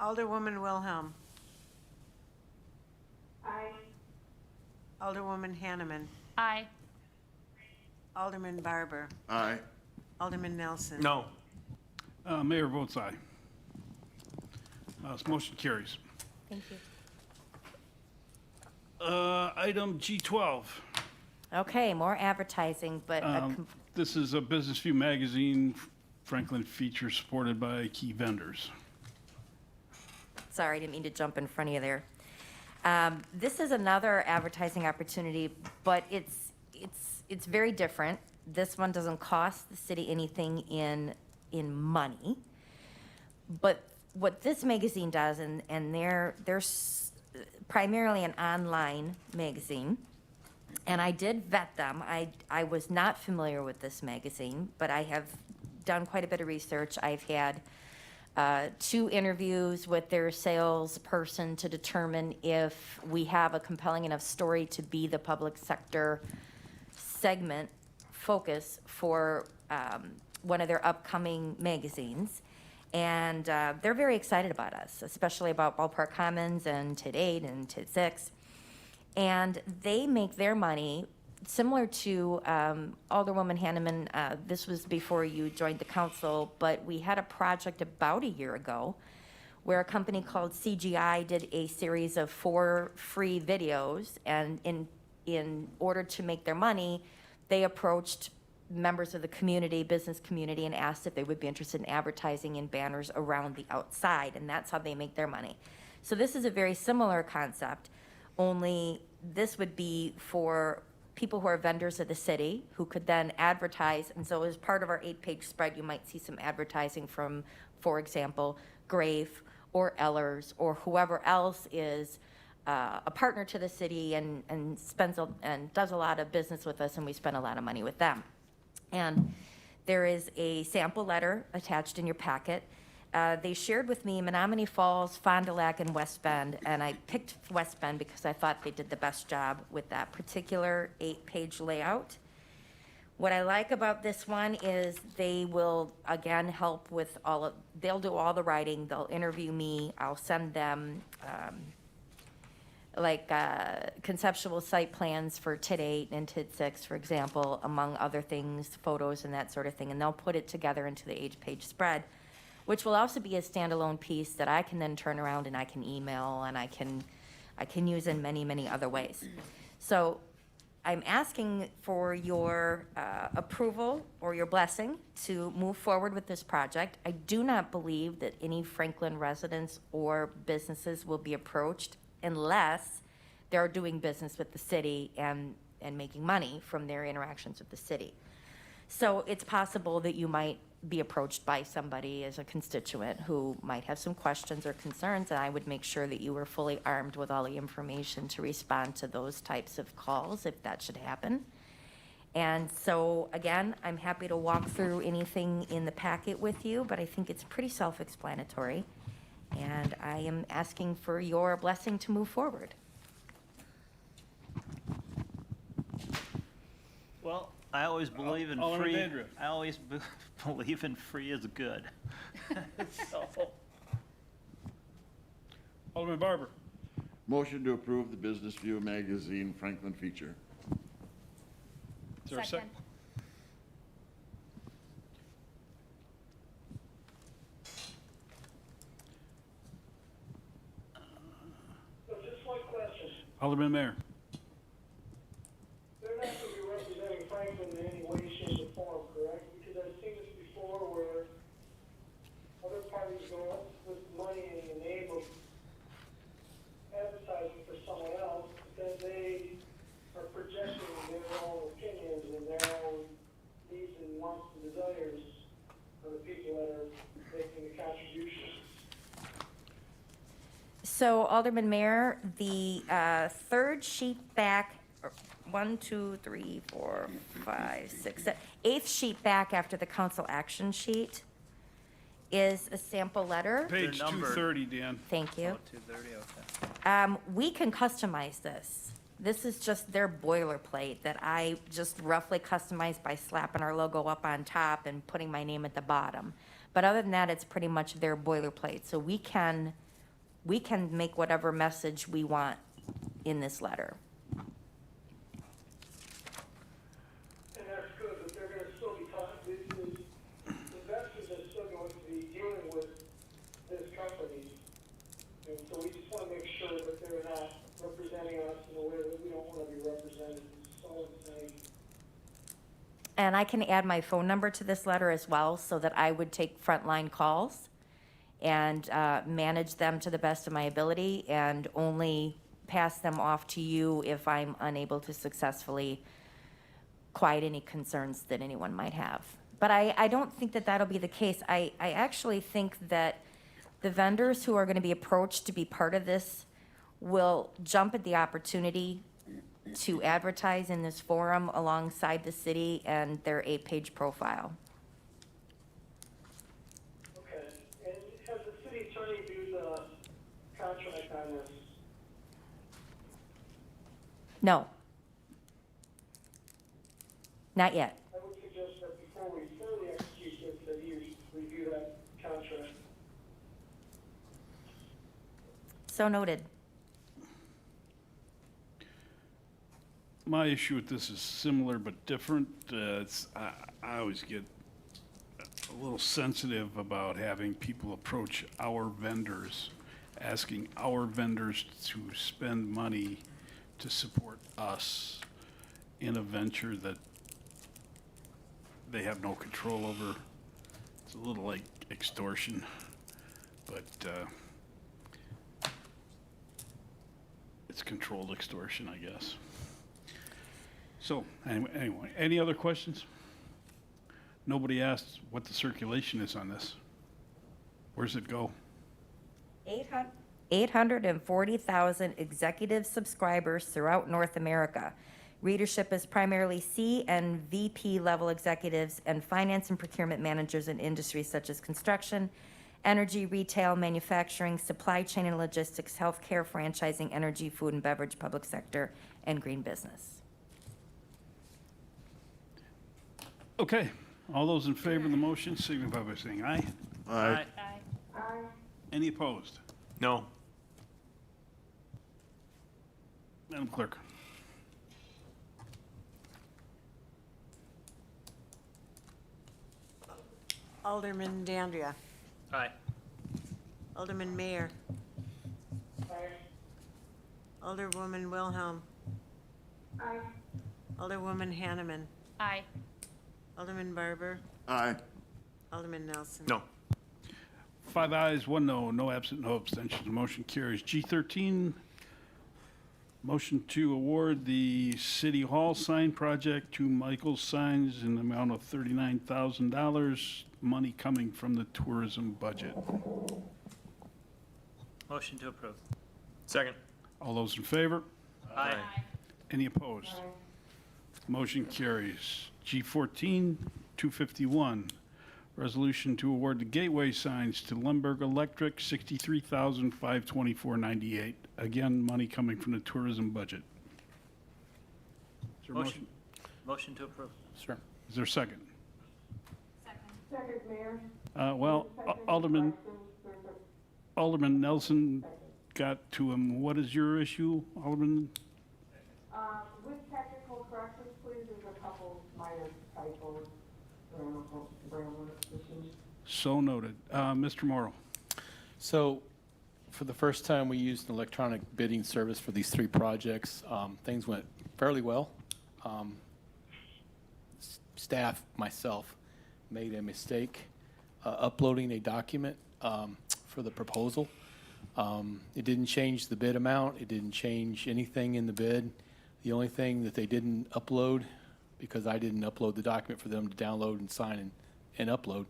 Alderwoman Wilhelm. Aye. Alderwoman Hanneman. Aye. Alderman Barber. Aye. Alderman Nelson. No. Mayor votes aye. This motion carries. Thank you. Item G12. Okay, more advertising, but This is a Business View magazine, Franklin feature supported by key vendors. sorry, I didn't mean to jump in front of you there. This is another advertising opportunity, but it's very different. This one doesn't cost the city anything in money. But what this magazine does, and they're primarily an online magazine, and I did vet them. I was not familiar with this magazine, but I have done quite a bit of research. I've had 2 interviews with their salesperson to determine if we have a compelling enough story to be the public sector segment focus for one of their upcoming magazines. And they're very excited about us, especially about Ballpark Commons and TID 8 and TID 6. And they make their money similar to Alderwoman Hanneman. This was before you joined the council, but we had a project about a year ago where a company called CGI did a series of 4 free videos, and in order to make their money, they approached members of the community, business community, and asked if they would be interested in advertising in banners around the outside, and that's how they make their money. So this is a very similar concept, only this would be for people who are vendors of the city who could then advertise. And so as part of our 8-page spread, you might see some advertising from, for example, Grave or Ellers or whoever else is a partner to the city and does a lot of business with us, and we spend a lot of money with them. And there is a sample letter attached in your packet. They shared with me Menominee Falls, Fond du Lac, and West Bend, and I picked West Bend because I thought they did the best job with that particular 8-page layout. What I like about this one is they will, again, help with they'll do all the writing, they'll interview me, I'll send them conceptual site plans for TID 8 and TID 6, for example, among other things, photos and that sort of thing, and they'll put it together into the 8-page spread, which will also be a standalone piece that I can then turn around and I can email and I can use in many, many other ways. So I'm asking for your approval or your blessing to move forward with this project. I do not believe that any Franklin residents or businesses will be approached unless they're doing business with the city and making money from their interactions with the city. So it's possible that you might be approached by somebody as a constituent who might have some questions or concerns, and I would make sure that you were fully armed with all the information to respond to those types of calls if that should happen. And so, again, I'm happy to walk through anything in the packet with you, but I think it's pretty self-explanatory. And I am asking for your blessing to move forward. Well, I always believe in Alderman free. Dandria. I always believe in free is good. So, Alderman Barber. Motion to approve the Business View magazine Franklin feature. Is there a second? So just one question. Alderman Mayor. So Alderman Mayor, the third sheet back, 1, 2, 3, 4, 5, 6, 7, eighth sheet back after the council action sheet is a sample letter. Page numbered. 230, Dan. Thank you. Oh, 230, okay. We can customize this. This is just their boilerplate that I just roughly customized by slapping our logo up on top and putting my name at the bottom. But other than that, it's pretty much their boilerplate. So we can make whatever message we want in this letter. And that's good, but they're gonna still be talking, investors are still going to be dealing with this company. And so we just wanna make sure that they're not representing us in a way that we don't wanna be represented, is all I'm saying. And I can add my phone number to this letter as well, so that I would take frontline calls and manage them to the best of my ability, and only pass them off to you if I'm unable to successfully quiet any concerns that anyone might have. But I don't think that that'll be the case. I actually think that the vendors who are going to be approached to be part of this will jump at the opportunity to advertise in this forum alongside the city and their 8-page profile. Okay, and has the city attorney viewed the contract on this? No. Not yet. I would suggest that before we fully execute this, that you review that contract. So noted. My issue with this is similar but different. I always get a little sensitive about having people approach our vendors, asking our vendors to spend money to support us in a venture that they have no control over. It's a little like extortion, but it's controlled extortion, I guess. So, anyway, any other questions? Nobody asked what the circulation is on this. Where's it go? 840,000 executive subscribers throughout North America. Readership is primarily C and VP level executives and finance and procurement managers in industries such as construction, energy, retail, manufacturing, supply chain and logistics, healthcare, franchising, energy, food and beverage, public sector, and green business. Okay, all those in favor of the motion signify by saying aye. Aye. Any opposed? No. Madam Clerk. Alderman Dandria. Aye. Alderman Mayor. Aye. Alderwoman Wilhelm. Aye. Alderwoman Hanneman. Aye. Alderman Barber. Aye. Alderman Nelson. No. 5 ayes, 1 no, no absent, no abstentions. Motion carries. G13, motion to award the City Hall sign project to Michael Signs in the amount of $39,000, money coming from the tourism budget. Motion to approve. Second. All those in favor? Aye. Any opposed? Motion carries. G14, 251, resolution to award the gateway signs to Lemberg Electric, $63,524.98. Again, money coming from the tourism budget. Is there a Motion. Motion to approve. Sure. Is there a second? Second, Mayor. Well, Alderman Nelson got to him. What is your issue, Alderman? With technical corrections, please, there's a couple minor typos, grammar issues. So noted. Mr. Morrow. So, for the first time, we used an electronic bidding service for these 3 projects. Things went fairly well. Staff, myself, made a mistake uploading a document for the proposal. It didn't change the bid amount. It didn't change anything in the bid. The only thing that they didn't upload, because I didn't upload the document for them to download and sign and upload,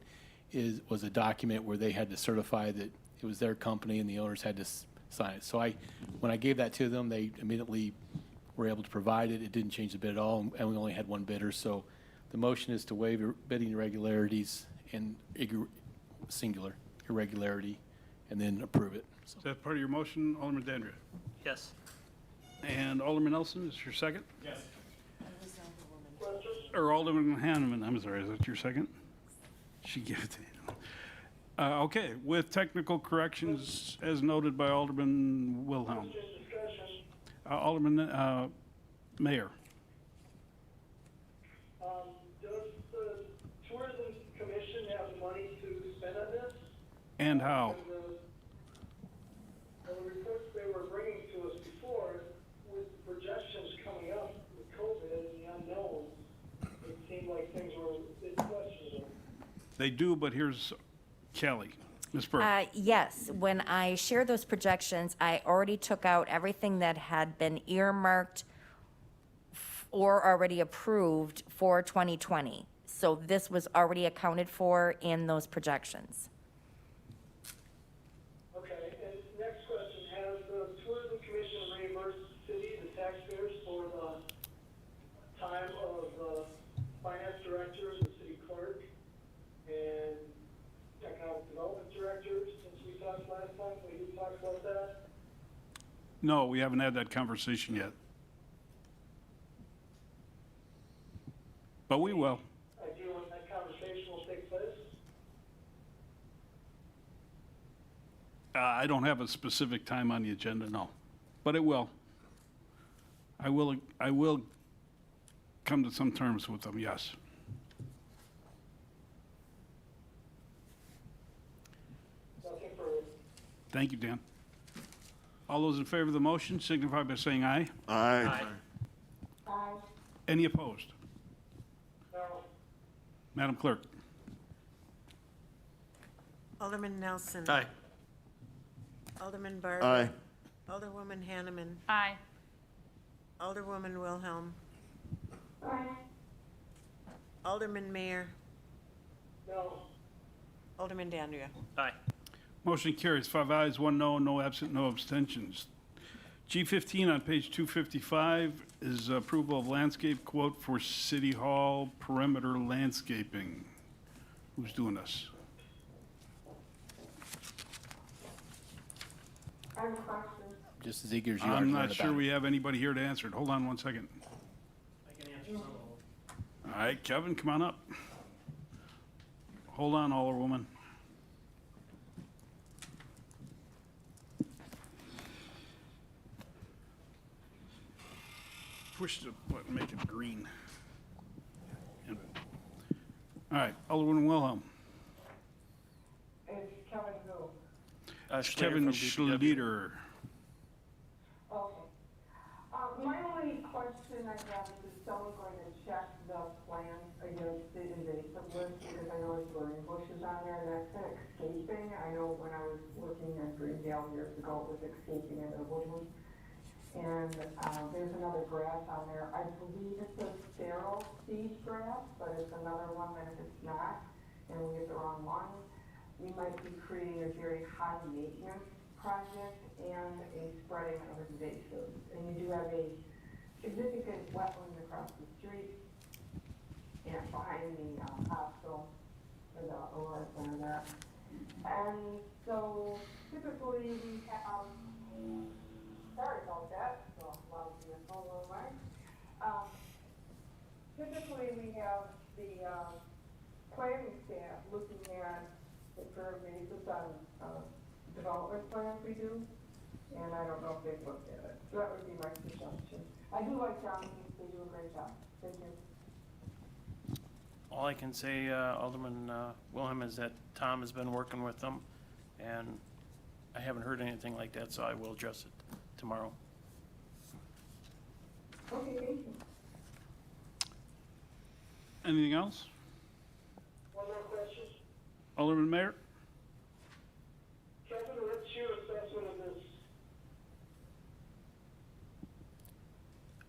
was a document where they had to certify that it was their company and the owners had to sign it. So when I gave that to them, they immediately were able to provide it. It didn't change the bid at all, and we only had one bidder. So the motion is to waive bidding irregularities and singular irregularity, and then approve it. So Is that part of your motion, Alderman Dandria? Yes. And Alderman Nelson, is your second? Yes. Or Alderman Hanneman, I'm sorry, is that your second? She gave it to you. Okay, with technical corrections as noted by Alderman Wilhelm. Discussion. Alderman Mayor. Does the Tourism Commission have money to spend on this? And how? The reports they were bringing to us before, with projections coming up with COVID and the unknowns, it seemed like things were a bit questionable. They do, but here's Kelly. Ms. Burke. Yes, when I shared those projections, I already took out everything that had been earmarked or already approved for 2020. So this was already accounted for in those projections. Okay, and next question, has the Tourism Commission reimbursed the city, the taxpayers, for the time of the finance director, the city clerk, and economic development director, since we talked last time, we did talk about that? No, we haven't had that conversation yet. But we will. Idea when that conversation will take place? I don't have a specific time on the agenda, no. But it will. I will come to some terms with them, yes. Nothing further. Thank you, Dan. All those in favor of the motion signify by saying aye. Aye. Aye. Any opposed? No. Madam Clerk. Alderman Nelson. Aye. Alderman Barber. Aye. Alderwoman Hanneman. Aye. Alderwoman Wilhelm. Aye. Alderman Mayor. No. Alderman Dandria. Aye. Motion carries, 5 ayes, 1 no, no absent, no abstentions. G15 on page 255 is approval of landscape quote for City Hall perimeter landscaping. Who's doing this? I have a question. just as eager as you are to I'm learn not about sure it. we have anybody here to answer it. Hold on one second. All right, Kevin, come on up. Hold on, Alderwoman. Push the button, make it green. And- All right, Alderwoman Wilhelm. It's Kevin who? Kevin Schluter. Okay. My only question I have is someone going to check the plans against the invasive list, because I know there's burning bushes on there, and that's been escaping. I know when I was working at Greendale years ago, it was escaping into the woodland. And, there's another grass on there. I believe it's a sterile seed grass, but it's another one that if it's not, and we get the wrong one, we might be creating a very high maintenance project and a spreading of invasives. And you do have a significant wetland across the street and behind the hospital, or the OR center there. And so typically we have, sorry about that, so loud in the phone line. Typically we have the planning staff looking at the invasives on development plans we do, and I don't know if they've looked at it. So that would be my suggestion. I do like John, they do a great job. Thank you. All I can say, Alderman Wilhelm, is that Tom has been working with them, and I haven't heard anything like that, so I will address it tomorrow. Okay, thank you. Anything else? One more question. Alderman Mayor? Kevin, what's your assessment of this?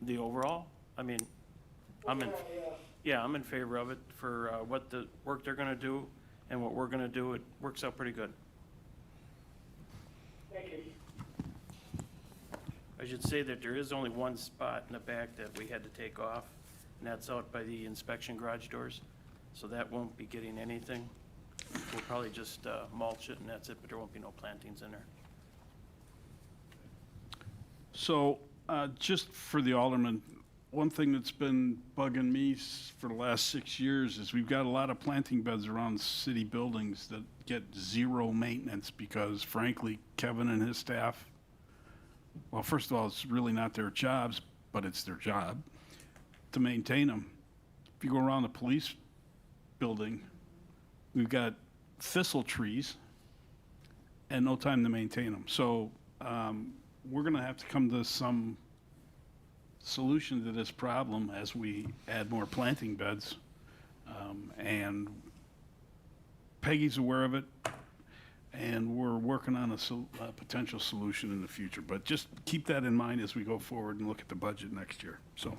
The overall, I mean, I'm in, yeah, I'm in favor of it for what the work they're gonna do and what we're gonna do. It works out pretty good. Thank you. I should say that there is only one spot in the back that we had to take off, and that's out by the inspection garage doors. So that won't be getting anything. We'll probably just mulch it and that's it, but there won't be no plantings in there. So, just for the alderman, one thing that's been bugging me for the last 6 years is we've got a lot of planting beds around city buildings that get zero maintenance because frankly, Kevin and his staff, well, first of all, it's really not their jobs, but it's their job to maintain them. If you go around the police building, we've got thistle trees and no time to maintain them. So, we're gonna have to come to some solution to this problem as we add more planting beds. And Peggy's aware of it, and we're working on a potential solution in the future. But just keep that in mind as we go forward and look at the budget next year, so.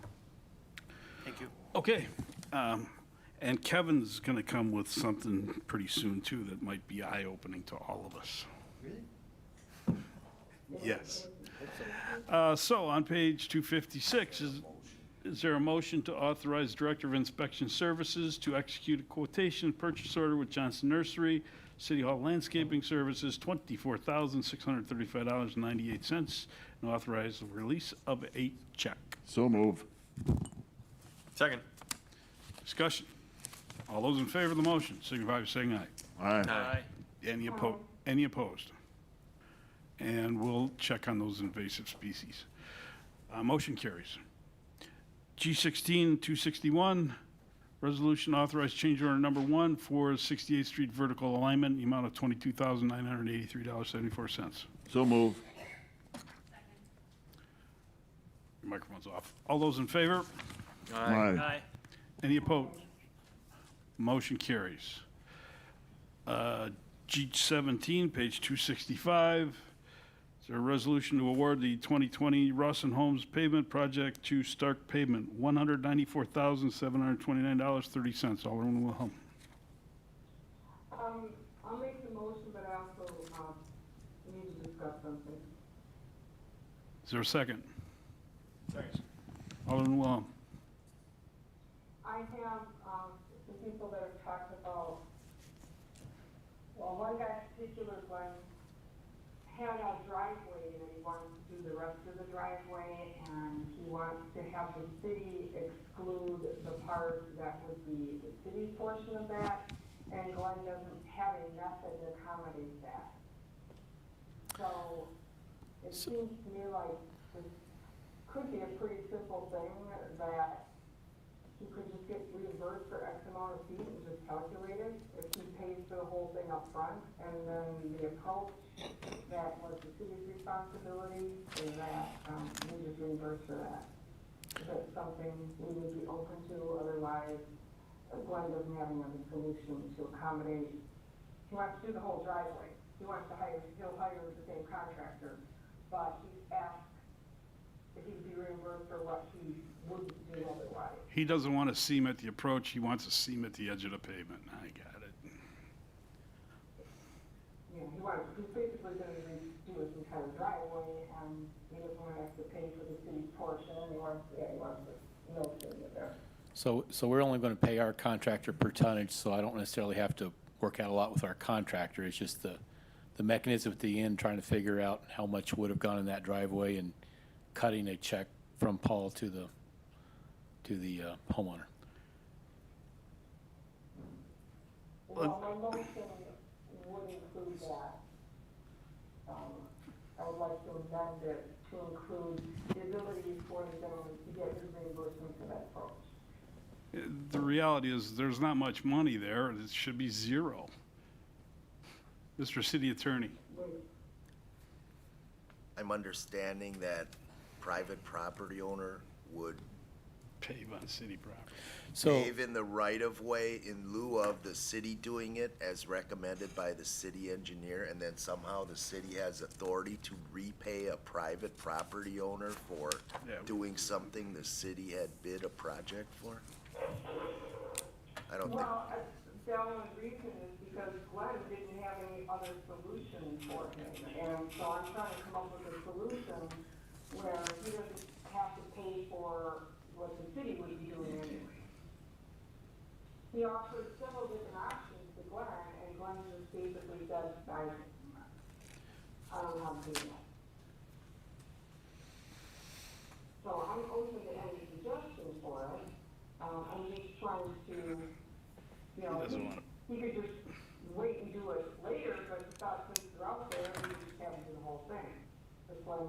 Thank you. Okay, and Kevin's gonna come with something pretty soon too that might be eye-opening to all of us. Really? Yes. So on page 256, is there a motion to authorize Director of Inspection Services to execute a quotation purchase order with Johnson Nursery, City Hall Landscaping Services, $24,635.98, and authorize the release of a check? So move. Second. Discussion. All those in favor of the motion, signify by saying aye. Aye. Any opposed? And we'll check on those invasive species. Motion carries. G16-261, resolution authorized change order number 1 for 68th Street vertical alignment, the amount of $22,983.74. So move. Your microphone's off. All those in favor? Aye. Any opposed? Motion carries. G17, page 265. Is there a resolution to award the 2020 Ross and Holmes pavement project to Stark Pavement, $194,729.30. Alderman Wilhelm. I'll make the motion, but I also, need to discuss something. Is there a second? Second. Alderman Wilhelm. I have, some people that have talked about, well, one guy in particular, one had a driveway and he wants to do the rest of the driveway, and he wants to have the city exclude the part that would be the city's portion of that, and Glenn doesn't have a method to accommodate that. So it seems to me like this could be a pretty simple thing that he could just get reimbursed for X amount of feet and just calculate it if he pays for the whole thing up front, and then the approach that was the city's responsibility is that we just reimburse for that. Is that something we would be open to? Otherwise, Glenn doesn't have another solution to accommodate. He wants to do the whole driveway. He'll hire the same contractor, but he's asked if he would be reimbursed for what he wouldn't do otherwise. He doesn't want to seam at the approach. He wants to seam at the edge of the pavement. I got it. Yeah, he's basically going to do his entire driveway, and he doesn't want to have to pay for the city's portion. He wants to no city in there. So we're only going to pay our contractor per tonnage, so I don't necessarily have to work out a lot with our contractor. It's just the mechanism at the end, trying to figure out how much would have gone in that driveway and cutting a check from Paul to the homeowner. Well, my motion would include that. I would like to amend it to include the ability for the gentleman to get his reimbursement for that approach. The reality is there's not much money there. It should be zero. Mr. City Attorney. I'm understanding that private property owner would Pave on city property. So pave in the right-of-way in lieu of the city doing it as recommended by the city engineer, and then somehow the city has authority to repay a private property owner for doing something the city had bid a project for? I don't think. Well, the only reason is because Glenn didn't have any other solution for him, and so I'm trying to come up with a solution where he doesn't have to pay for what the city would be doing anyway. He offered several different options to Glenn, and Glenn just basically said, I don't know how to do that. So I'm open to any suggestions for it. I'm just trying to, you know, he could just wait and do it later, but he thought since they're out there, he just have to do the whole thing. Because Glenn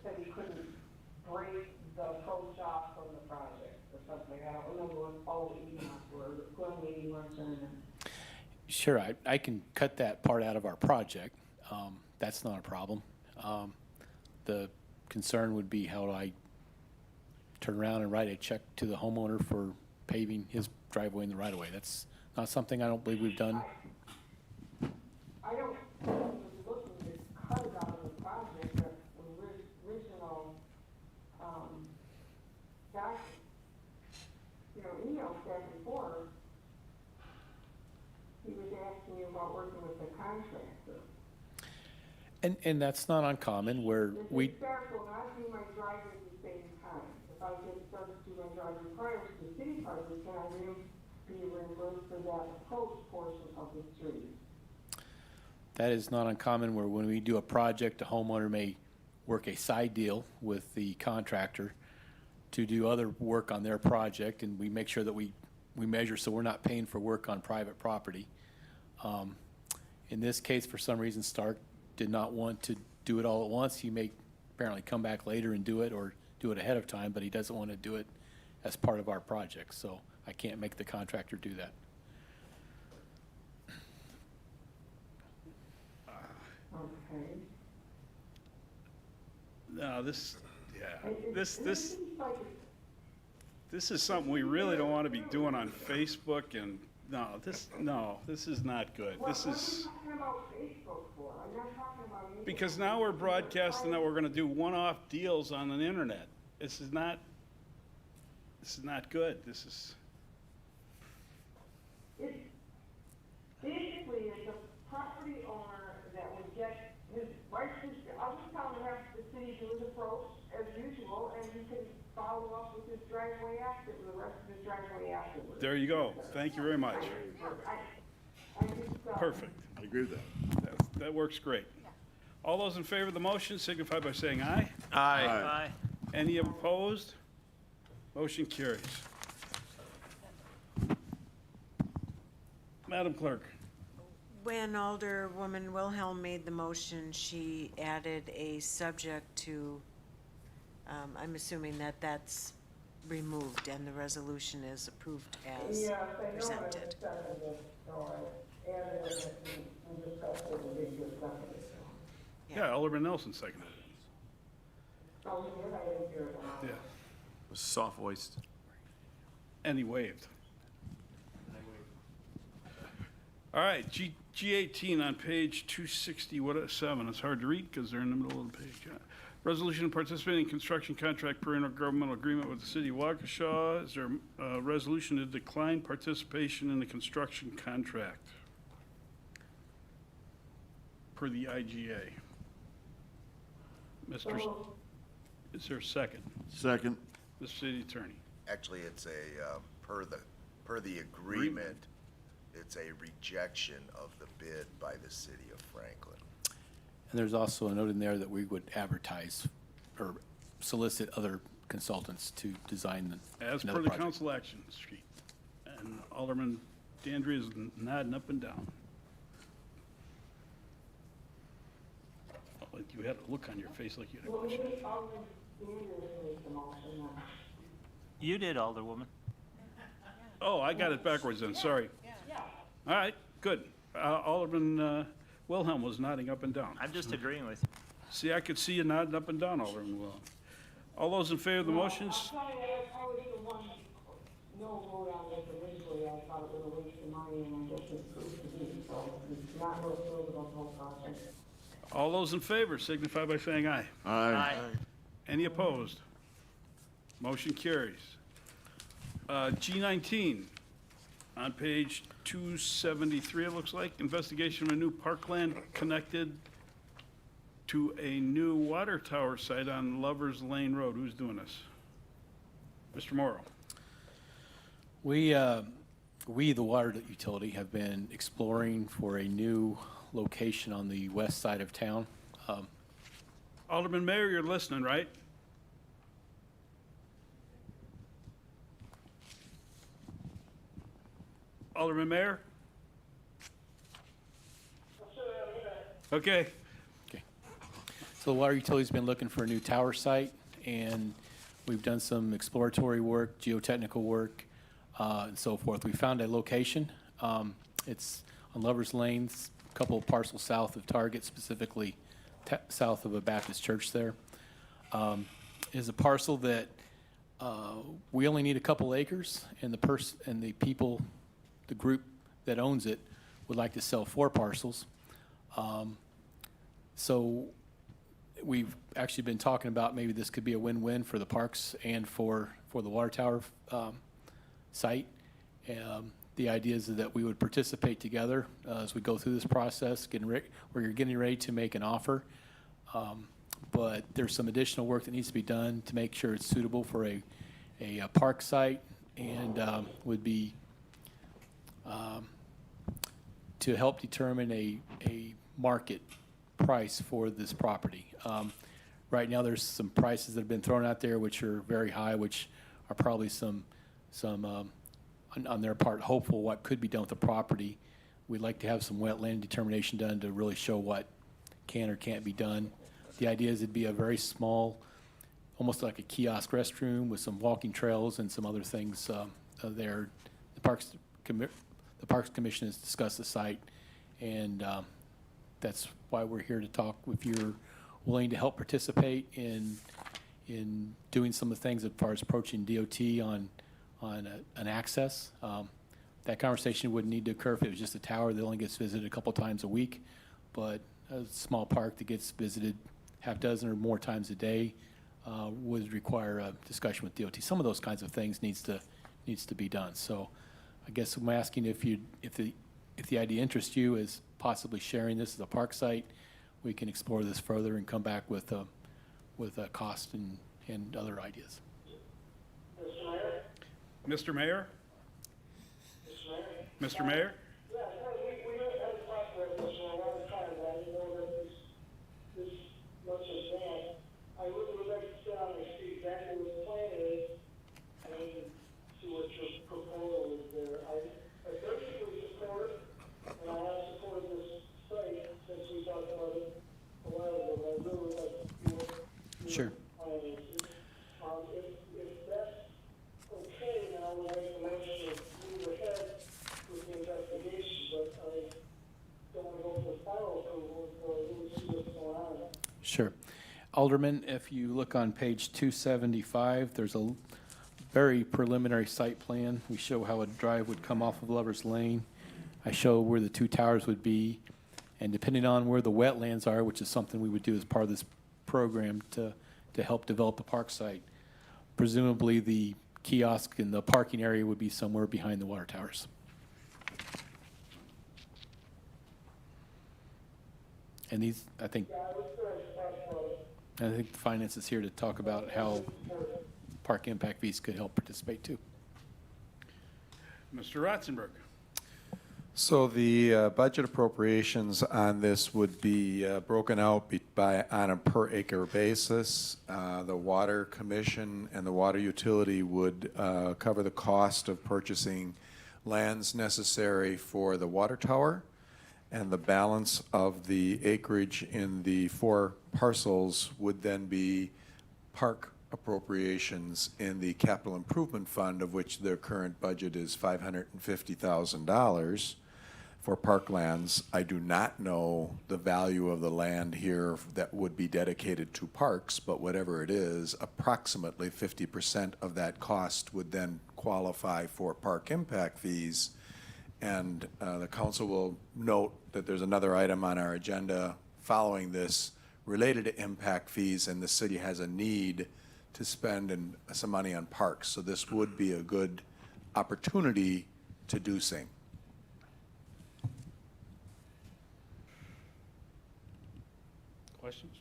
said he couldn't break the pro shop from the project or something. I don't remember what all the emails were, but Glenn maybe weren't saying that. Sure, I can cut that part out of our project. That's not a problem. The concern would be how do I turn around and write a check to the homeowner for paving his driveway in the right of way. That's not something I don't believe we've done. I don't think he was looking to cut it out of the project, but the original, back, you know, emails back and forth, he was asking me about working with the contractor. And that's not uncommon where we, The staff will not do my driveway at the same time. If I get started to do my driveway prior to the city project, can I be reimbursed for that approach portion of the street? that is not uncommon where when we do a project, a homeowner may work a side deal with the contractor to do other work on their project, and we make sure that we measure so we're not paying for work on private property. In this case, for some reason, Stark did not want to do it all at once. He may apparently come back later and do it or do it ahead of time, but he doesn't want to do it as part of our project, so I can't make the contractor do that. Okay. No, this is something we really don't want to be doing on Facebook, and this is not good. This is, What are you talking about Facebook for? I'm not talking about anything. because now we're broadcasting that we're gonna do one-off deals on the internet. This is not good. This is, It's basically, it's a property owner that would get his license, I'll just tell him to have the city do his approach as usual, and he can follow up with his driveway after, the rest of his driveway afterwards. there you go. Thank you very much. I just, Perfect. I agree with that. That works great. All those in favor of the motion signify by saying aye. Aye. Any opposed? Motion carries. Madam Clerk. When Alderwoman Wilhelm made the motion, she added a subject to, I'm assuming that that's removed and the resolution is approved as yes, I know that presented. it's seconded, so I added it, and we discussed it, and we just seconded it. Yeah, Alderman Nelson seconded it. Oh, he did, I didn't hear it. Yeah. Soft voiced. And he waved. All right, G18 on page 267. It's hard to read because they're in the middle of the page. Resolution participating in construction contract per intergovernmental agreement with the city of Waukesha. Is there a resolution to decline participation in the construction contract per the IGA? Is there a second? Second. Mr. City Attorney. Actually, it's a, per the agreement, it's a rejection of the bid by the city of Franklin. And there's also a note in there that we would advertise or solicit other consultants to design As per another the project. council action sheet. And Alderman Dandria is nodding up and down. Oh, you had a look on your face like you had a Well, question. maybe Alderman Sanders made the motion, then. You did, Alderwoman. Oh, I got it backwards then, sorry. All right, good. Alderman Wilhelm was nodding up and down. I'm just agreeing with you. See, I could see you nodding up and down, Alderman Wilhelm. All those in favor of the motions? I'm sorry, I was the one, no vote on this initially, I thought it was a waste of money, and I guess it proved to be, so it's not really good about the whole project. All those in favor signify by saying aye. Aye. Any opposed? Motion carries. G19, on page 273, it looks like, investigation of a new parkland connected to a new water tower site on Lovers Lane Road. Who's doing this? Mr. Morrow. We, the water utility, have been exploring for a new location on the west side of town. Alderman Mayor, you're listening, right? Alderman Mayor? Okay. Okay. So the water utility's been looking for a new tower site, and we've done some exploratory work, geotechnical work, and so forth. We found a location. It's on Lovers Lane, a couple of parcels south of Target, specifically south of a Baptist church there. Is a parcel that we only need a couple acres, and the people, the group that owns it, would like to sell 4 parcels. So we've actually been talking about maybe this could be a win-win for the parks and for the water tower site. The idea is that we would participate together as we go through this process, we're getting ready to make an offer. But there's some additional work that needs to be done to make sure it's suitable for a park site, and would be to help determine a market price for this property. Right now, there's some prices that have been thrown out there which are very high, which are probably some on their part hopeful what could be done with the property. We'd like to have some wetland determination done to really show what can or can't be done. The idea is it'd be a very small, almost like a kiosk restroom with some walking trails and some other things there. The Parks Commission has discussed the site, and that's why we're here to talk. If you're willing to help participate in doing some of the things as far as approaching DOT on an access, that conversation wouldn't need to occur if it was just a tower that only gets visited a couple times a week, but a small park that gets visited half dozen or more times a day would require a discussion with DOT. Some of those kinds of things needs to be done. So I guess I'm asking if the idea interests you is possibly sharing this as a park site, we can explore this further and come back with a cost and other ideas. Mr. Mayor? Mr. Mayor? Yeah, we have a process for a long time, and I didn't know that this much advanced. I really would like to sit down and see exactly what the plan is, and see what your proposal is there. I basically support, and I have supported this site since we talked about it a while ago, but I really would like to see what Sure. plan is. If that's okay, then I would make a motion to move ahead with the investigation, but I don't want to go for the final approval until I really see what's going on. Sure. Alderman, if you look on page 275, there's a very preliminary site plan. We show how a drive would come off of Lovers Lane. I show where the 2 towers would be, and depending on where the wetlands are, which is something we would do as part of this program to help develop the park site, presumably the kiosk and the parking area would be somewhere behind the water towers. And these, I think the finance is here to talk about how park impact fees could help participate too. Mr. Ratzenberg? So the budget appropriations on this would be broken out on a per acre basis. The Water Commission and the Water Utility would cover the cost of purchasing lands necessary for the water tower, and the balance of the acreage in the 4 parcels would then be park appropriations in the capital improvement fund, of which their current budget is $550,000 for parklands. I do not know the value of the land here that would be dedicated to parks, but whatever it is, approximately 50% of that cost would then qualify for park impact fees. And the council will note that there's another item on our agenda following this related to impact fees, and the city has a need to spend some money on parks. So this would be a good opportunity to do same. Questions?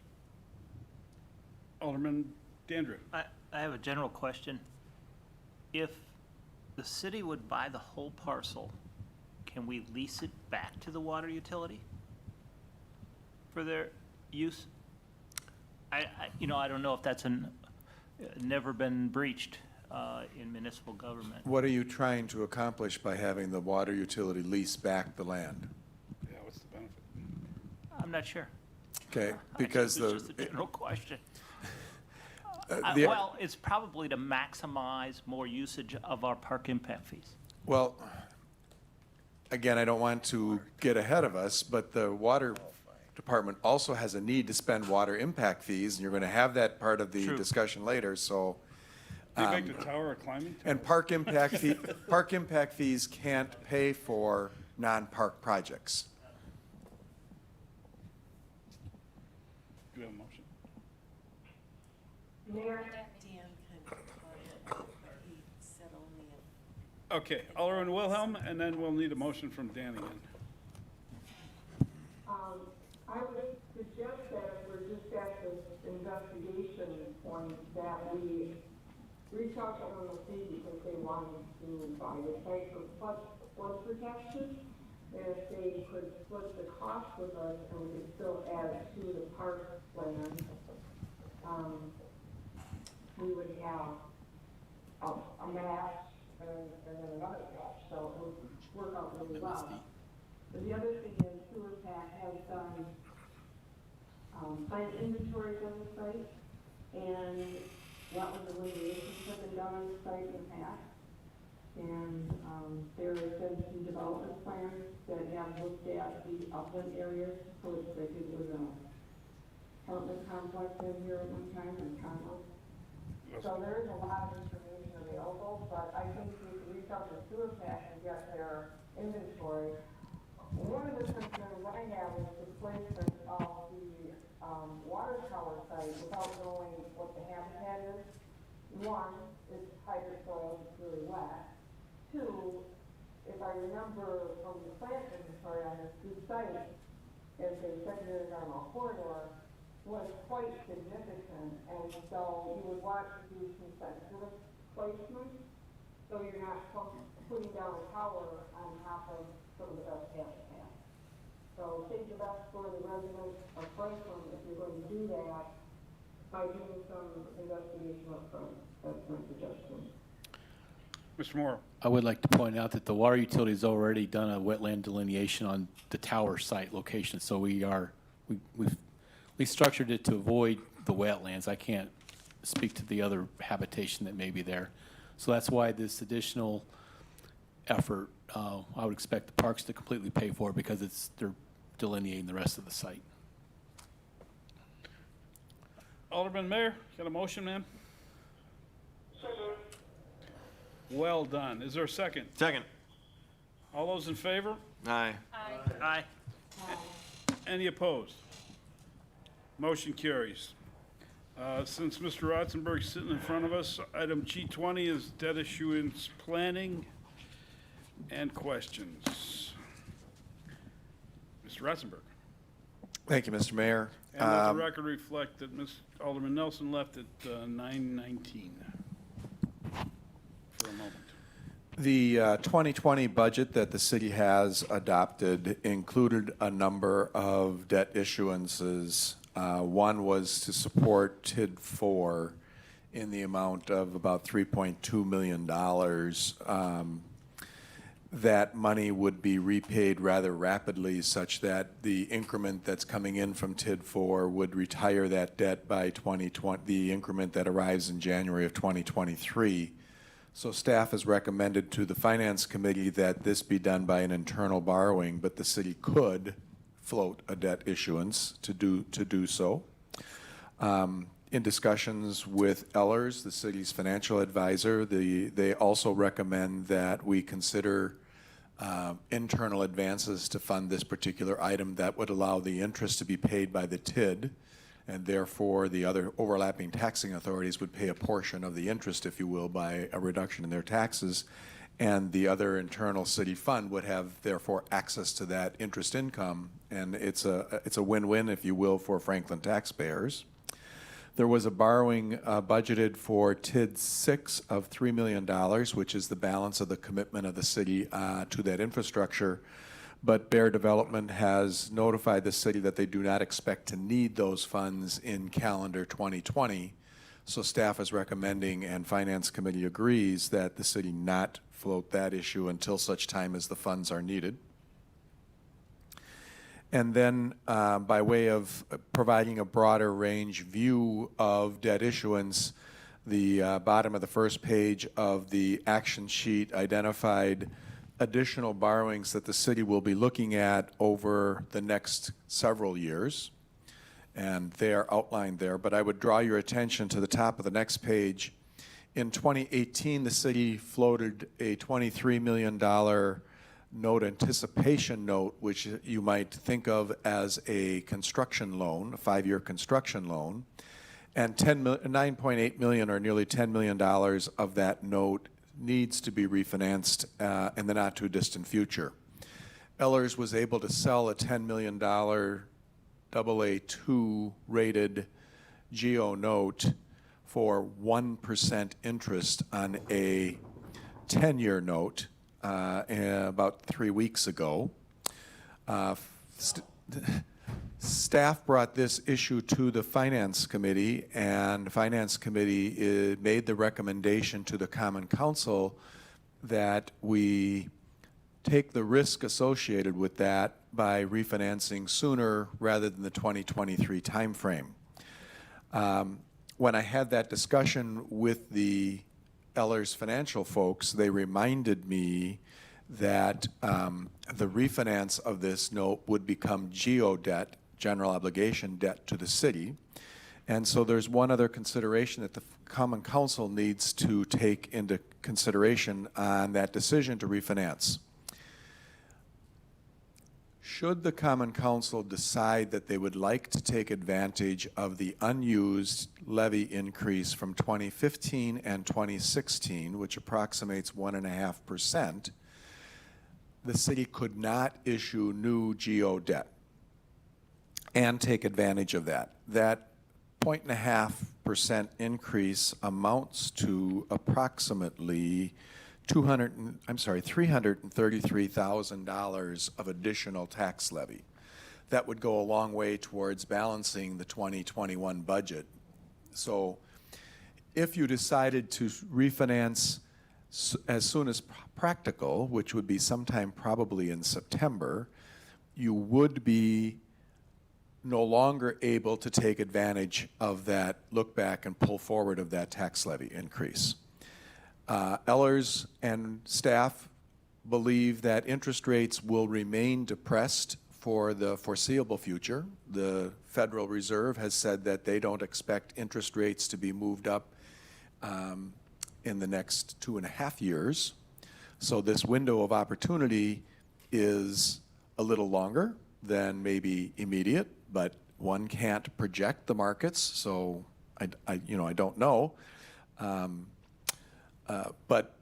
Alderman Dandridge. I have a general question. If the city would buy the whole parcel, can we lease it back to the water utility for their use? I don't know if that's never been breached in municipal government. What are you trying to accomplish by having the water utility lease back the land? Yeah, what's the benefit? I'm not sure. Okay, because It's just a general question. the- Well, it's probably to maximize more usage of our park impact fees. Well, again, I don't want to get ahead of us, but the water department also has a need to spend water impact fees, and you're going to have that part of the True. discussion later, so. Do you make the tower a climbing tower? And park impact fees can't pay for non-park projects. Do you have a motion? Mayor? Dan kind of but he said only if Okay, Alderman Wilhelm, and then we'll need a motion from Dan again. I would suggest that if we're just at this investigation point, that we reach out to LLC because they wanted to buy the site for flood protection. And if they could split the cost with us and we could still add it to the park land, we would have a match and then another match, so it would work out really well. But the other thing is Sewer Pack has done plant inventories on the site, and wetland delineations have been done on the site in the past. And there has been some development plans that have looked at the upland areas, so it's like it was a apartment complex in here at one time, and condos. So there is a lot of information available, but I think we can reach out to Sewer Pack and get their inventory. One of the concerns I have is the placement of the water tower site without knowing what the habitat is. One, it's hydro soil, it's really wet. Two, if I remember from the plant inventory on this site, as a secondary environmental corridor, was quite significant, and so you would want to do some sensitive placement, so you're not putting down a tower on top of some of the best habitat. So save the best for the residents of Franklin if you're going to do that by doing some investigation up front. That's my suggestion. Mr. Moore. I would like to point out that the water utility has already done a wetland delineation on the tower site location, so we structured it to avoid the wetlands. I can't speak to the other habitation that may be there. So that's why this additional effort, I would expect the parks to completely pay for it because they're delineating the rest of the site. Alderman Mayor, got a motion, ma'am? Well done. Is there a second? Second. All those in favor? Aye. Aye. Any opposed? Motion carries. Since Mr. Rotzenberg's sitting in front of us, item G20 is debt issuance planning and questions. Mr. Rotzenberg. Thank you, Mr. Mayor. And let the record reflect that Alderman Nelson left at 9:19 for a moment. The 2020 budget that the city has adopted included a number of debt issuances. One was to support TID 4 in the amount of about $3.2 million. That money would be repaid rather rapidly such that the increment that's coming in from TID 4 would retire that debt by 2020, the increment that arrives in January of 2023. So staff has recommended to the Finance Committee that this be done by an internal borrowing, but the city could float a debt issuance to do so. In discussions with Ellers, the city's financial advisor, they also recommend that we consider internal advances to fund this particular item that would allow the interest to be paid by the TID, and therefore the other overlapping taxing authorities would pay a portion of the interest, if you will, by a reduction in their taxes, and the other internal city fund would have therefore access to that interest income, and it's a win-win, if you will, for Franklin taxpayers. There was a borrowing budgeted for TID 6 of $3 million, which is the balance of the commitment of the city to that infrastructure. But Bear Development has notified the city that they do not expect to need those funds in calendar 2020. So staff is recommending, and Finance Committee agrees, that the city not float that issue until such time as the funds are needed. And then by way of providing a broader range view of debt issuance, the bottom of the first page of the action sheet identified additional borrowings that the city will be looking at over the next several years. And they are outlined there, but I would draw your attention to the top of the next page. In 2018, the city floated a $23 million note anticipation note, which you might think of as a construction loan, a 5-year construction loan. And 9.8 million, or nearly $10 million of that note, needs to be refinanced in the not too distant future. Ellers was able to sell a $10 million AA2 rated GEO note for 1% interest on a 10-year note about 3 weeks ago. Staff brought this issue to the Finance Committee, and the Finance Committee made the recommendation to the Common Council that we take the risk associated with that by refinancing sooner rather than the 2023 timeframe. When I had that discussion with the Ellers Financial folks, they reminded me that the refinance of this note would become GEO debt, general obligation debt, to the city. And so there's one other consideration that the Common Council needs to take into consideration on that decision to refinance. Should the Common Council decide that they would like to take advantage of the unused levy increase from 2015 and 2016, which approximates 1.5%, the city could not issue new GEO debt and take advantage of that. That 0.5% increase amounts to approximately $333,000 of additional tax levy. That would go a long way towards balancing the 2021 budget. So if you decided to refinance as soon as practical, which would be sometime probably in September, you would be no longer able to take advantage of that look back and pull forward of that tax levy increase. Ellers and staff believe that interest rates will remain depressed for the foreseeable future. The Federal Reserve has said that they don't expect interest rates to be moved up in the next 2.5 years. So this window of opportunity is a little longer than maybe immediate, but one can't project the markets, so I don't know. But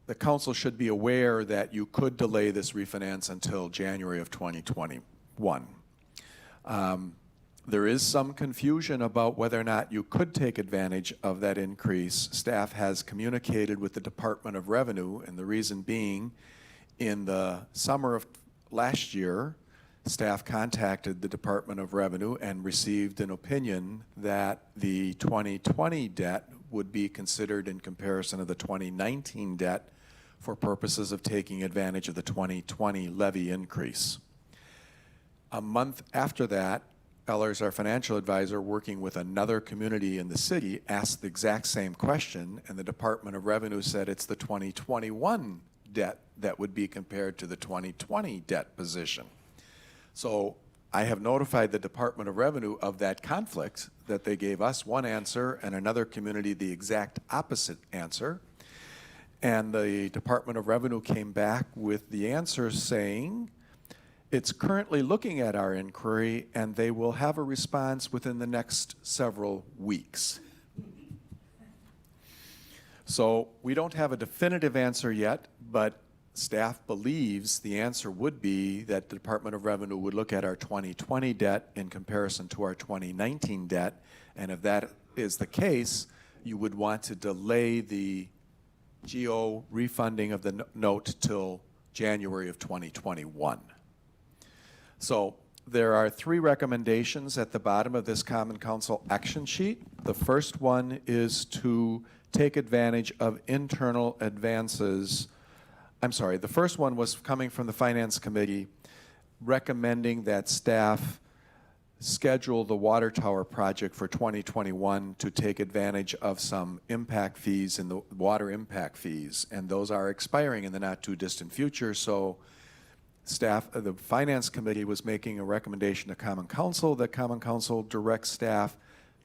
the council should be aware that you could delay this refinance until January of 2021. There is some confusion about whether or not you could take advantage of that increase. Staff has communicated with the Department of Revenue, and the reason being, in the summer of last year, staff contacted the Department of Revenue and received an opinion that the 2020 debt would be considered in comparison to the 2019 debt for purposes of taking advantage of the 2020 levy increase. A month after that, Ellers, our financial advisor, working with another community in the city, asked the exact same question, and the Department of Revenue said it's the 2021 debt that would be compared to the 2020 debt position. So I have notified the Department of Revenue of that conflict, that they gave us one answer and another community the exact opposite answer. And the Department of Revenue came back with the answer saying, it's currently looking at our inquiry and they will have a response within the next several weeks. So we don't have a definitive answer yet, but staff believes the answer would be that the Department of Revenue would look at our 2020 debt in comparison to our 2019 debt, and if that is the case, you would want to delay the GO refunding of the note till January of 2021. So there are 3 recommendations at the bottom of this Common Council action sheet. The first one is to take advantage of internal advances. I'm sorry, the first one was coming from the Finance Committee recommending that staff schedule the water tower project for 2021 to take advantage of some impact fees in the water impact fees, and those are expiring in the not too distant future. So staff, the Finance Committee was making a recommendation to Common Council that Common Council direct staff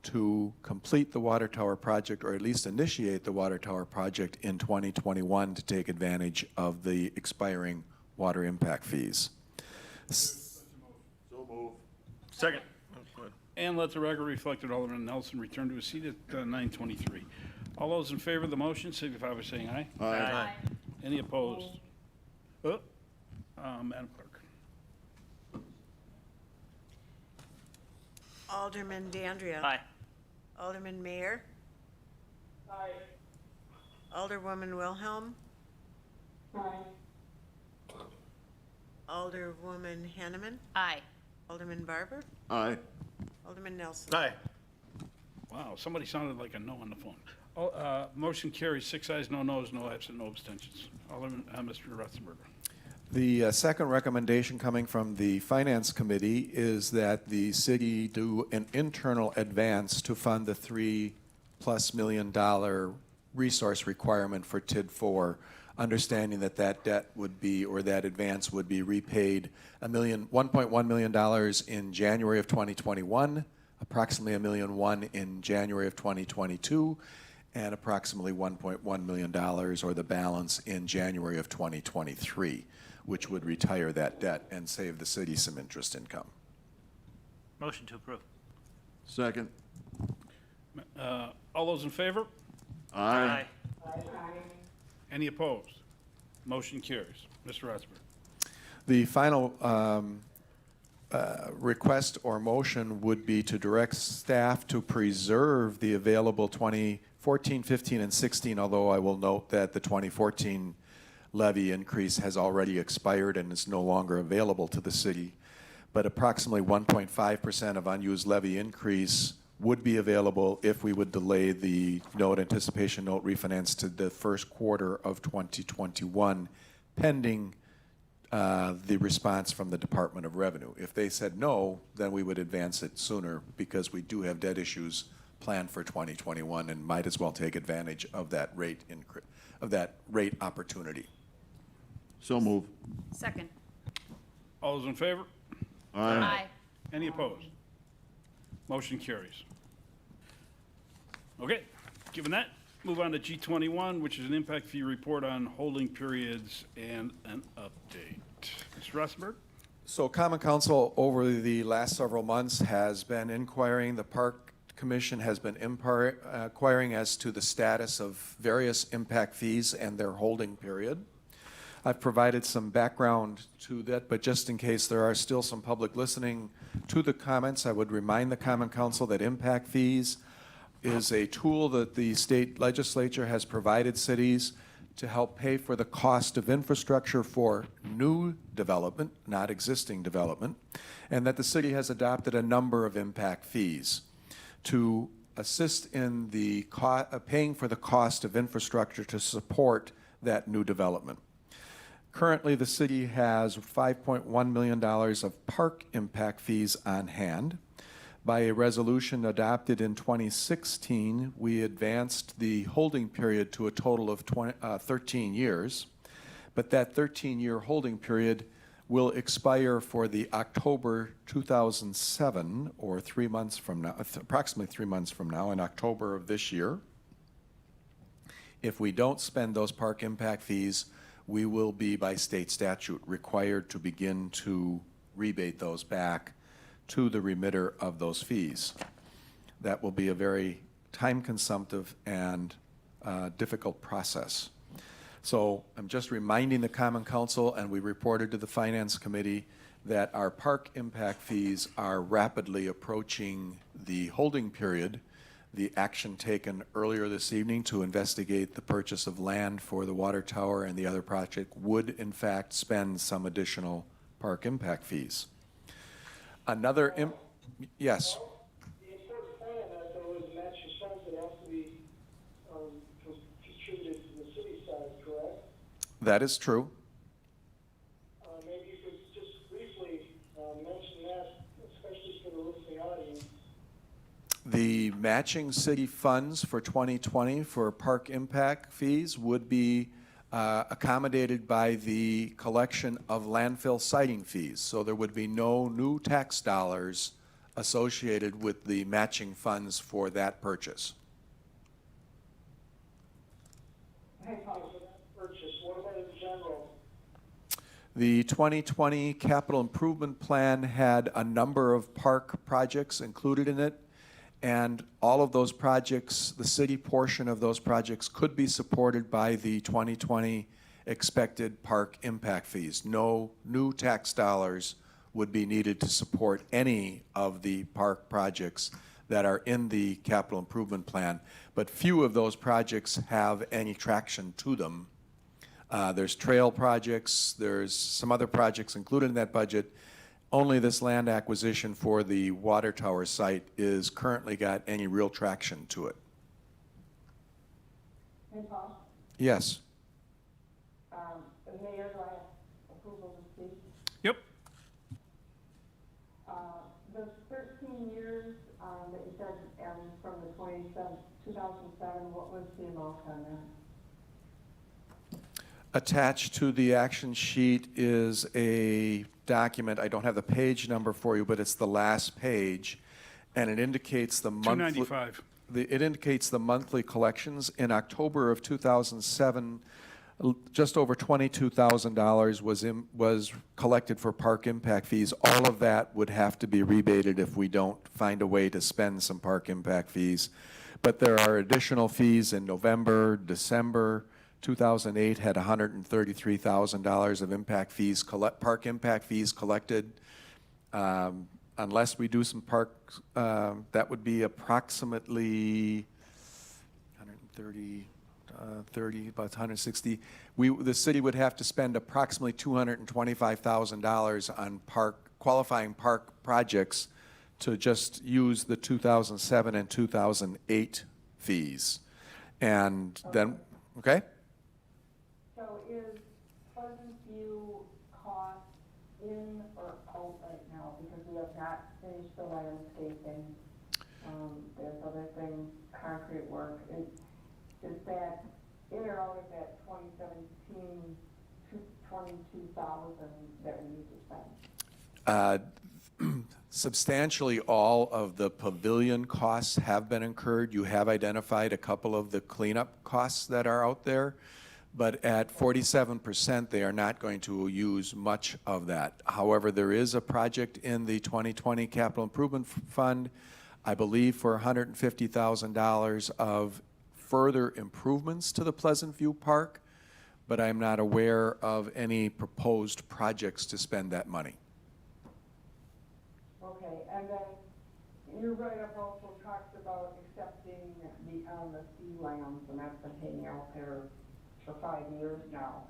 to complete the water tower project, or at least initiate the water tower project in 2021 to take advantage of the expiring water impact fees. So move. Second. And let the record reflect that Alderman Nelson returned to his seat at 9:23. All those in favor of the motion signify by saying aye. Aye. Any opposed? Madam Clerk. Alderman Dandria. Aye. Alderman Mayor. Aye. Alderwoman Wilhelm. Aye. Alderwoman Hanneman. Aye. Alderman Barber. Aye. Alderman Nelson. Aye. Wow, somebody sounded like a no on the phone. Motion carries 6 ayes, no noes, no absent, no abstentions. Alderman, Mr. Rutzenberger. The second recommendation coming from the Finance Committee is that the city do an internal advance to fund the $3+ million resource requirement for TID 4, understanding that that debt would be, or that advance would be repaid $1.1 million in January of 2021, approximately $1.1 million in January of 2022, and approximately $1.1 million, or the balance, in January of 2023, which would retire that debt and save the city some interest income. Motion to approve. Second. All those in favor? Aye. Any opposed? Motion carries. Mr. Rutzenberger. The final request or motion would be to direct staff to preserve the available 2014, 15, and 16, although I will note that the 2014 levy increase has already expired and is no longer available to the city. But approximately 1.5% of unused levy increase would be available if we would delay the note anticipation note refinance to the first quarter of 2021, pending the response from the Department of Revenue. If they said no, then we would advance it sooner, because we do have debt issues planned for 2021 and might as well take advantage of that rate opportunity. So move. Second. All those in favor? Aye. Any opposed? Motion carries. Okay, given that, move on to G21, which is an impact fee report on holding periods and an update. Mr. Rutzenberger? So Common Council over the last several months has been inquiring, the Park Commission has been inquiring as to the status of various impact fees and their holding period. I've provided some background to that, but just in case there are still some public listening to the comments, I would remind the Common Council that impact fees is a tool that the state legislature has provided cities to help pay for the cost of infrastructure for new development, not existing development, and that the city has adopted a number of impact fees to assist in the paying for the cost of infrastructure to support that new development. Currently, the city has $5.1 million of park impact fees on hand. By a resolution adopted in 2016, we advanced the holding period to a total of 13 years, but that 13-year holding period will expire for the October 2007, or 3 months from now, approximately 3 months from now, in October of this year. If we don't spend those park impact fees, we will be, by state statute, required to begin to rebate those back to the remitter of those fees. That will be a very time-consumptive and difficult process. So I'm just reminding the Common Council, and we reported to the Finance Committee, that our park impact fees are rapidly approaching the holding period. The action taken earlier this evening to investigate the purchase of land for the water tower and the other project would in fact spend some additional park impact fees. Another, yes, The important point on that, though, is match your funds that have to be contributed to the city side, correct? that is true. Maybe you could just briefly mention that, especially for the listening audience. The matching city funds for 2020 for park impact fees would be accommodated by the collection of landfill siting fees. So there would be no new tax dollars associated with the matching funds for that purchase. Hey, Tom, for that purchase, what about in general? The 2020 capital improvement plan had a number of park projects included in it, and all of those projects, the city portion of those projects, could be supported by the 2020 expected park impact fees. No new tax dollars would be needed to support any of the park projects that are in the capital improvement plan, but few of those projects have any traction to them. There's trail projects, there's some other projects included in that budget. Only this land acquisition for the water tower site is currently got any real traction to it. Hey, Tom, Yes. Mayor, do I have approval to speak? Yep. The 13 years that you said, from the 2007, what was the amount on that? Attached to the action sheet is a document. I don't have the page number for you, but it's the last page, and it indicates the monthly. 295. It indicates the monthly collections. In October of 2007, just over $22,000 was collected for park impact fees. All of that would have to be rebated if we don't find a way to spend some park impact fees. But there are additional fees in November, December. 2008 had $133,000 of impact fees, park impact fees collected. Unless we do some parks, that would be approximately 130, about 160. The city would have to spend approximately $225,000 on qualifying park projects to just use the 2007 and 2008 fees. And then, okay? So is Pleasant View cost in or out right now? Because we have not finished the landscaping. There's other things, concrete work. Is that in or out of that 2017, 22,000 that we need to spend? Substantially all of the pavilion costs have been incurred. You have identified a couple of the cleanup costs that are out there, but at 47%, they are not going to use much of that. However, there is a project in the 2020 Capital Improvement Fund, I believe for $150,000 of further improvements to the Pleasant View Park, but I'm not aware of any proposed projects to spend that money. Okay, and then your write-up also talks about accepting the sea lands, and that's been hanging out there for 5 years now.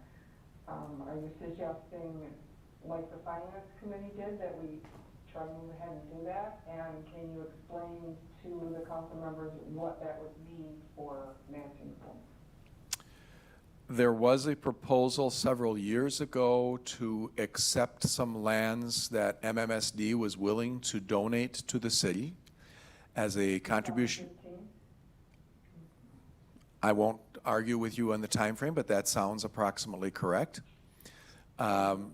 Are you suggesting, like the Finance Committee did, that we try to move ahead and do that? And can you explain to the council members what that would mean for matching funds? There was a proposal several years ago to accept some lands that MMSD was willing to donate to the city as a contribution. 2015? I won't argue with you on the time frame, but that sounds approximately correct. And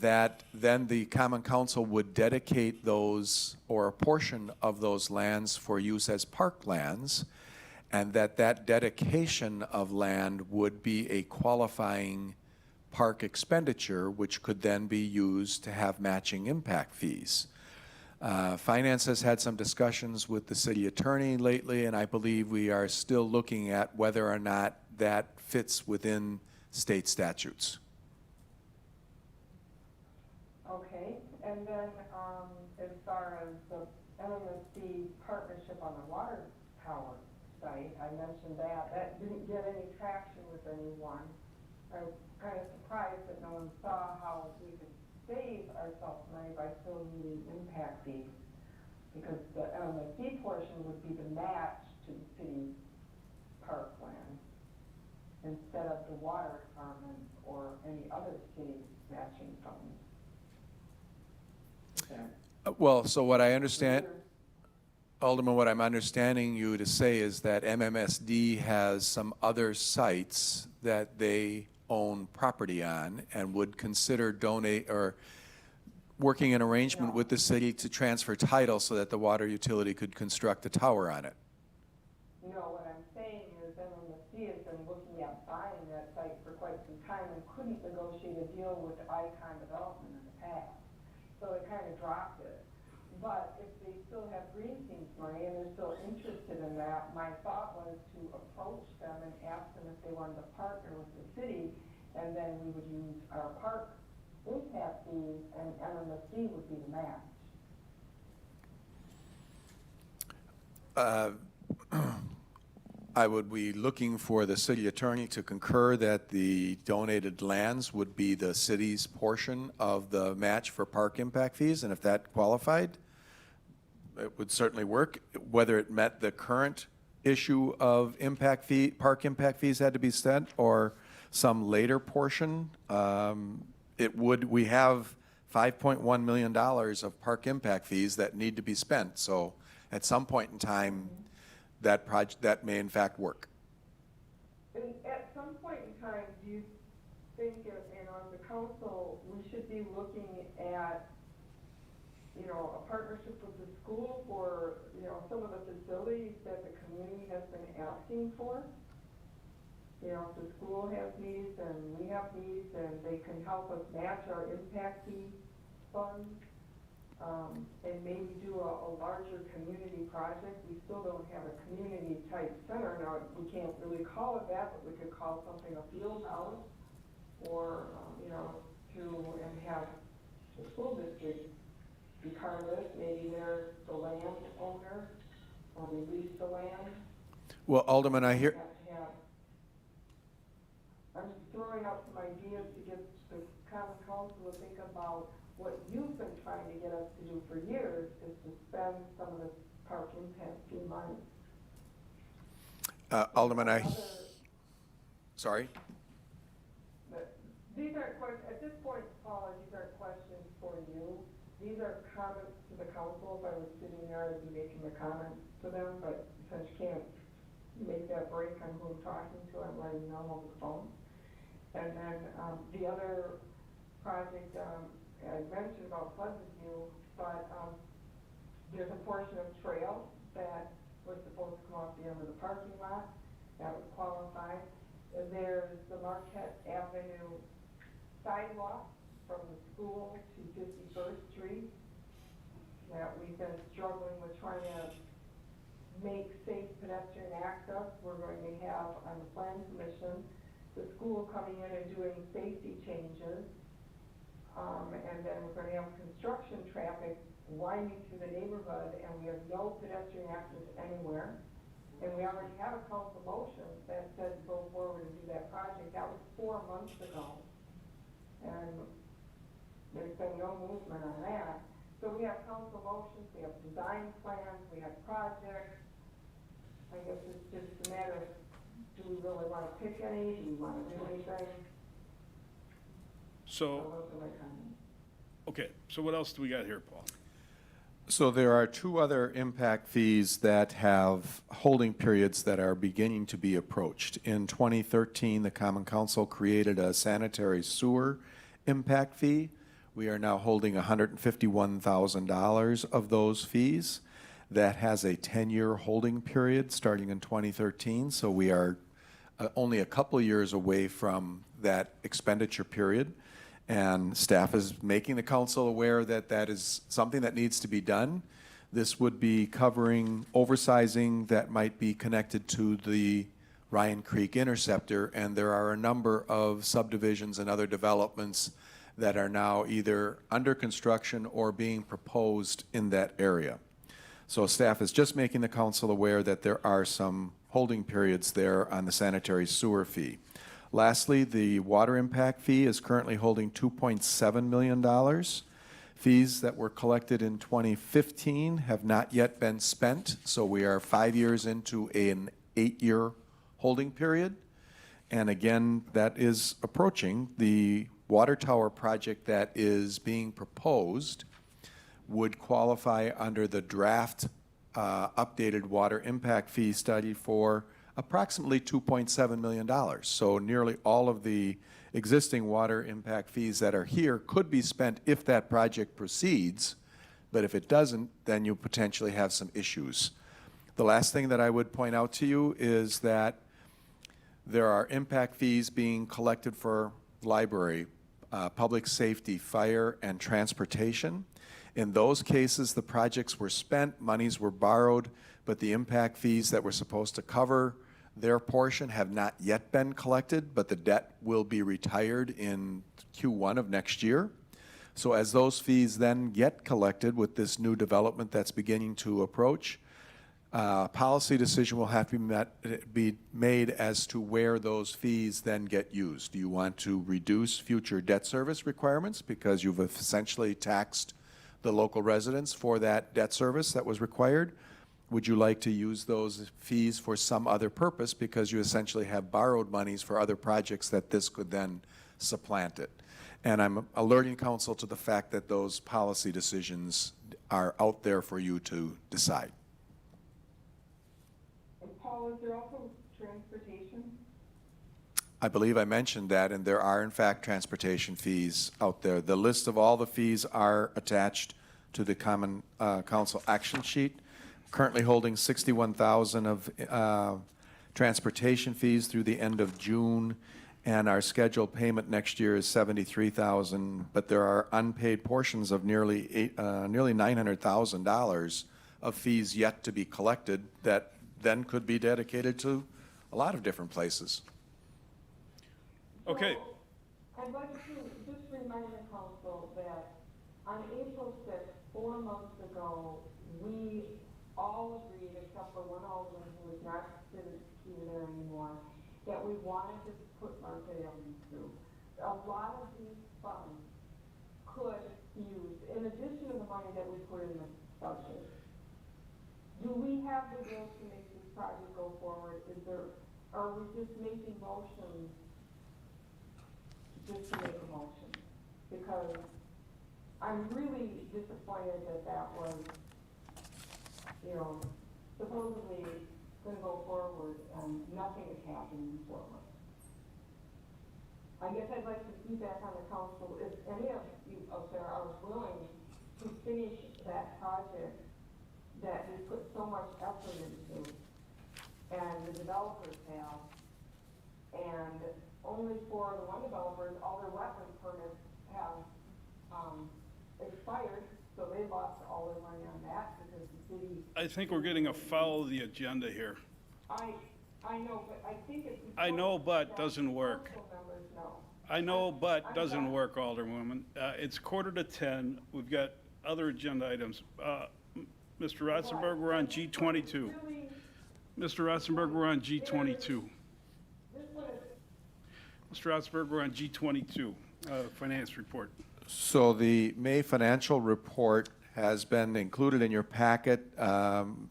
that then the Common Council would dedicate those or a portion of those lands for use as park lands, and that dedication of land would be a qualifying park expenditure, which could then be used to have matching impact fees. Finance has had some discussions with the city attorney lately, and I believe we are still looking at whether or not that fits within state statutes. Okay, and then, as far as the MMSD partnership on the water tower site, I mentioned that didn't get any traction with anyone. I was kind of surprised that no one saw how we could save ourselves money by still needing impact fees, because the MMSD portion would be the match to the city's parkland instead of the water department or any other city matching funds. Well, so what I understand, Alderman, what I'm understanding you to say is that MMSD has some other sites that they own property on and would consider donate or working an arrangement with the city to transfer title so that the water utility could construct a tower on it. No, what I'm saying is MMSD has been looking at buying that site for quite some time and couldn't negotiate a deal with Icon Development in the past. So they kind of dropped it. But if they still have Greenstein's money and they're still interested in that, my thought was to approach them and ask them if they wanted to partner with the city, and then we would use our park impact fees and MMSD would be the match. I would be looking for the city attorney to concur that the donated lands would be the city's portion of the match for park impact fees, and if that qualified, it would certainly work. Whether it met the current issue of park impact fees had to be spent, or some later portion, we have $5.1 million of park impact fees that need to be spent, so at some point in time, that may in fact work. And at some point in time, do you think, and on the council, we should be looking at, a partnership with the school for, some of the facilities that the community has been asking for? If the school has needs and we have needs, and they can help us match our impact fee funds, and maybe do a larger community project. We still don't have a community type center. Now, we can't really call it that, but we could call something a field house, or, and have the school district be part of it. Maybe they're the land owner, or we lease the land. Well, Alderman, I hear. I'm just throwing out some ideas to get the common council to think about what you've been trying to get us to do for years, is to spend some of this park impact fee money. Alderman, sorry? These aren't questions, at this point, Paula, these aren't questions for you. These are comments to the council. If I was sitting there, I'd be making a comment to them, but since you can't make that break on who I'm talking to, I'm letting you know over the phone. And then the other project, I mentioned about Pleasant View, but there's a portion of trail that was supposed to come off the end of the parking lot that was qualified. And there's the Marquette Avenue sidewalk from the school to 51st Street that we've been struggling with trying to make safe pedestrian access. We're going to have on the Plan Commission the school coming in and doing safety changes. And then we're going to have construction traffic winding through the neighborhood, and we have no pedestrian access anywhere. And we already have a council motion that said go forward and do that project. That was 4 months ago. And there's been no movement on that. So we have council motions, we have design plans, we have projects. I guess it's just a matter of, do we really want to pick any? Do we want to do anything? So, okay, so what else do we got here, Paul? So there are two other impact fees that have holding periods that are beginning to be approached. In 2013, the Common Council created a sanitary sewer impact fee. We are now holding $151,000 of those fees. That has a 10-year holding period starting in 2013, so we are only a couple years away from that expenditure period. And staff is making the council aware that that is something that needs to be done. This would be covering oversizing that might be connected to the Ryan Creek Interceptor, and there are a number of subdivisions and other developments that are now either under construction or being proposed in that area. So staff is just making the council aware that there are some holding periods there on the sanitary sewer fee. Lastly, the water impact fee is currently holding $2.7 million. Fees that were collected in 2015 have not yet been spent, so we are 5 years into an 8-year holding period. And again, that is approaching. The water tower project that is being proposed would qualify under the draft updated water impact fee study for approximately $2.7 million. So nearly all of the existing water impact fees that are here could be spent if that project proceeds, but if it doesn't, then you potentially have some issues. The last thing that I would point out to you is that there are impact fees being collected for library, public safety, fire, and transportation. In those cases, the projects were spent, monies were borrowed, but the impact fees that were supposed to cover their portion have not yet been collected, but the debt will be retired in Q1 of next year. So as those fees then get collected with this new development that's beginning to approach, policy decision will have to be made as to where those fees then get used. Do you want to reduce future debt service requirements because you've essentially taxed the local residents for that debt service that was required? Would you like to use those fees for some other purpose because you essentially have borrowed monies for other projects that this could then supplant it? And I'm alerting council to the fact that those policy decisions are out there for you to decide. And Paul, is there also transportation? I believe I mentioned that, and there are in fact transportation fees out there. The list of all the fees are attached to the Common Council action sheet. Currently holding $61,000 of transportation fees through the end of June, and our scheduled payment next year is $73,000. But there are unpaid portions of nearly $900,000 of fees yet to be collected that then could be dedicated to a lot of different places. Okay. So, I'd like to just remind the council that on April 6th, 4 months ago, we all agreed, except for one alderman who was not considered to be there anymore, that we wanted to put Market Avenue through. A lot of these funds could be used, in addition to the money that we put in the budget. Do we have the will to make this project go forward? Are we just making motions just to make a motion? Because I'm really disappointed that was, supposedly going to go forward and nothing is happening forward. I guess I'd like to feedback on the council if any of you out there are willing to finish that project that we put so much effort into and the developers have, and only for the one developers, all their wetland permits have expired, so they lost all their money on that because the city. I think we're getting a foul of the agenda here. I know, but I think it's. I know, but doesn't work. Council members know. I know, but doesn't work, Alderwoman. It's 9:45. We've got other agenda items. Mr. Ratzenberg, we're on G22. Mr. Ratzenberg, we're on G22. Mr. Ratzenberg, we're on G22, finance report. So the May financial report has been included in your packet.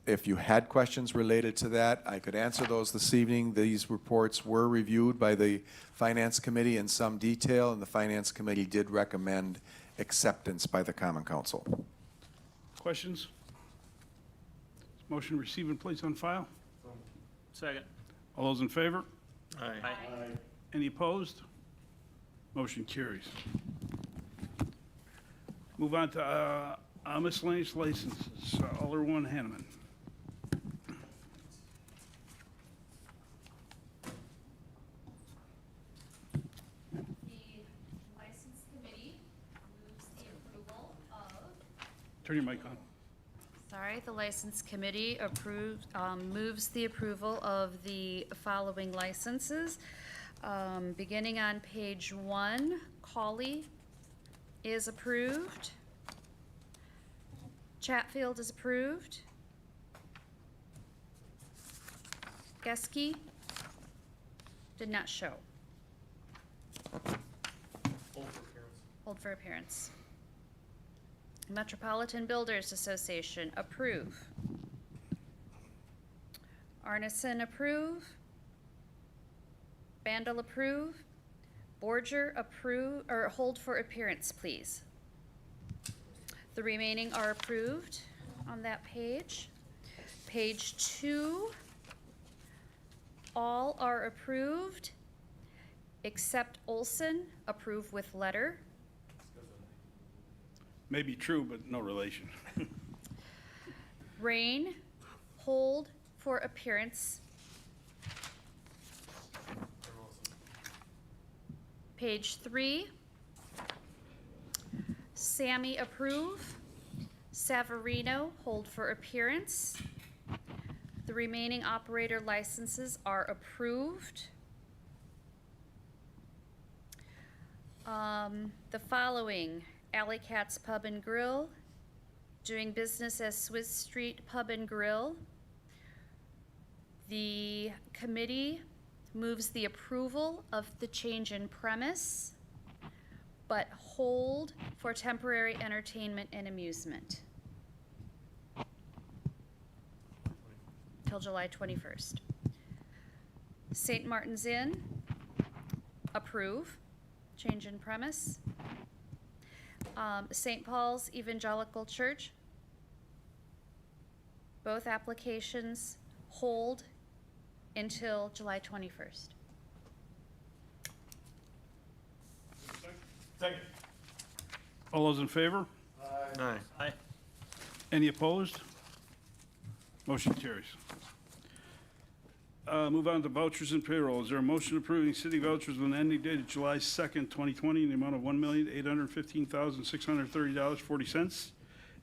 If you had questions related to that, I could answer those this evening. These reports were reviewed by the Finance Committee in some detail, and the Finance Committee did recommend acceptance by the Common Council. Questions? Motion receive and place on file? Second. All those in favor? Aye. Any opposed? Motion carries. Move on to miscellaneous licenses. Alderman Hanneman. The License Committee Turn your mic on. Sorry, the License Committee moves the approval of the following licenses. Beginning on page 1, Cawley is approved. Chatfield is approved. Geske did not show. Hold for appearance. Metropolitan Builders Association, approve. Arneson, approve. Bandel, approve. Borger, approve, or hold for appearance, please. The remaining are approved on that page. Page 2, all are approved, except Olson, approve with letter. May be true, but no relation. Rain, hold for appearance. Page 3. Sammy, approve. Savarino, hold for appearance. The remaining operator licenses are approved. The following: Alley Cats Pub and Grill, doing business as Swiss Street Pub and Grill. The committee moves the approval of the change in premise, but hold for temporary entertainment and amusement till July 21st. St. Martin's Inn, approve, change in premise. St. Paul's Evangelical Church, both applications hold until July 21st. Second. All those in favor? Aye. Aye. Any opposed? Motion carries. Move on to vouchers and payroll. Is there a motion approving city vouchers with an ending date of July 2nd, 2020, in the amount of $1,815,630.40,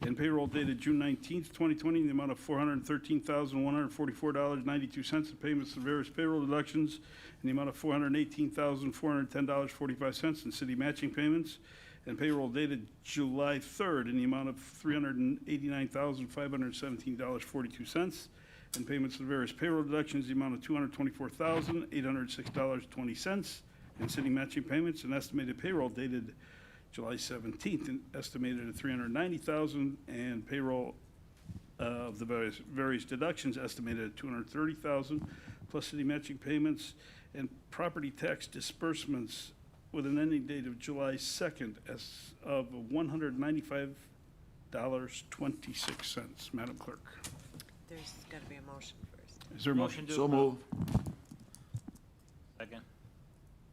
and payroll dated June 19th, 2020, in the amount of $413,144.92, and payments to various payroll deductions in the amount of $418,410.45, and city matching payments, and payroll dated July 3rd in the amount of $389,517.42, and payments to various payroll deductions, the amount of $224,806.20, and city matching payments, and estimated payroll dated July 17th, and estimated at $390,000, and payroll of the various deductions estimated at $230,000, plus city matching payments, and property tax disbursements with an ending date of July 2nd as of $195.26. Madam Clerk. There's gotta be a motion first. Is there a motion? to So approve. move. Second.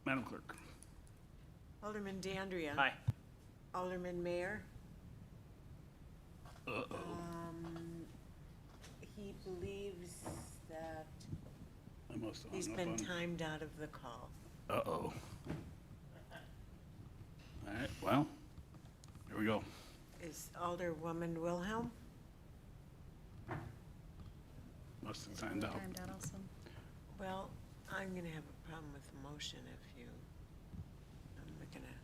Madam Clerk. Alderman DeAndrea. Aye. Alderman Mayor. Uh-oh. He believes that I must have he's hung up been on- timed out of the call. Uh-oh. All right, well, here we go. Is Alderwoman Wilhelm? Must have timed out. Timed out also. Well, I'm gonna have a problem with the motion if you, I'm gonna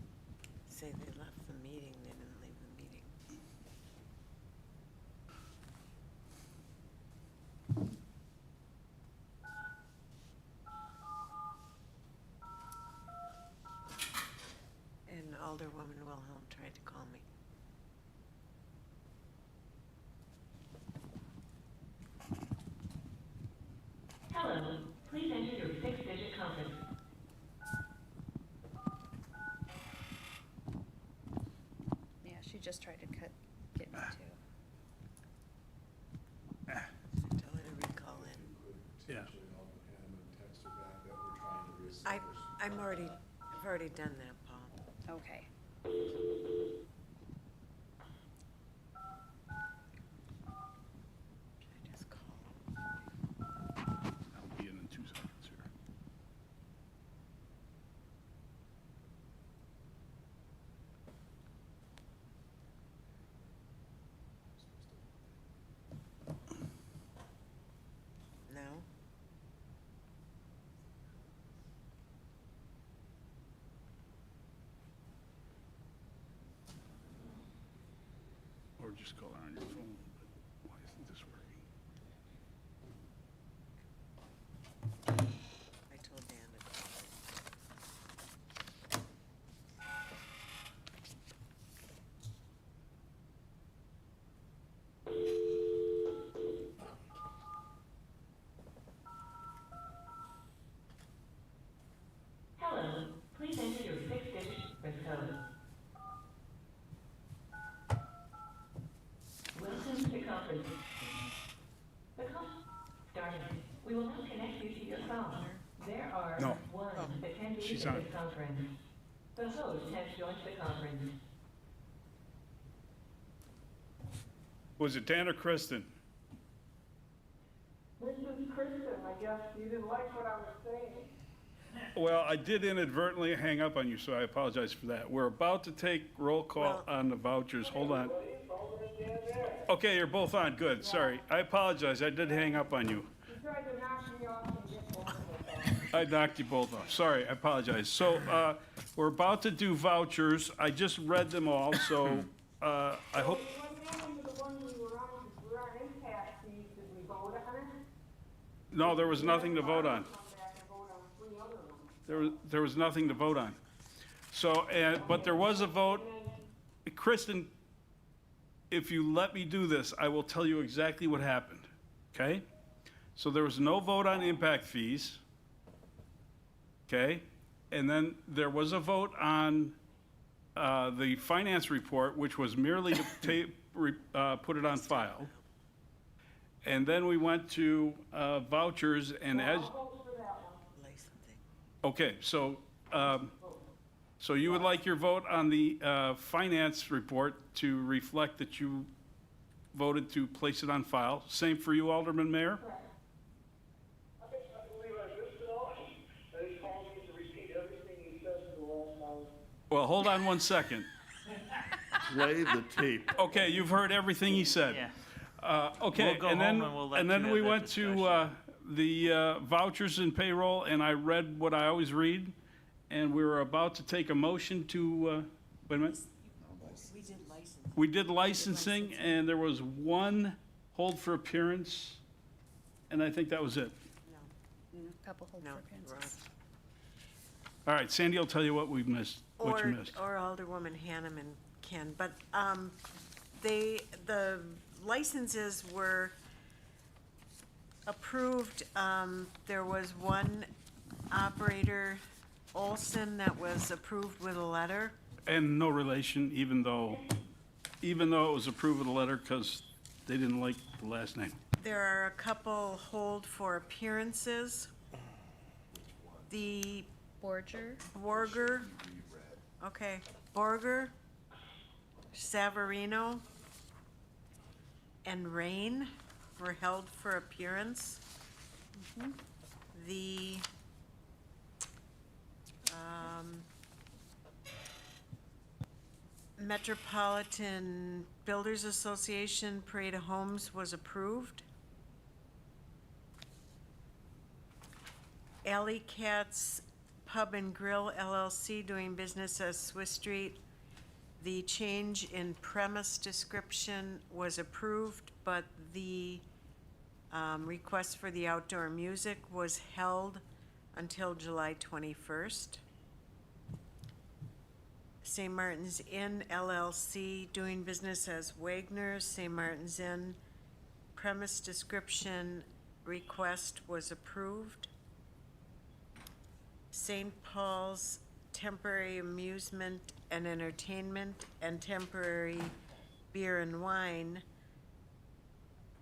say they left the meeting, they didn't leave the meeting. And Alderwoman Wilhelm tried to call me. Hello, please enter your six-digit conference. Yeah, she just tried to get me too. Tell her to recall in. Yeah. I've already done that, Paul. Okay. Should I just call? I'll be in 2 seconds here. just call her on your phone, but why isn't this working? I told Dan to call it. Hello, please enter your 6-digit zip code. Welcome to conference. The call started. We will now connect you to your phone. There are No. one attendees She's at on. this conference. The host has joined the conference. Was it Dan or Kristen? This is Kristen, I guess you didn't like what I was saying. Well, I did inadvertently hang up on you, so I apologize for that. We're about to take roll call on the vouchers. Hold on. Okay, you're both on. Good. Sorry. I apologize. I did hang up on you. You tried to knock me off and get both of us off. I knocked you both off. Sorry, I apologize. So, we're about to do vouchers. I just read them all, so, I hope, What happened to the ones we were on impact fees, did we vote on it? no, there was nothing to vote on. Come back and vote on 3 other ones. There was nothing to vote on. So, but there was a vote. Kristen, if you let me do this, I will tell you exactly what happened, okay? So there was no vote on impact fees, okay? And then there was a vote on the finance report, which was merely to put it on file. And then we went to vouchers, and as, Licensing. okay, so, so you would like your vote on the finance report to reflect that you voted to place it on file? Same for you, Alderman Mayor? I believe I missed it all. And he called me to repeat everything he said for the last hour. Well, hold on one second. Play the tape. Okay, you've heard everything he said. Yeah. Okay, We'll go and then, home and we'll let and you then have we that went to discussion. the vouchers and payroll, and I read what I always read, and we were about to take a motion to, wait a minute. We did licensing. We did licensing, and there was one hold for appearance, and I think that was it. Couple hold No, for appearances. wrong. All right, Sandy will tell you what we've missed, what you missed. Or Alderwoman Hanneman can, but the licenses were approved. There was one operator, Olson, that was approved with a letter. And no relation, even though it was approved with a letter, because they didn't like the last name. There are a couple hold for appearances. The Borger, okay, Borger, Savarino, and Rain were held for appearance. The, Metropolitan Builders Association Parade of Homes was approved. Alley Cats Pub and Grill LLC doing business as Swiss Street. The change in premise description was approved, but the request for the outdoor music was held until July 21st. St. Martin's Inn LLC doing business as Wagner's St. Martin's Inn. Premise description request was approved. St. Paul's Temporary Amusement and Entertainment and Temporary Beer and Wine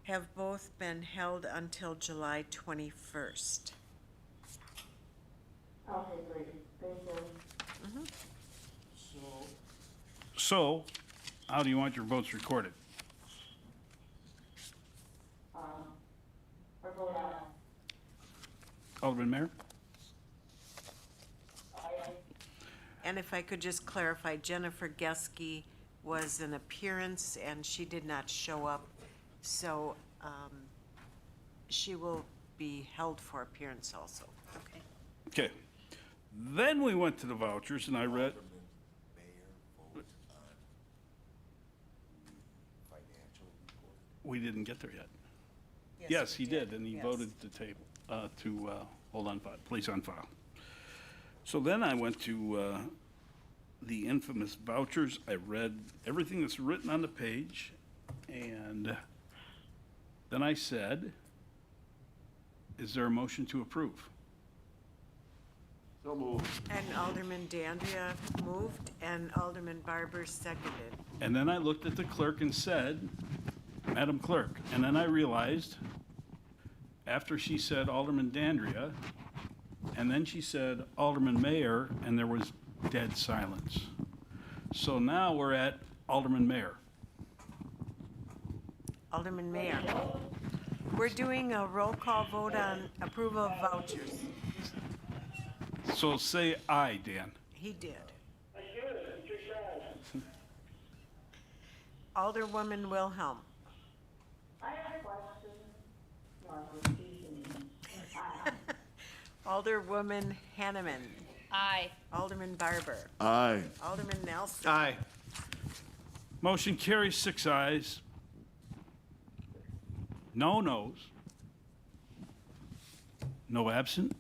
have both been held until July 21st. Okay, great, thank you. So, how do you want your votes recorded? I vote aye. Alderman Mayor? And if I could just clarify, Jennifer Geske was an appearance and she did not show up, so she will be held for appearance also. Okay. Okay. Then we went to the vouchers, and I read, Mayor vote on the We didn't get there yet. Yes, he did, and he Yes. voted to table, to hold on file, place on file. So then I went to the infamous vouchers. I read everything that's written on the page, and then I said, is there a motion to approve? So moved. And Alderman Dandria moved, and Alderman Barber seconded. And then I looked at the clerk and said, Madam Clerk, and then I realized, after she said Alderman Dandria, and then she said Alderman Mayor, and there was dead silence. So now we're at Alderman Mayor. Alderman Mayor. We're doing a roll call vote on approval of vouchers. So say aye, Dan. He did. I get it, it's your side. Alderwoman Wilhelm. I have a question. Margaret, Alderwoman Hanneman. Aye. Alderman Barber. Aye. Alderman Nelson. Aye. Motion carries 6 ayes. No noes. No absent.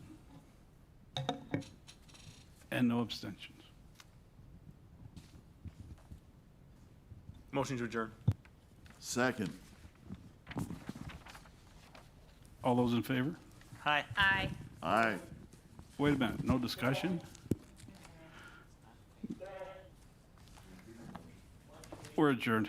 And no abstentions. Motion to adjourn. Second. All those in favor? Hi. Aye. Aye. Wait a minute, no discussion? We're adjourned.